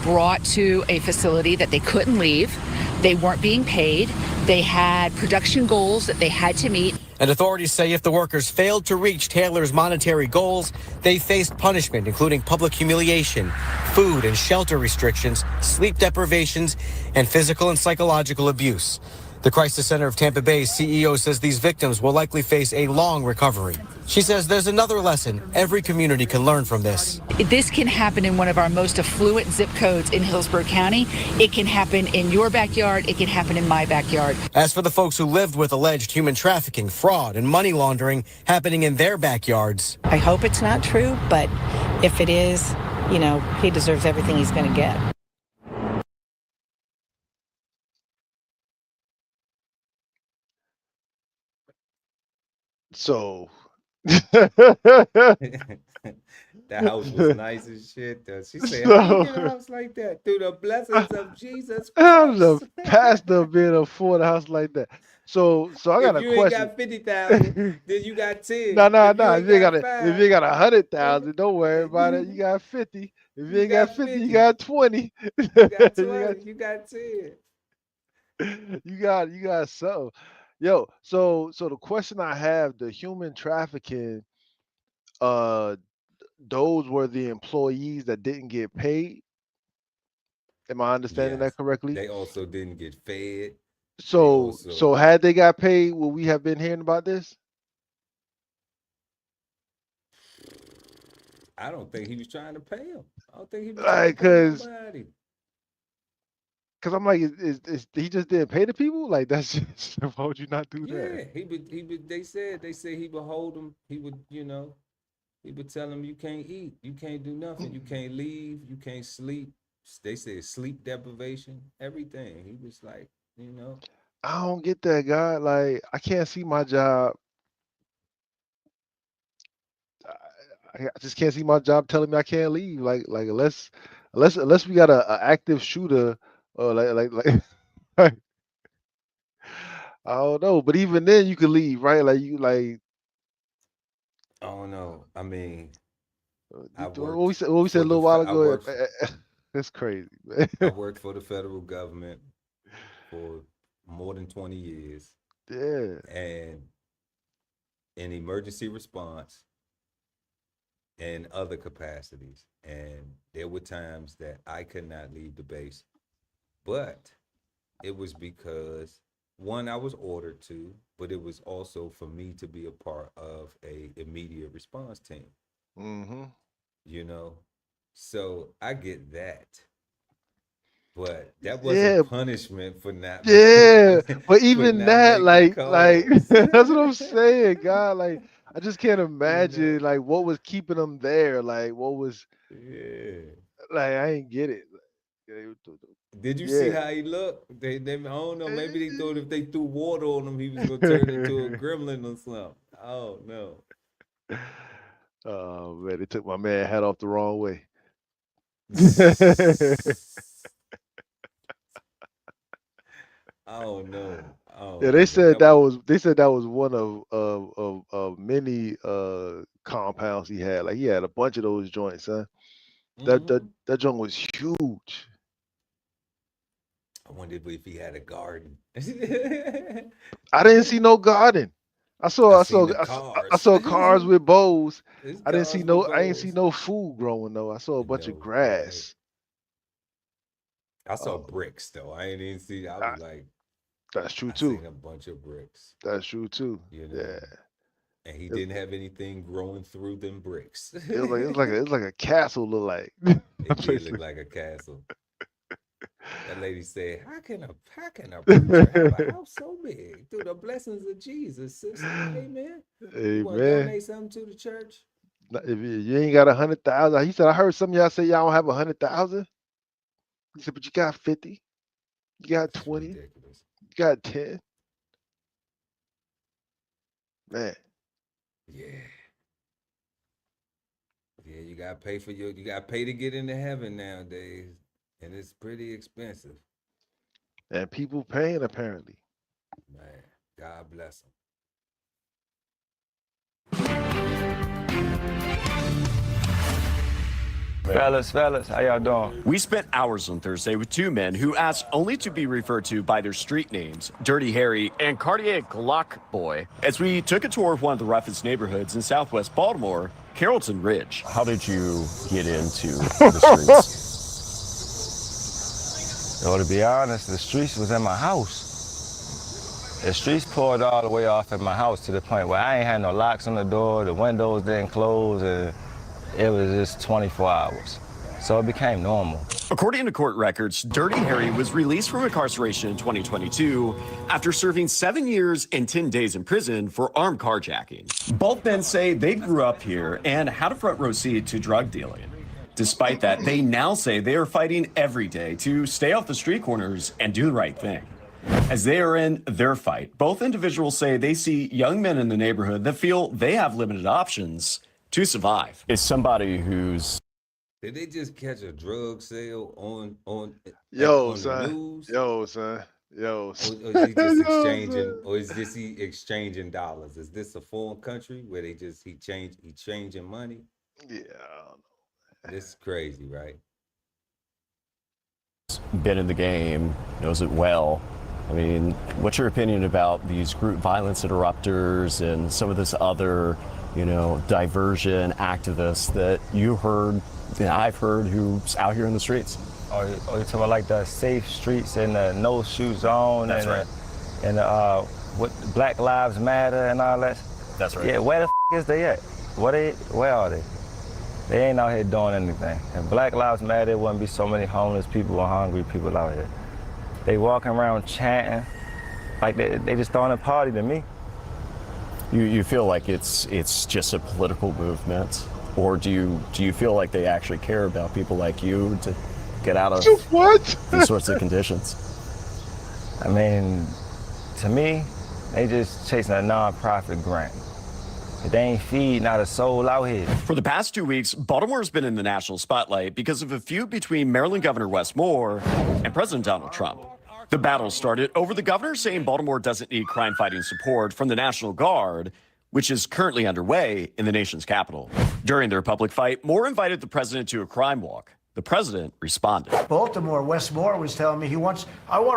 brought to a facility that they couldn't leave. They weren't being paid. They had production goals that they had to meet. And authorities say if the workers failed to reach Taylor's monetary goals, they faced punishment, including public humiliation, food and shelter restrictions, sleep deprivations, and physical and psychological abuse. The Crisis Center of Tampa Bay's CEO says these victims will likely face a long recovery. She says there's another lesson every community can learn from this. This can happen in one of our most affluent zip codes in Hillsborough County. It can happen in your backyard. It can happen in my backyard. As for the folks who lived with alleged human trafficking, fraud, and money laundering happening in their backyards. I hope it's not true, but if it is, he deserves everything he's going to get. So That house was nice as shit, though. She said, how you get a house like that? Through the blessings of Jesus Christ. the pastor being afford a house like that. So I got a If you question. ain't got 50,000, then you got 10. No. If you ain't If you got 100,000, don't worry about it. You got 50. If you ain't got 50, you got 20. you got 20, you got 10. You got something. Yo, so the question I have, the human trafficking, those were the employees that didn't get paid. Am I understanding that correctly? They also didn't get fed. So had they got paid, would we have been hearing about this? I don't think he was trying to pay him. I don't think he was Like, trying to pay nobody. Cause I'm like, is he just didn't pay the people? Like, that's just, why would you not do Yeah, that? he would. They said he would hold them. He would, People tell him you can't eat, you can't do nothing, you can't leave, you can't sleep. They say sleep deprivation, everything. He was like, you know. I don't get that, God. Like, I can't see my job. I just can't see my job telling me I can't leave. Like unless we got a active shooter, or like I don't know. But even then, you can leave, right? Like you like. I don't know. I mean, I What worked we said a little while ago. worked, That's crazy, man. I worked for the federal government for more than 20 years. Yeah. And in emergency response and other capacities. And there were times that I could not leave the base. But it was because, one, I was ordered to, but it was also for me to be a part of a immediate response team. Mm-hmm. You know? So I get that. But that wasn't punishment for not but even that, like that's what I'm saying, God. Like, I just can't imagine like what was keeping them there. Like, what was like, I ain't get it. Did you see how he looked? They I don't know, maybe they thought if they threw water on him he was gonna turn into a gremlin or something. Oh no. Oh man, they took my man hat off the wrong way. I don't know. Yeah, they said that was one of many compounds he had. Like, he had a bunch of those joints, huh? That joint was huge. I wondered if he had a garden. I didn't see no garden. I saw cars with bows. I didn't see no food growing though. I saw a bunch of grass. Right. I saw bricks though. I ain't even see. I was like, that's true too. Seen a bunch of bricks. That's true too. You know? Yeah. And he didn't have anything growing through them bricks. It was like a castle look like. It did look like a castle. That lady said, "How can a preacher have a house so big through the blessings of Jesus, sister? Amen. You want to donate something to the church? If you ain't got 100,000," he said, "I heard some of y'all say y'all don't have 100,000." He said, "But you got 50, you got 20, you got 10." Man. Yeah. Yeah, you gotta pay to get into heaven nowadays. And it's pretty expensive. And people paying, apparently. Man, God bless them. Fellas, how y'all doing? We spent hours on Thursday with two men who asked only to be referred to by their street names, Dirty Harry and Cartier Glock Boy, as we took a tour of one of the roughest neighborhoods in Southwest Baltimore, Carrollton Ridge. How did you get into the streets? So to be honest, the streets was in my house. The streets poured all the way off at my house to the point where I ain't had no locks on the door, the windows didn't close, and it was just 24 hours. So it became normal. According to court records, Dirty Harry was released from incarceration in 2022 after serving 7 years and 10 days in prison for armed carjacking. Both men say they grew up here and had a front row seat to drug dealing. Despite that, they now say they are fighting every day to stay off the street corners and do the right thing. As they are in their fight, both individuals say they see young men in the neighborhood that feel they have limited options to survive. It's somebody who's... Did they just catch a drug sale on the news? Yo, son. Or is he just exchanging? Or is he exchanging dollars? Is this a foreign country where he changing money? Yeah, I don't know. This is crazy, right? Been in the game, knows it well. I mean, what's your opinion about these group violence interrupters and some of this other, diversion activists that you heard, I've heard, who's out here in the streets? Oh, you're talking about like the safe streets and the no shoe zone. That's right. And what Black Lives Matter and all that. That's right. Yeah, where the is they at? Where are they? They ain't out here doing anything. If Black Lives Matter, there wouldn't be so many homeless people or hungry people out here. They walking around chanting like they just throwing a party to me. You feel like it's just a political movement Or do you feel like they actually care about people like you to get out of What? these sorts of conditions? I mean, to me, they just chasing a nonprofit grant. They ain't feed not a soul out here. For the past 2 weeks, Baltimore's been in the national spotlight because of a feud between Maryland Governor Wes Moore and President Donald Trump. The battle started over the governor saying Baltimore doesn't need crime-fighting support from the National Guard, which is currently underway in the nation's capital. During their public fight, Moore invited the president to a crime walk. The president responded. Baltimore, Wes Moore was telling me I want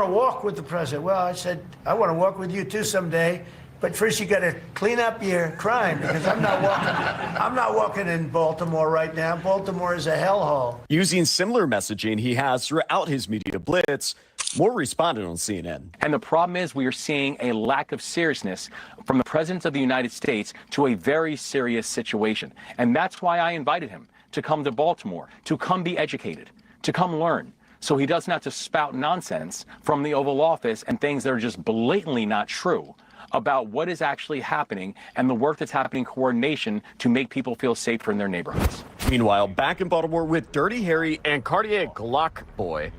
to walk with the president. Well, I said, I want to walk with you too someday. But first, you got to clean up your crime because I'm not walking in Baltimore right now. Baltimore is a hellhole. Using similar messaging he has throughout his media blitz, Moore responded on CNN. And the problem is we are seeing a lack of seriousness from the President of the United States to a very serious situation. And that's why I invited him to come to Baltimore, to come be educated, to come learn. So he doesn't have to spout nonsense from the Oval Office and things that are just blatantly not true about what is actually happening and the work that's happening in coordination to make people feel safer in their neighborhoods. Meanwhile, back in Baltimore with Dirty Harry and Cartier Glock Boy.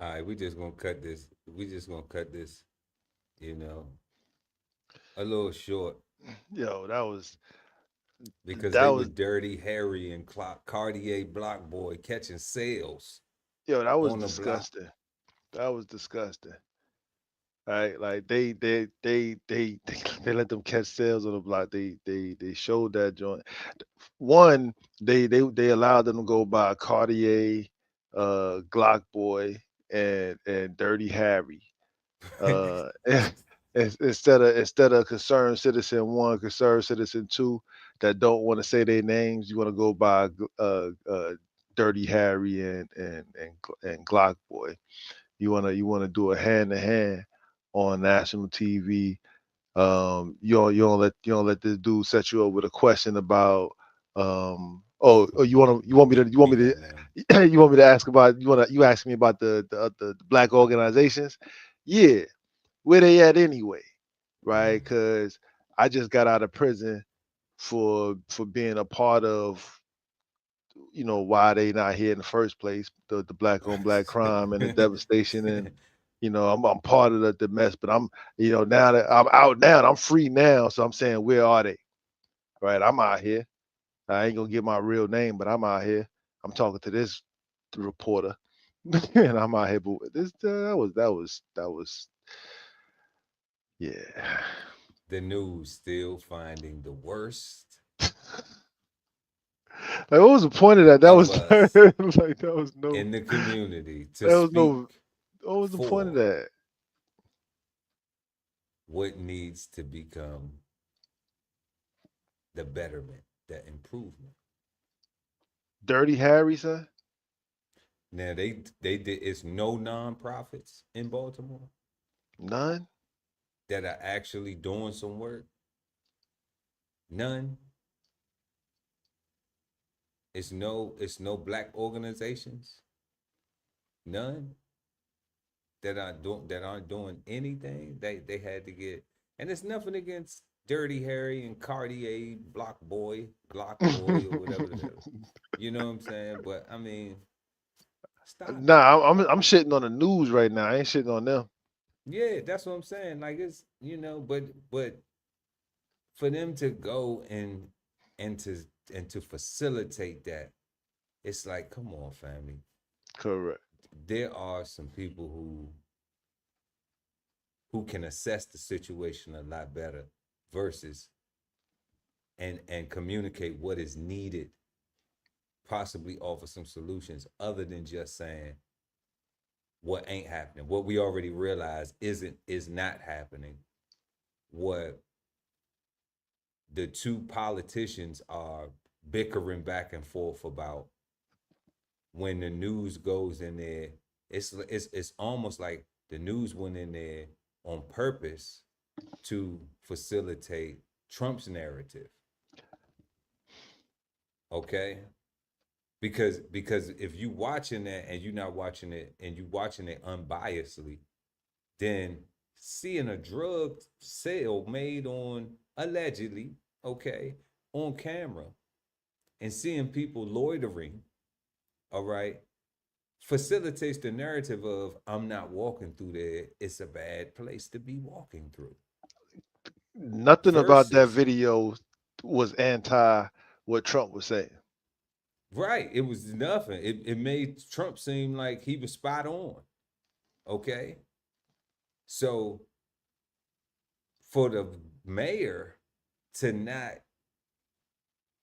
All right, we just gonna cut this. We just gonna cut this, you know, a little short. Yo, that was because that they was was Dirty Harry and Cartier Block Boy catching sales. Yo, that was on the disgusting. That was disgusting. Right, like they let them catch sales on the block. They showed that joint. One, they allowed them to go by Cartier, Glock Boy, and Dirty Harry. Instead of Concerned Citizen 1, Concerned Citizen 2 that don't want to say their names, you want to go by Dirty Harry and Glock Boy. You wanna do a hand to hand on national TV. You don't let this dude set you up with a question about you want me to ask about you ask me about the black organizations? Yeah, where they at anyway, right? Because I just got out of prison for being a part of why they not here in the first place, the black on black crime and the devastation, and I'm part of the mess, but I'm now that I'm out now and I'm free now, so I'm saying, where are they? Right, I'm out here. I ain't gonna get my real name, but I'm out here. I'm talking to this reporter and I'm out here, but this that was yeah. The news still finding the worst. Like, what was the point of that? That was like that was no in the community to that was speak. no. What was the point of that? What needs to become the betterment, the improvement? Dirty Harry, son. Now they did. It's no nonprofits in Baltimore. None that are actually doing some work. None. It's no black organizations. None that aren't doing anything. They had to get, and it's nothing against Dirty Harry and Cartier Glock Boy or whatever the hell. You know what I'm saying? But I mean, stop. Nah, I'm shitting on the news right now. I ain't shitting on them. Yeah, that's what I'm saying. Like, it's but for them to go and to facilitate that, it's like, come on, family. Correct. There are some people who can assess the situation a lot better versus and communicate what is needed, possibly offer some solutions other than just saying what ain't happening. What we already realize is not happening. What the two politicians are bickering back and forth about, when the news goes in there, it's almost like the news went in there on purpose to facilitate Trump's narrative. Okay? Because if you watching that and you're not watching it and you watching it unbiasedly, then seeing a drug sale made on, allegedly, okay, on camera, and seeing people loitering, all right, facilitates the narrative of I'm not walking through there. It's a bad place to be walking through. Nothing about that Versus- video was anti what Trump was saying. Right. It was nothing. It made Trump seem like he was spot on. Okay. So for the mayor to not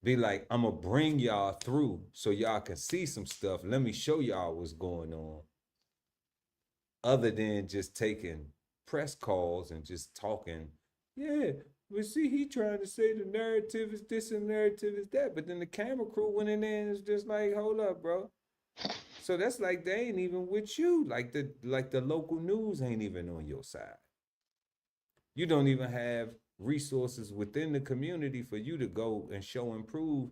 be like, I'm gonna bring y'all through so y'all can see some stuff. Let me show y'all what's going on. Other than just taking press calls and just talking, yeah, but see, he trying to say the narrative is this and narrative is that. But then the camera crew went in there and it's just like, hold up, bro. So that's like they ain't even with you. Like the local news ain't even on your side. You don't even have resources within the community for you to go and show and prove.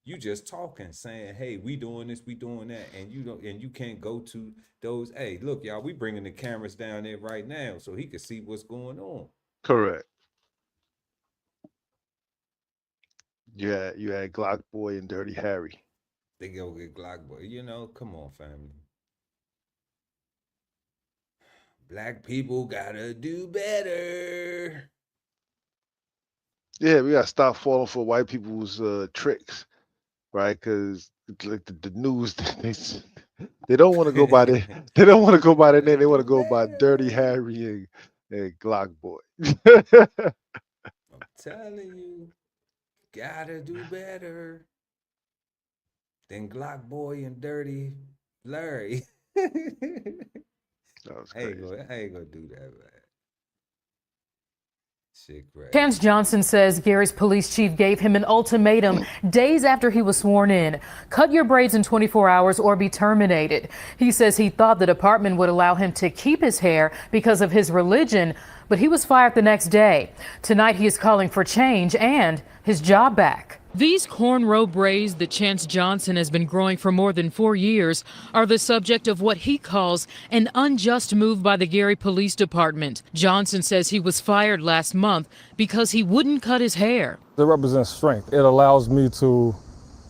You just talking, saying, hey, we doing this, we doing that, and you can't go to those, hey, look, y'all, we bringing the cameras down there right now so he can see what's going on. Correct. You had Glock Boy and Dirty Harry. They go get Glock Boy. You know, come on, family. Black people gotta do better. Yeah, we gotta stop falling for white people's tricks, right? Because like the news, they don't want to go by their name. They want to go by Dirty Harry and Glock Boy. I'm telling you, gotta do better than Glock Boy and Dirty Larry. That was I crazy. ain't gonna do that, man. Shit, crazy. Chance Johnson says Gary's police chief gave him an ultimatum days after he was sworn in. Cut your braids in 24 hours or be terminated. He says he thought the department would allow him to keep his hair because of his religion, but he was fired the next day. Tonight he is calling for change and his job back. These cornrow braids that Chance Johnson has been growing for more than 4 years are the subject of what he calls an unjust move by the Gary Police Department. Johnson says he was fired last month because he wouldn't cut his hair. It represents strength. It allows me to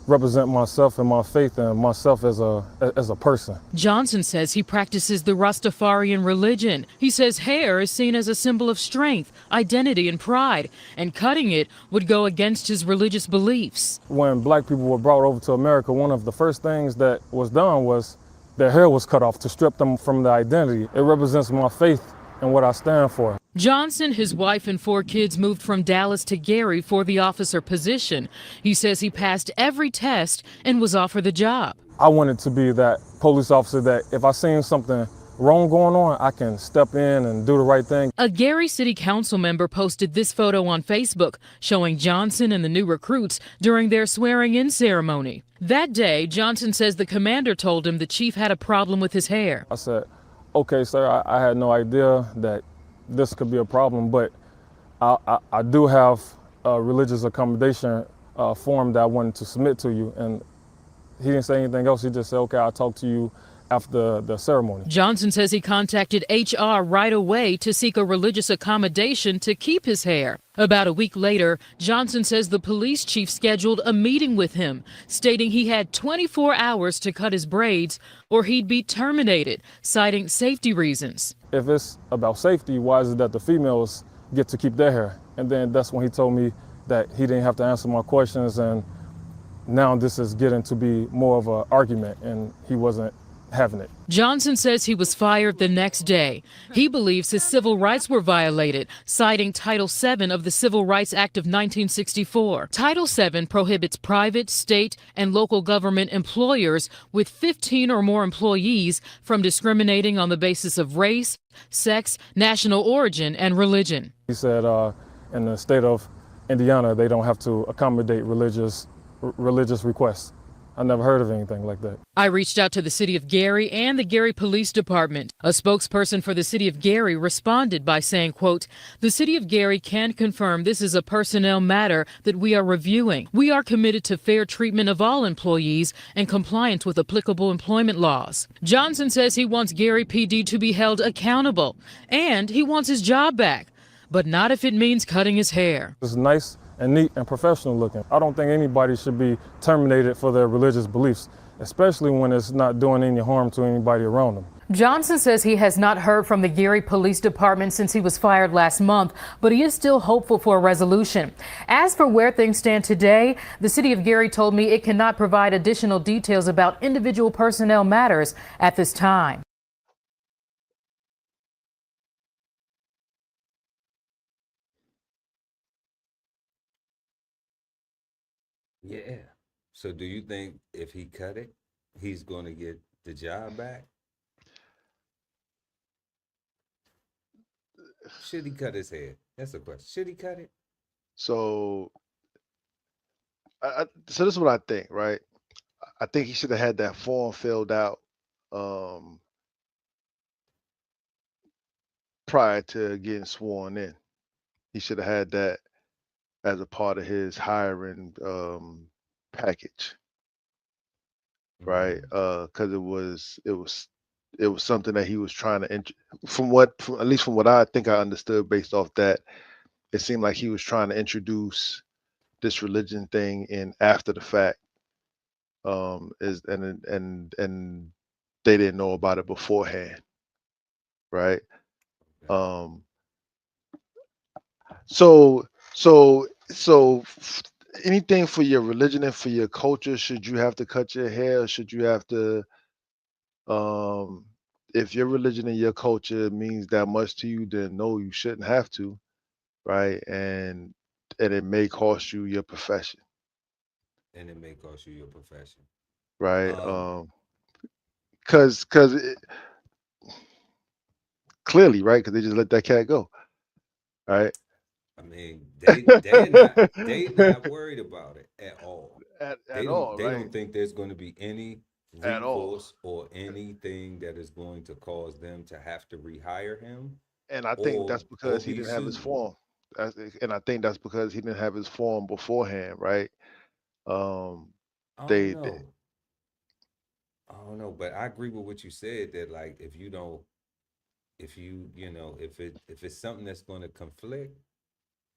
represent myself and my faith and myself as a person. Johnson says he practices the Rastafarian religion. He says hair is seen as a symbol of strength, identity, and pride, and cutting it would go against his religious beliefs. When black people were brought over to America, one of the first things that was done was their hair was cut off to strip them from the identity. It represents my faith and what I stand for. Johnson, his wife, and 4 kids moved from Dallas to Gary for the officer position. He says he passed every test and was offered the job. I wanted to be that police officer that if I seen something wrong going on, I can step in and do the right thing. A Gary City Council member posted this photo on Facebook showing Johnson and the new recruits during their swearing-in ceremony. That day, Johnson says the commander told him the chief had a problem with his hair. I said, okay, sir, I had no idea that this could be a problem, but I do have a religious accommodation form that I wanted to submit to you. And he didn't say anything else. He just said, okay, I'll talk to you after the ceremony. Johnson says he contacted HR right away to seek a religious accommodation to keep his hair. About a week later, Johnson says the police chief scheduled a meeting with him, stating he had 24 hours to cut his braids or he'd be terminated, citing safety reasons. If it's about safety, why is it that the females get to keep their hair? And then that's when he told me that he didn't have to answer my questions, and now this is getting to be more of an argument, and he wasn't having it. Johnson says he was fired the next day. He believes his civil rights were violated, citing Title VII of the Civil Rights Act of 1964. Title VII prohibits private, state, and local government employers with 15 or more employees from discriminating on the basis of race, sex, national origin, and religion. He said in the state of Indiana, they don't have to accommodate religious requests. I never heard of anything like that. I reached out to the city of Gary and the Gary Police Department. A spokesperson for the city of Gary responded by saying, quote, "The city of Gary can confirm this is a personnel matter that we are reviewing. We are committed to fair treatment of all employees and compliance with applicable employment laws." Johnson says he wants Gary PD to be held accountable and he wants his job back, but not if it means cutting his hair. It's nice and neat and professional looking. I don't think anybody should be terminated for their religious beliefs, especially when it's not doing any harm to anybody around them. Johnson says he has not heard from the Gary Police Department since he was fired last month, but he is still hopeful for a resolution. As for where things stand today, the city of Gary told me it cannot provide additional details about individual personnel matters at this time. Yeah. So do you think if he cut it, he's going to get the job back? Should he cut his head? That's the question. Should he cut it? So, so this is what I think, right? I think he should have had that form filled out prior to getting sworn in. He should have had that as a part of his hiring package, right? Because it was something that he was trying to at least from what I think I understood based off that, it seemed like he was trying to introduce this religion thing in after the fact, and they didn't know about it beforehand, right? So anything for your religion and for your culture, should you have to cut your hair? Should you have to, if your religion and your culture means that much to you, then no, you shouldn't have to, right? And it may cost you your profession, And it may cost you your profession. right? Because clearly, right? Because they just let that cat go, right? I mean, they not worried about it at all. They don't think there's going to be any recourse or anything that is going to cause them to have to rehire him. And I think that's because he didn't have his form. And I think that's because he didn't have his form beforehand, right? I don't know, but I agree with what you said that like if it's something that's going to conflict,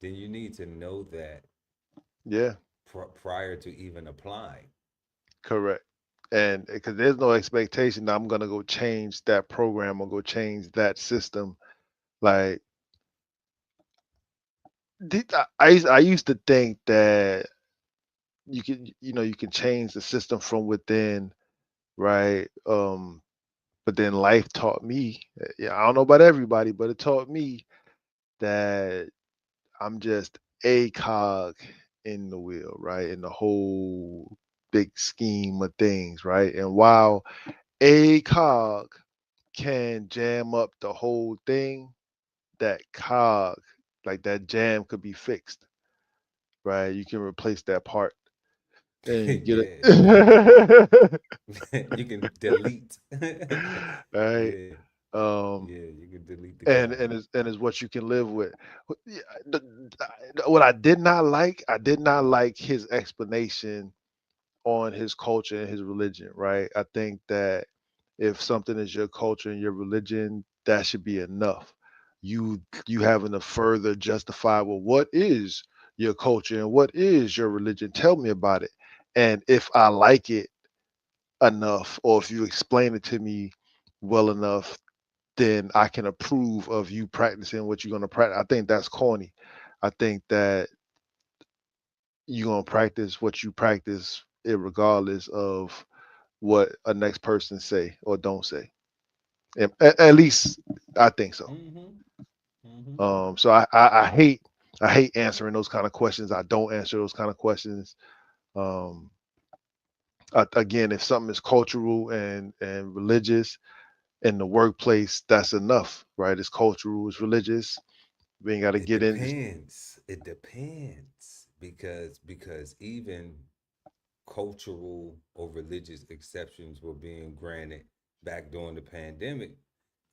then you need to know that. Yeah. Prior to even applying. Correct. And because there's no expectation that I'm gonna go change that program or go change that system. Like I used to think that you can change the system from within, right? But then life taught me, I don't know about everybody, but it taught me that I'm just a cog in the wheel, right? In the whole big scheme of things, right? And while a cog can jam up the whole thing, that cog, like that jam could be fixed, right? You can replace that part and get it. You can delete. Right. You can delete the and it's what you can live with. What I did not like his explanation on his culture and his religion, right? I think that if something is your culture and your religion, that should be enough. You having to further justify, well, what is your culture and what is your religion? Tell me about it. And if I like it enough, or if you explain it to me well enough, then I can approve of you practicing what you're going to practice. I think that's corny. I think that you're going to practice what you practice regardless of what a next person say or don't say. And at least I think so. So I hate answering those kind of questions. I don't answer those kind of questions. Again, if something is cultural and religious in the workplace, that's enough, right? It's cultural, it's religious. We ain't got to get in. It depends because even cultural or religious exceptions were being granted back during the pandemic,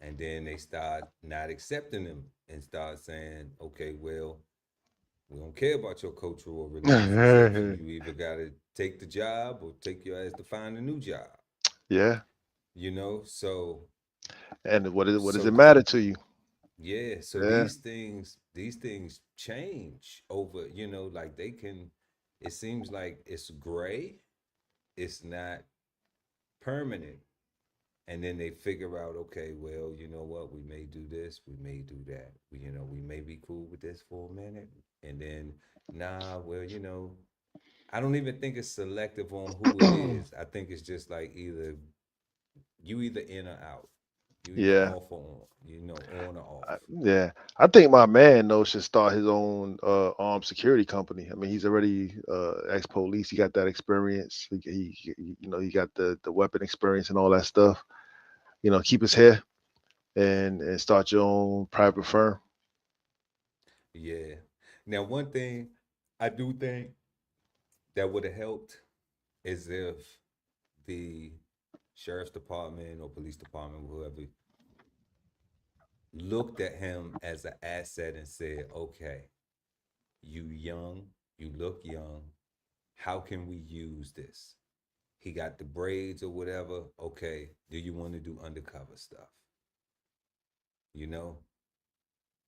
and then they start not accepting them and start saying, okay, well, we don't care about your cultural or religious exception. You either got to take the job or take your ass to find a new job. Yeah. So. And what does it matter to you? Yeah, so Yeah. these things change over, like they can, it seems like it's gray, it's not permanent. And then they figure out, okay, well, you know what, we may do this, we may do that. We may be cool with this for a minute. And then, nah, well, I don't even think it's selective on who it is. I think it's just like you either in or out. You either Yeah. off or on, on or off. Yeah, I think my man though should start his own armed security company. I mean, he's already ex-police. He got that experience. He got the weapon experience and all that stuff. Keep his hair and start your own private firm. Yeah. Now, one thing I do think that would have helped is if the sheriff's department or police department, whoever, looked at him as an asset and said, okay, you young, you look young, how can we use this? He got the braids or whatever. Okay, do you want to do undercover stuff?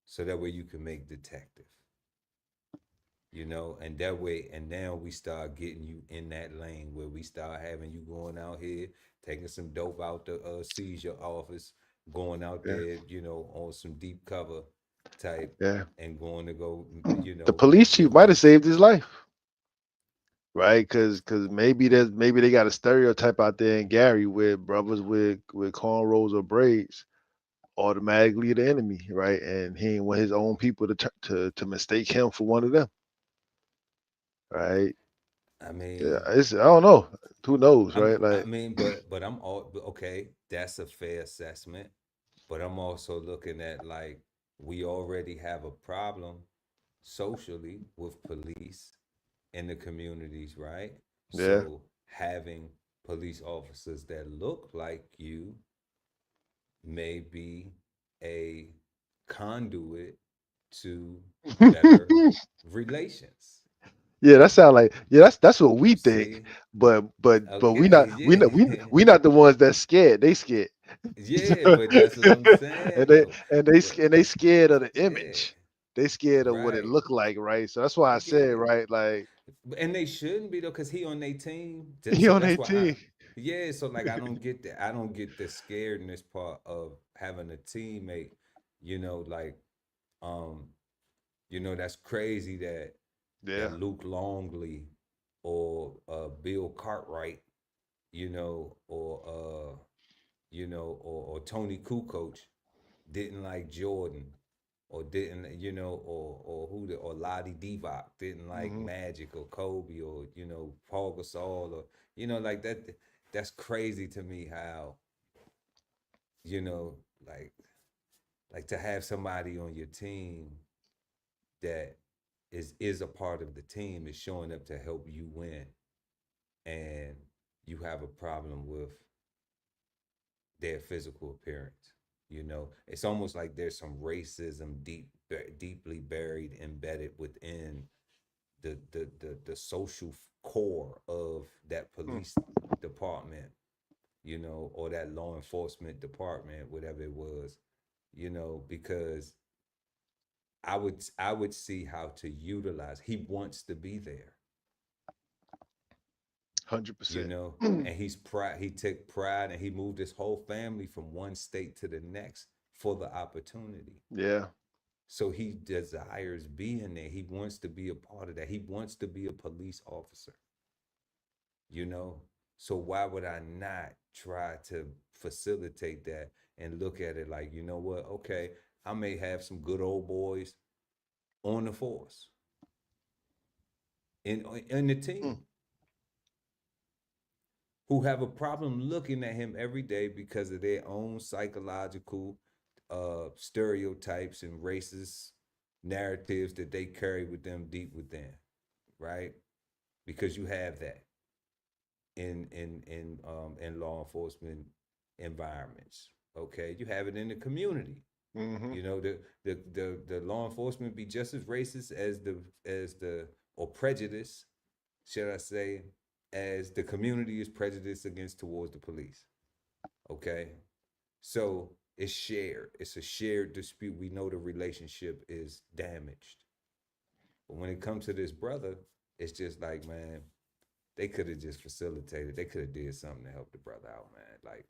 So that way you can make detective. And that way, and now we start getting you in that lane where we start having you going out here, taking some dope out the seizure office, going out Yeah. there, on some deep cover type, Yeah. and going to go, The police chief deal might have with. saved his life, right? Because maybe they got a stereotype out there in Gary where brothers with cornrows or braids automatically the enemy, right? And he ain't want his own people to mistake him for one of them, right? I Yeah, mean, I don't know. Who knows, right? I Like, mean, but I'm all okay. That's a fair assessment, but I'm also looking at like we already have a problem socially with police in the communities, right? yeah, So having police officers that look like you may be a conduit to better relations. yeah, that sound like that's what we think, See? but we Okay, not yeah. we not the ones that scared. They scared. Yeah, but that's what I'm and saying they though. But and they scared of the yeah, image. They scared of what it right. looked like, right? So that's why I said, Yeah. right, like And they shouldn't be though, because he on their team. he So on that's why I 18. yeah, so like I don't get the scaredness part of having a teammate, like um, that's crazy that Yeah. Luke Longley or Bill Cartwright, or Tony Kukoc didn't like Jordan, or didn't, or who the or Lottie Divac didn't like Hmm. Magic or Kobe, or Paul Gasol, or like that. That's crazy to me how you know like to have somebody on your team that is a part of the team, is showing up to help you win, and you have a problem with their physical appearance. It's almost like there's some racism deeply buried, embedded within the social core of that police department, or that law enforcement department, whatever it was, because I would see how to utilize. He wants to be there, 100%. and he took pride, and he moved his whole family from one state to the next for the opportunity. Yeah. So he desires being there. He wants to be a part of that. He wants to be a police officer, you know? So why would I not try to facilitate that and look at it like, you know what? Okay, I may have some good old boys on the force in the team who have a problem looking at him every day because of their own psychological stereotypes and racist narratives that they carry with them deep within, right? Because you have that in law enforcement environments. Okay, you have it in the community. Hmm. The law enforcement be just as racist as the or prejudiced, should I say, as the community is prejudiced against towards the police. Okay, so It's shared. It's a shared dispute. We know the relationship is damaged. But when it comes to this brother, it's just like, man, they could have just facilitated. They could have did something to help the brother out, man. Like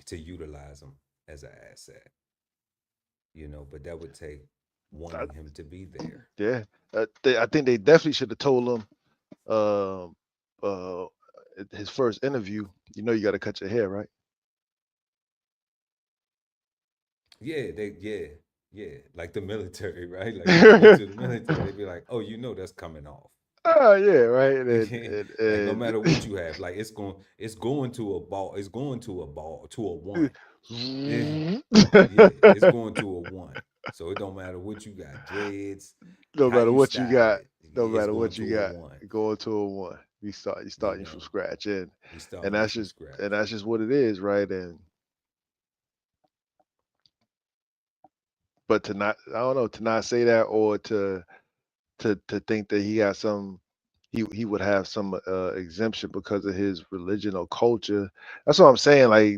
to utilize him as an asset, but that would take wanting him to be there. Yeah, I think they definitely should have told him uh, uh, his first interview. You got to cut your hair, right? Yeah, like the military, right? Like you go to the military, they be like, "Oh, that's coming off." Oh yeah, right. Like no matter what you have, like it's going to a ball. It's going to a ball to a one. Yeah, it's going to a one. So it don't matter what you got, dreads. No how matter you what you style got, it, no it's matter going what to you a got, one. going to a one. You starting from scratch, and Starting from scratch. that's just what it is, right? But I don't know, to not say that, or to think that he got he would have some exemption because of his religion or culture. That's what I'm saying. Like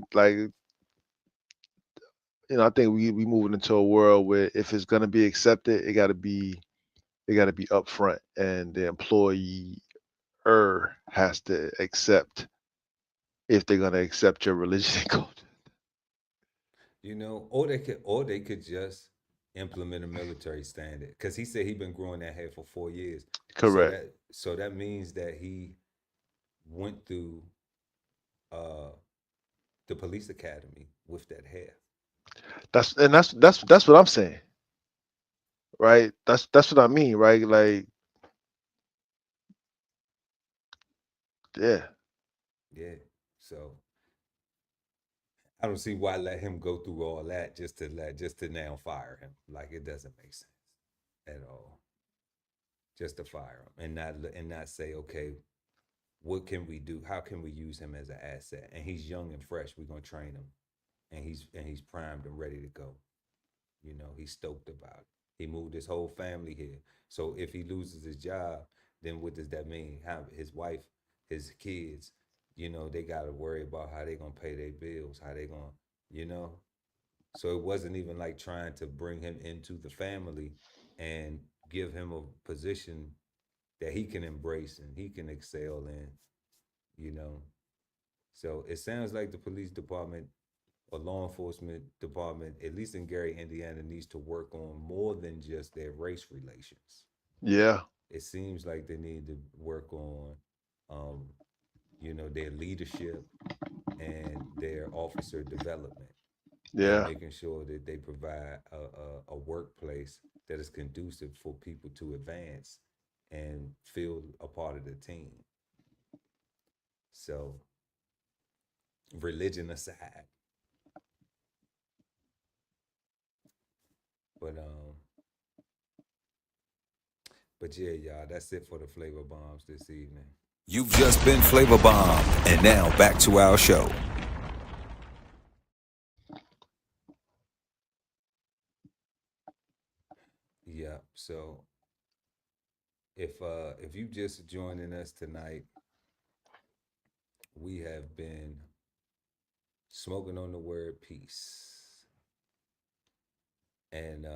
I think we moving into a world where if it's gonna be accepted, it gotta be upfront, and the employee has to accept if they're gonna accept your religion and culture. Or they could just implement a military standard, because he said he'd been growing that hair for 4 years. Correct. So that means that he went through the police academy with that hair. That's what I'm saying, right? That's what I mean, right? Like, yeah. So I don't see why let him go through all that just to now fire him. Like, it doesn't make sense at all. Just to fire him and not say, okay, what can we do? How can we use him as an asset? And he's young and fresh. We're gonna train him, and he's primed and ready to go. He's stoked about it. He moved his whole family here. So if he loses his job, then what does that mean? How his wife, his kids, they got to worry about how they gonna pay their bills, how they gonna. So it wasn't even like trying to bring him into the family and give him a position that he can embrace and he can excel in. So it sounds like the police department or law enforcement department, at least in Gary, Indiana, needs to work on more than just their race relations. Yeah. It seems like they need to work on, their leadership and their officer development. Yeah. And making sure that they provide a workplace that is conducive for people to advance and feel a part of the team. So, religion aside. But yeah, y'all, that's it for the Flavor Bombs this evening. You've just been Flavor Bombed, and now back to our show. Yeah, so if you just joining us tonight, we have been smoking on the word peace. And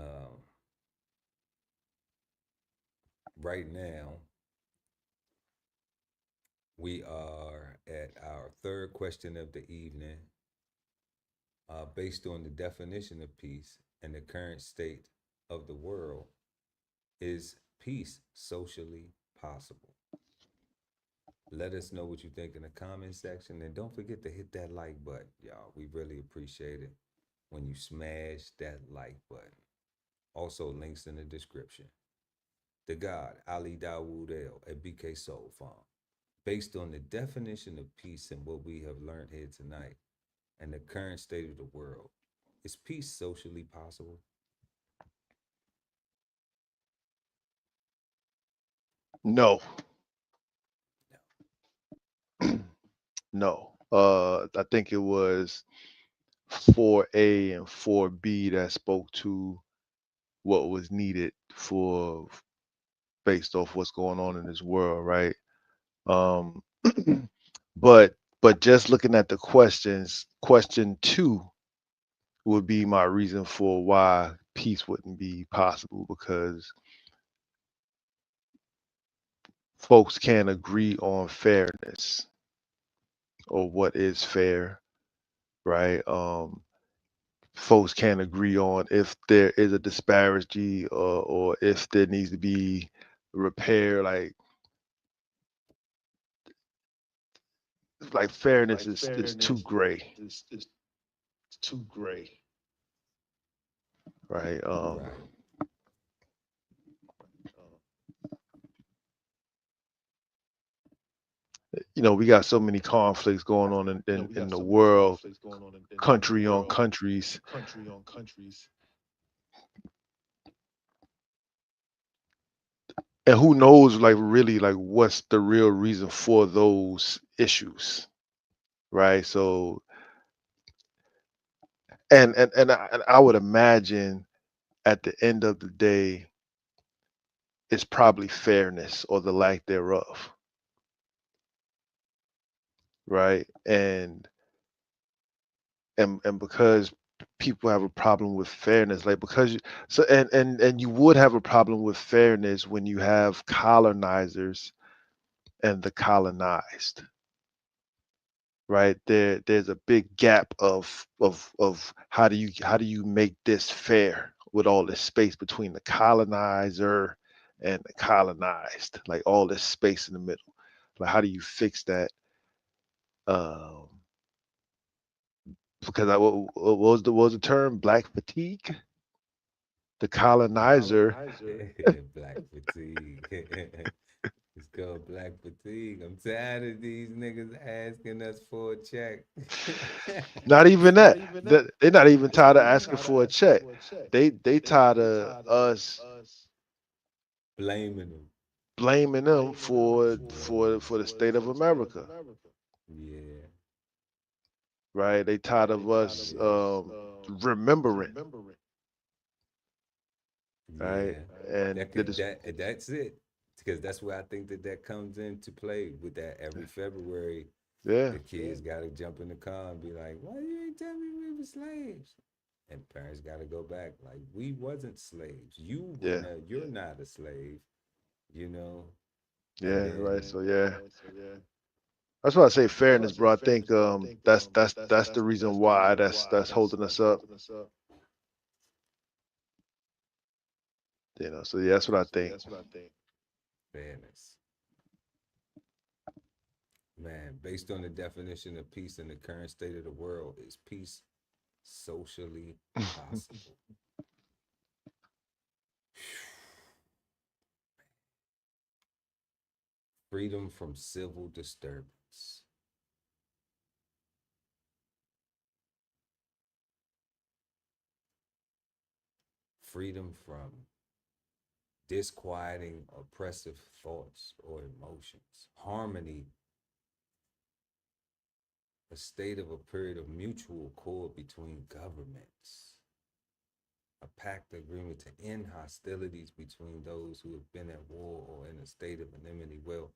right now, we are at our third question of the evening, based on the definition of peace and the current state of the world. Is peace socially possible? Let us know what you think in the comment section, and don't forget to hit that like button, y'all. We really appreciate it when you smash that like button. Also, links in the description. The God, Ali Dawood El at BK Soul Farm. Based on the definition of peace and what we have learned here tonight and the current state of the world, is peace socially possible? No. No. I think it was 4A and 4B that spoke to what was needed for based off what's going on in this world, right? But just looking at the questions, question 2 would be my reason for why peace wouldn't be possible, because folks can't agree on fairness or what is fair, right? Folks can't agree on if there is a disparity, or if there needs to be repair. Like fairness is too gray, It's too gray. right? Right. We got so many conflicts going on in the world, country on countries. And who knows, like, really, like, what's the real reason for those issues, right? So, and I would imagine at the end of the day, it's probably fairness or the lack thereof, right? And because people have a problem with fairness, like, because you would have a problem with fairness when you have colonizers and the colonized, right? There's a big gap of how do you make this fair with all this space between the colonizer and the colonized, like all this space in the middle. Like, how do you fix that? Um, because what was the term? Black fatigue. The colonizer. Black fatigue. It's called black fatigue. I'm tired of these niggas asking us for a check. Not even that. They're not even tired of asking for a check. They tired of us blaming them for the state of America, Yeah. right? They tired of us remembering, right? Yeah. And That's it. Because that's where I think that comes into play with that every February. Yeah. The kids got to jump in the car and be like, why you ain't tell me we were slaves? And parents got to go back like, we wasn't slaves. Yeah. You're not a slave, you know? And Yeah, right. then, So yeah. That's why I say fairness, bro. I think that's the reason why that's holding us up. So yeah, that's what I think. fairness. Man, based on the definition of peace in the current state of the world, is peace socially possible? Freedom from civil disturbance. Freedom from disquieting, oppressive thoughts or emotions. Harmony, a state of a period of mutual accord between governments. A pact agreement to end hostilities between those who have been at war or in a state of enmity. Well,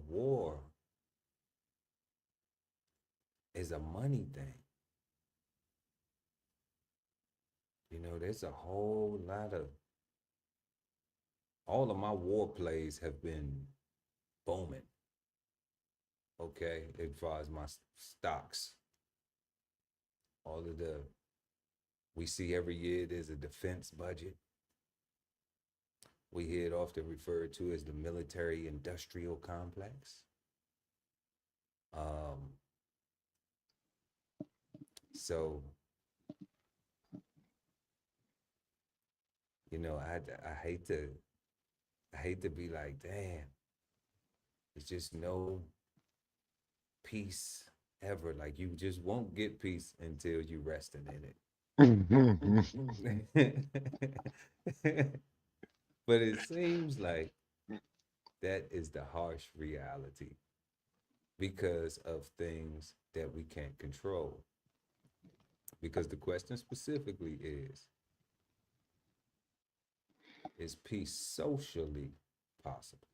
war is a money thing. There's a whole lot of, all of my war plays have been booming. Okay, as far as my stocks, we see every year there's a defense budget. We hear it often referred to as the military industrial complex. So, I hate to be like, damn, it's just no peace ever. Like, you just won't get peace until you resting in it. But it seems like that is the harsh reality because of things that we can't control. Because the question specifically is peace socially possible?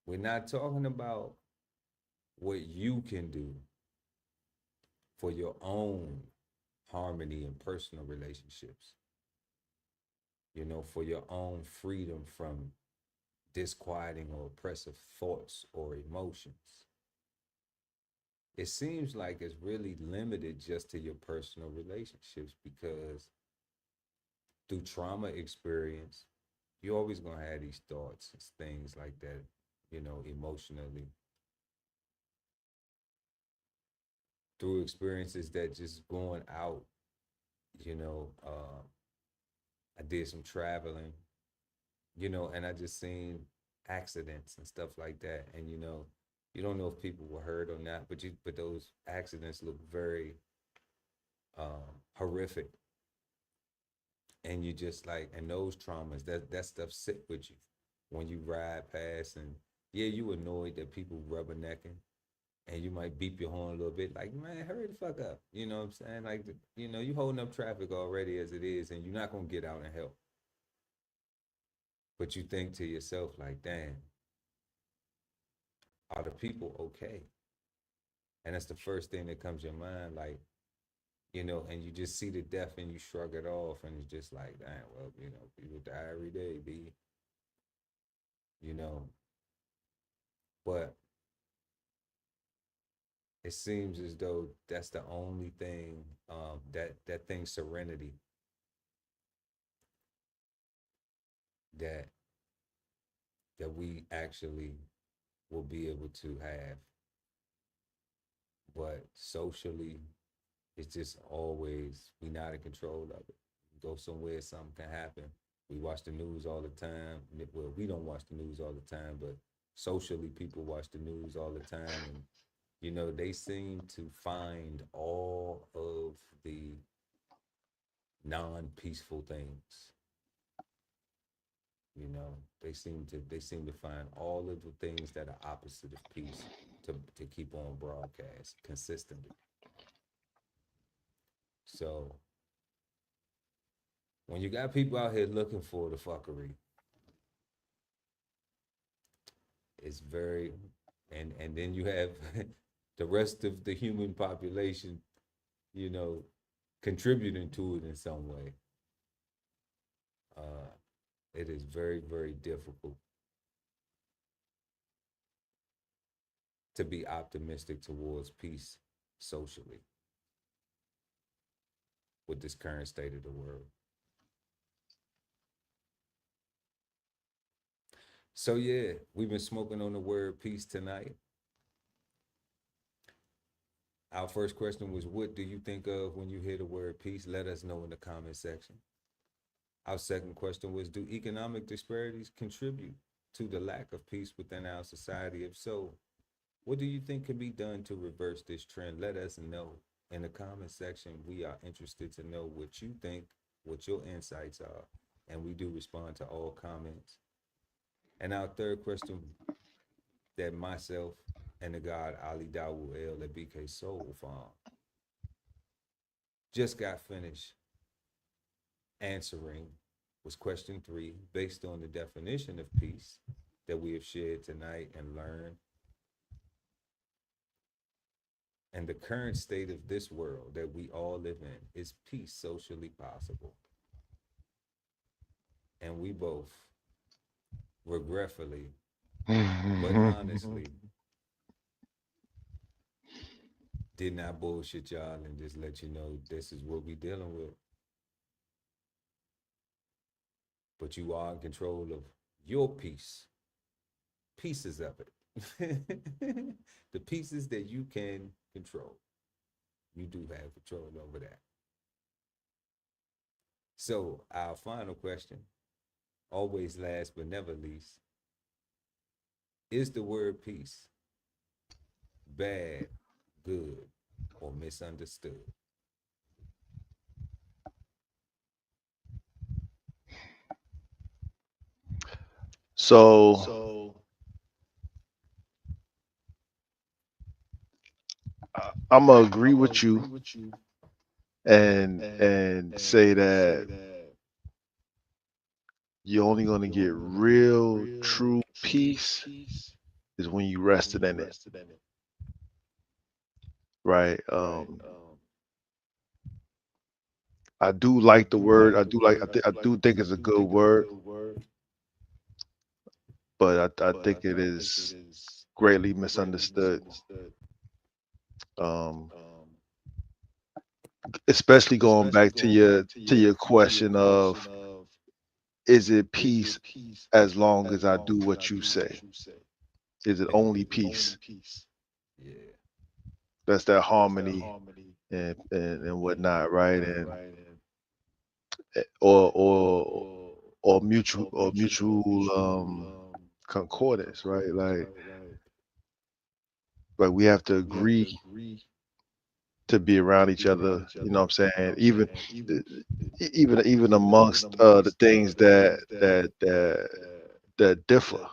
We're not talking about what you can do. for your own harmony and personal relationships, you know, for your own freedom from disquieting or oppressive thoughts or emotions. It seems like it's really limited just to your personal relationships, because through trauma experience, you're always going to have these thoughts and things like that, you know, emotionally. Through experiences that just going out, you know, I did some traveling, you know, and I just seen accidents and stuff like that. And, you know, you don't know if people were hurt or not, but those accidents look very horrific. And you just like, and those traumas, that stuff sit with you when you ride past, and yeah, you annoyed that people rubbernecking, and you might beep your horn a little bit, like, man, hurry the fuck up. You know what I'm saying? Like, you know, you holding up traffic already as it is, and you're not gonna get out and help. But you think to yourself, like, damn, are the people okay? And that's the first thing that comes to your mind, like, you know, and you just see the death and you shrug it off, and it's just like, damn, well, you know, people die every day, B. You know, but it seems as though that's the only thing, that thing, serenity, that we actually will be able to have. But socially, it's just always, we not in control of it. You go somewhere, something can happen. We watch the news all the time. Well, we don't watch the news all the time, but socially, people watch the news all the time. And, you know, they seem to find all of the non-peaceful things. You know, they seem to find all of the things that are opposite of peace to keep on broadcast consistently. So when you got people out here looking for the fuckery, it's very, and then you have the rest of the human population, you know, contributing to it in some way. It is very, very difficult to be optimistic towards peace socially with this current state of the world. So yeah, we've been smoking on the word peace tonight. Our first question was, what do you think of when you hear the word peace? Let us know in the comment section. Our second question was, do economic disparities contribute to the lack of peace within our society? If so, what do you think can be done to reverse this trend? Let us know in the comment section. We are interested to know what you think, what your insights are, and we do respond to all comments. And our third question that myself and the God Ali Dawud El at BK Soul Farm just got finished answering was question 3, based on the definition of peace that we have shared tonight and learned. And the current state of this world that we all live in, is peace socially possible? And we both, regretfully, but honestly, did not bullshit y'all and just let you know this is what we dealing with. But you are in control of your piece, pieces of it. The pieces that you can control, you do have control over that. So our final question, always last but never least, is the word peace bad, good, or misunderstood? So I'm gonna agree with you and say that you're only gonna get real, true peace is when you rested in it. Right. I do like the word. I do think it's a good word, but I think it is greatly misunderstood. Um, especially going back to your question of, is it peace as long as I do what you say? Is it only peace? Yeah. That's that harmony and whatnot, right? And or mutual concordance, right? Like we have to agree to be around each other. You know what I'm saying? Even amongst the things that differ,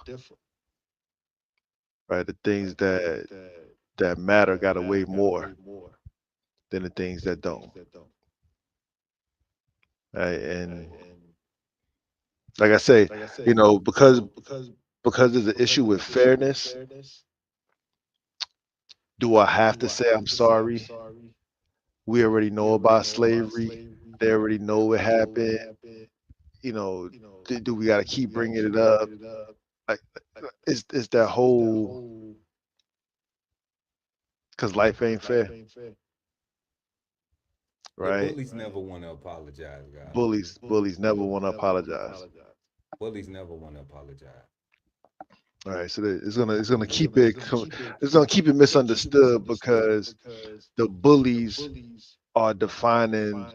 right? The things that matter got to weigh more than the things that don't. Right? And like I say, because there's an issue with fairness, do I have to say I'm sorry? We already know about slavery. They already know what happened. Do we got to keep bringing it up? Like, it's that whole, because life ain't fair, Yeah, right? bullies never want to apologize, guys. Bullies never want to apologize. Bullies never want to apologize. All right, so it's gonna keep it misunderstood because the bullies are defining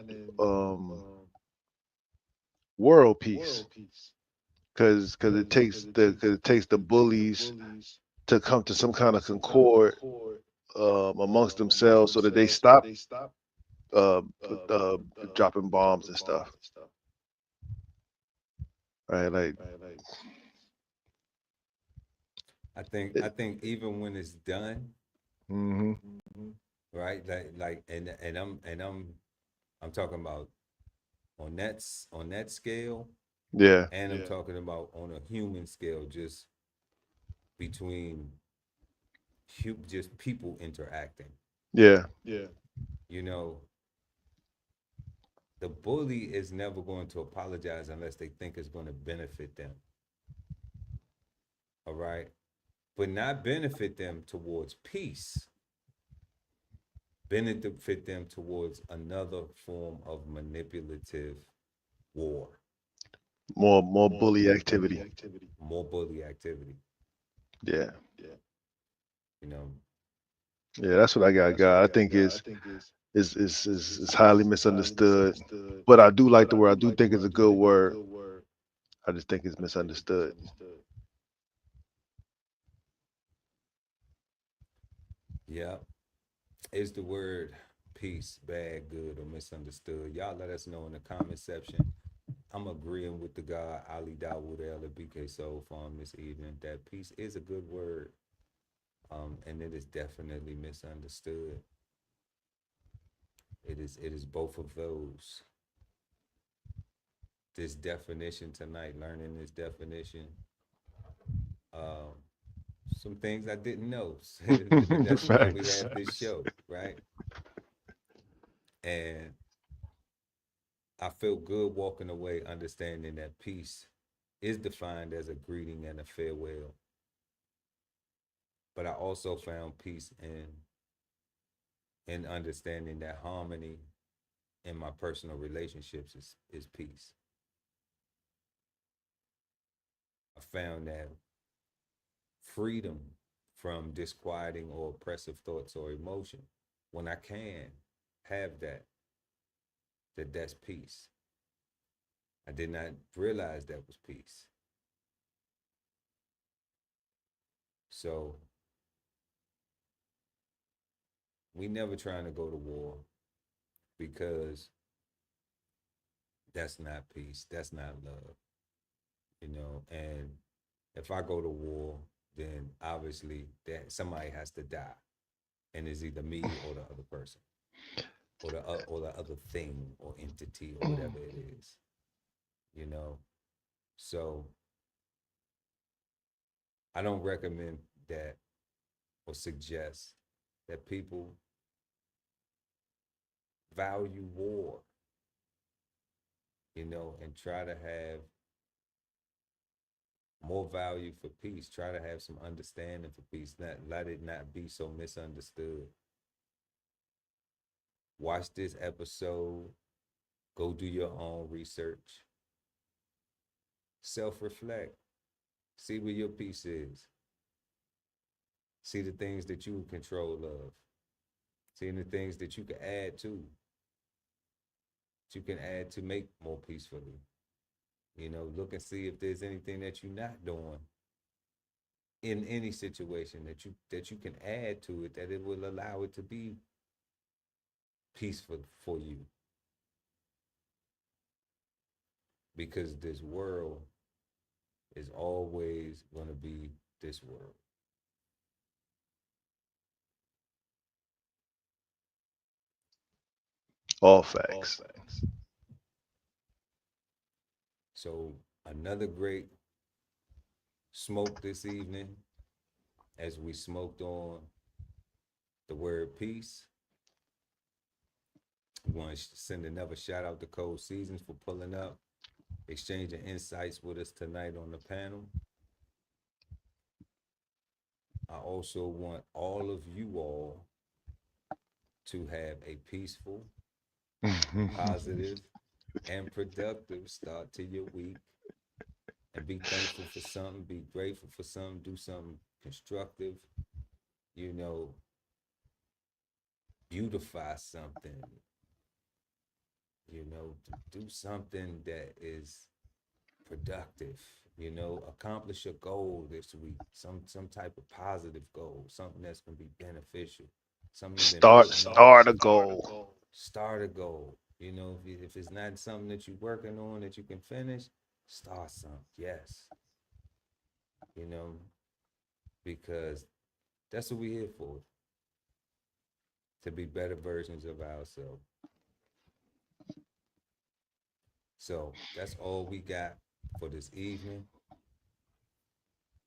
world peace, because it takes the bullies to come to some kind of concord amongst themselves so that they stop uh, uh, dropping bombs and stuff, right? Like, I think even when it's done, hmm right? I'm talking about on that scale, yeah, and I'm talking about on a human scale, just between just people interacting. yeah, You know, the bully is never going to apologize unless they think it's going to benefit them. All right. But not benefit them towards peace, benefit them towards another form of manipulative war. more bully activity. More bully activity. Yeah, You know, yeah, that's what I got. I think is highly misunderstood, but I do like the word. I do think it's a good word. I just think it's misunderstood. yeah. Is the word peace bad, good, or misunderstood? Y'all let us know in the comment section. I'm agreeing with the guy Ali Dawood El at BK Soul Farm this evening that peace is a good word, and it is definitely misunderstood. It is both of those. This definition tonight, learning this definition, um, some things I didn't know. That's why we Facts. have this show, right? And I feel good walking away understanding that peace is defined as a greeting and a farewell. But I also found peace in understanding that harmony in my personal relationships is peace. I found that freedom from disquieting or oppressive thoughts or emotion, when I can have that's peace. I did not realize that was peace. So we never trying to go to war, because that's not peace. That's not love. And if I go to war, then obviously that somebody has to die, and it's either me or the other person, or the other thing or entity or whatever it is. You know, so I don't recommend that or suggest that people value war you know, and try to have more value for peace. Try to have some understanding for peace. Let it not be so misunderstood. Watch this episode. Go do your own research. Self-reflect. See where your peace is. See the things that you in control of. See the things that you can add to. That you can add to make more peacefully. You know, look and see if there's anything that you're not doing in any situation that you can add to it, that it will allow it to be peaceful for you. Because this world is always going to be this world. All facts. So another great smoke this evening as we smoked on the word peace. We want to send another shout out to Cold Seasons for pulling up, exchanging insights with us tonight on the panel. I also want all of you all to have a peaceful, positive, and productive start to your week. And be thankful for something, be grateful for something, do something constructive, you know, beautify something, you know, do something that is productive, you know, accomplish a goal this week, some type of positive goal, something that's going to be beneficial. Start a goal. Start a goal. You know, if it's not something that you're working on that you can finish, start something. Yes. You know, because that's what we're here for. To be better versions of ourselves. So that's all we got for this evening.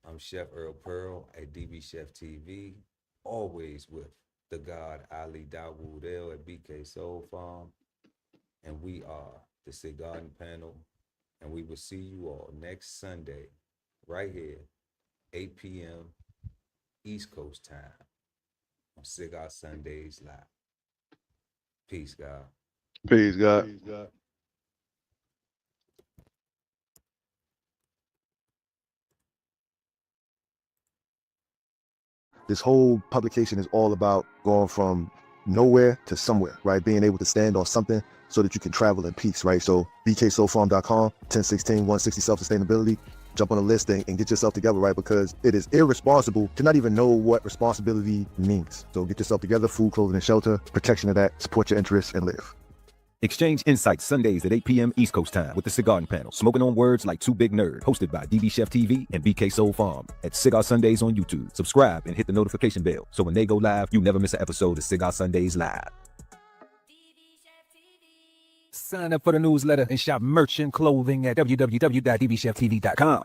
I'm Chef Earl Pearl at DBCHEFTV, always with the God Ali Dawood El at BK Soul Farm. And we are the Cigarden Panel. And we will see you all next Sunday, right here, 8 p.m. East Coast time on Cigar Sundays Live. Peace, God. Peace, God. Peace, God. This whole publication is all about going from nowhere to somewhere, right? Being able to stand on something so that you can travel in peace, right? So bksoulfarm.com, 1016 160 self-sustainability. Jump on the list and get yourself together, right? Because it is irresponsible to not even know what responsibility means. So get yourself together, food, clothing, and shelter, protection of that, support your interests, and live. Exchange insights Sundays at 8 p.m. East Coast time with the Cigarden Panel. Smoking on words like two big nerds. Hosted by DBCHEFTV and BK Soul Farm at Cigar Sundays on YouTube. Subscribe and hit the notification bell so when they go live, you never miss an episode of Cigar Sundays Live. Sign up for the newsletter and shop merch and clothing at www.dbcheftv.com.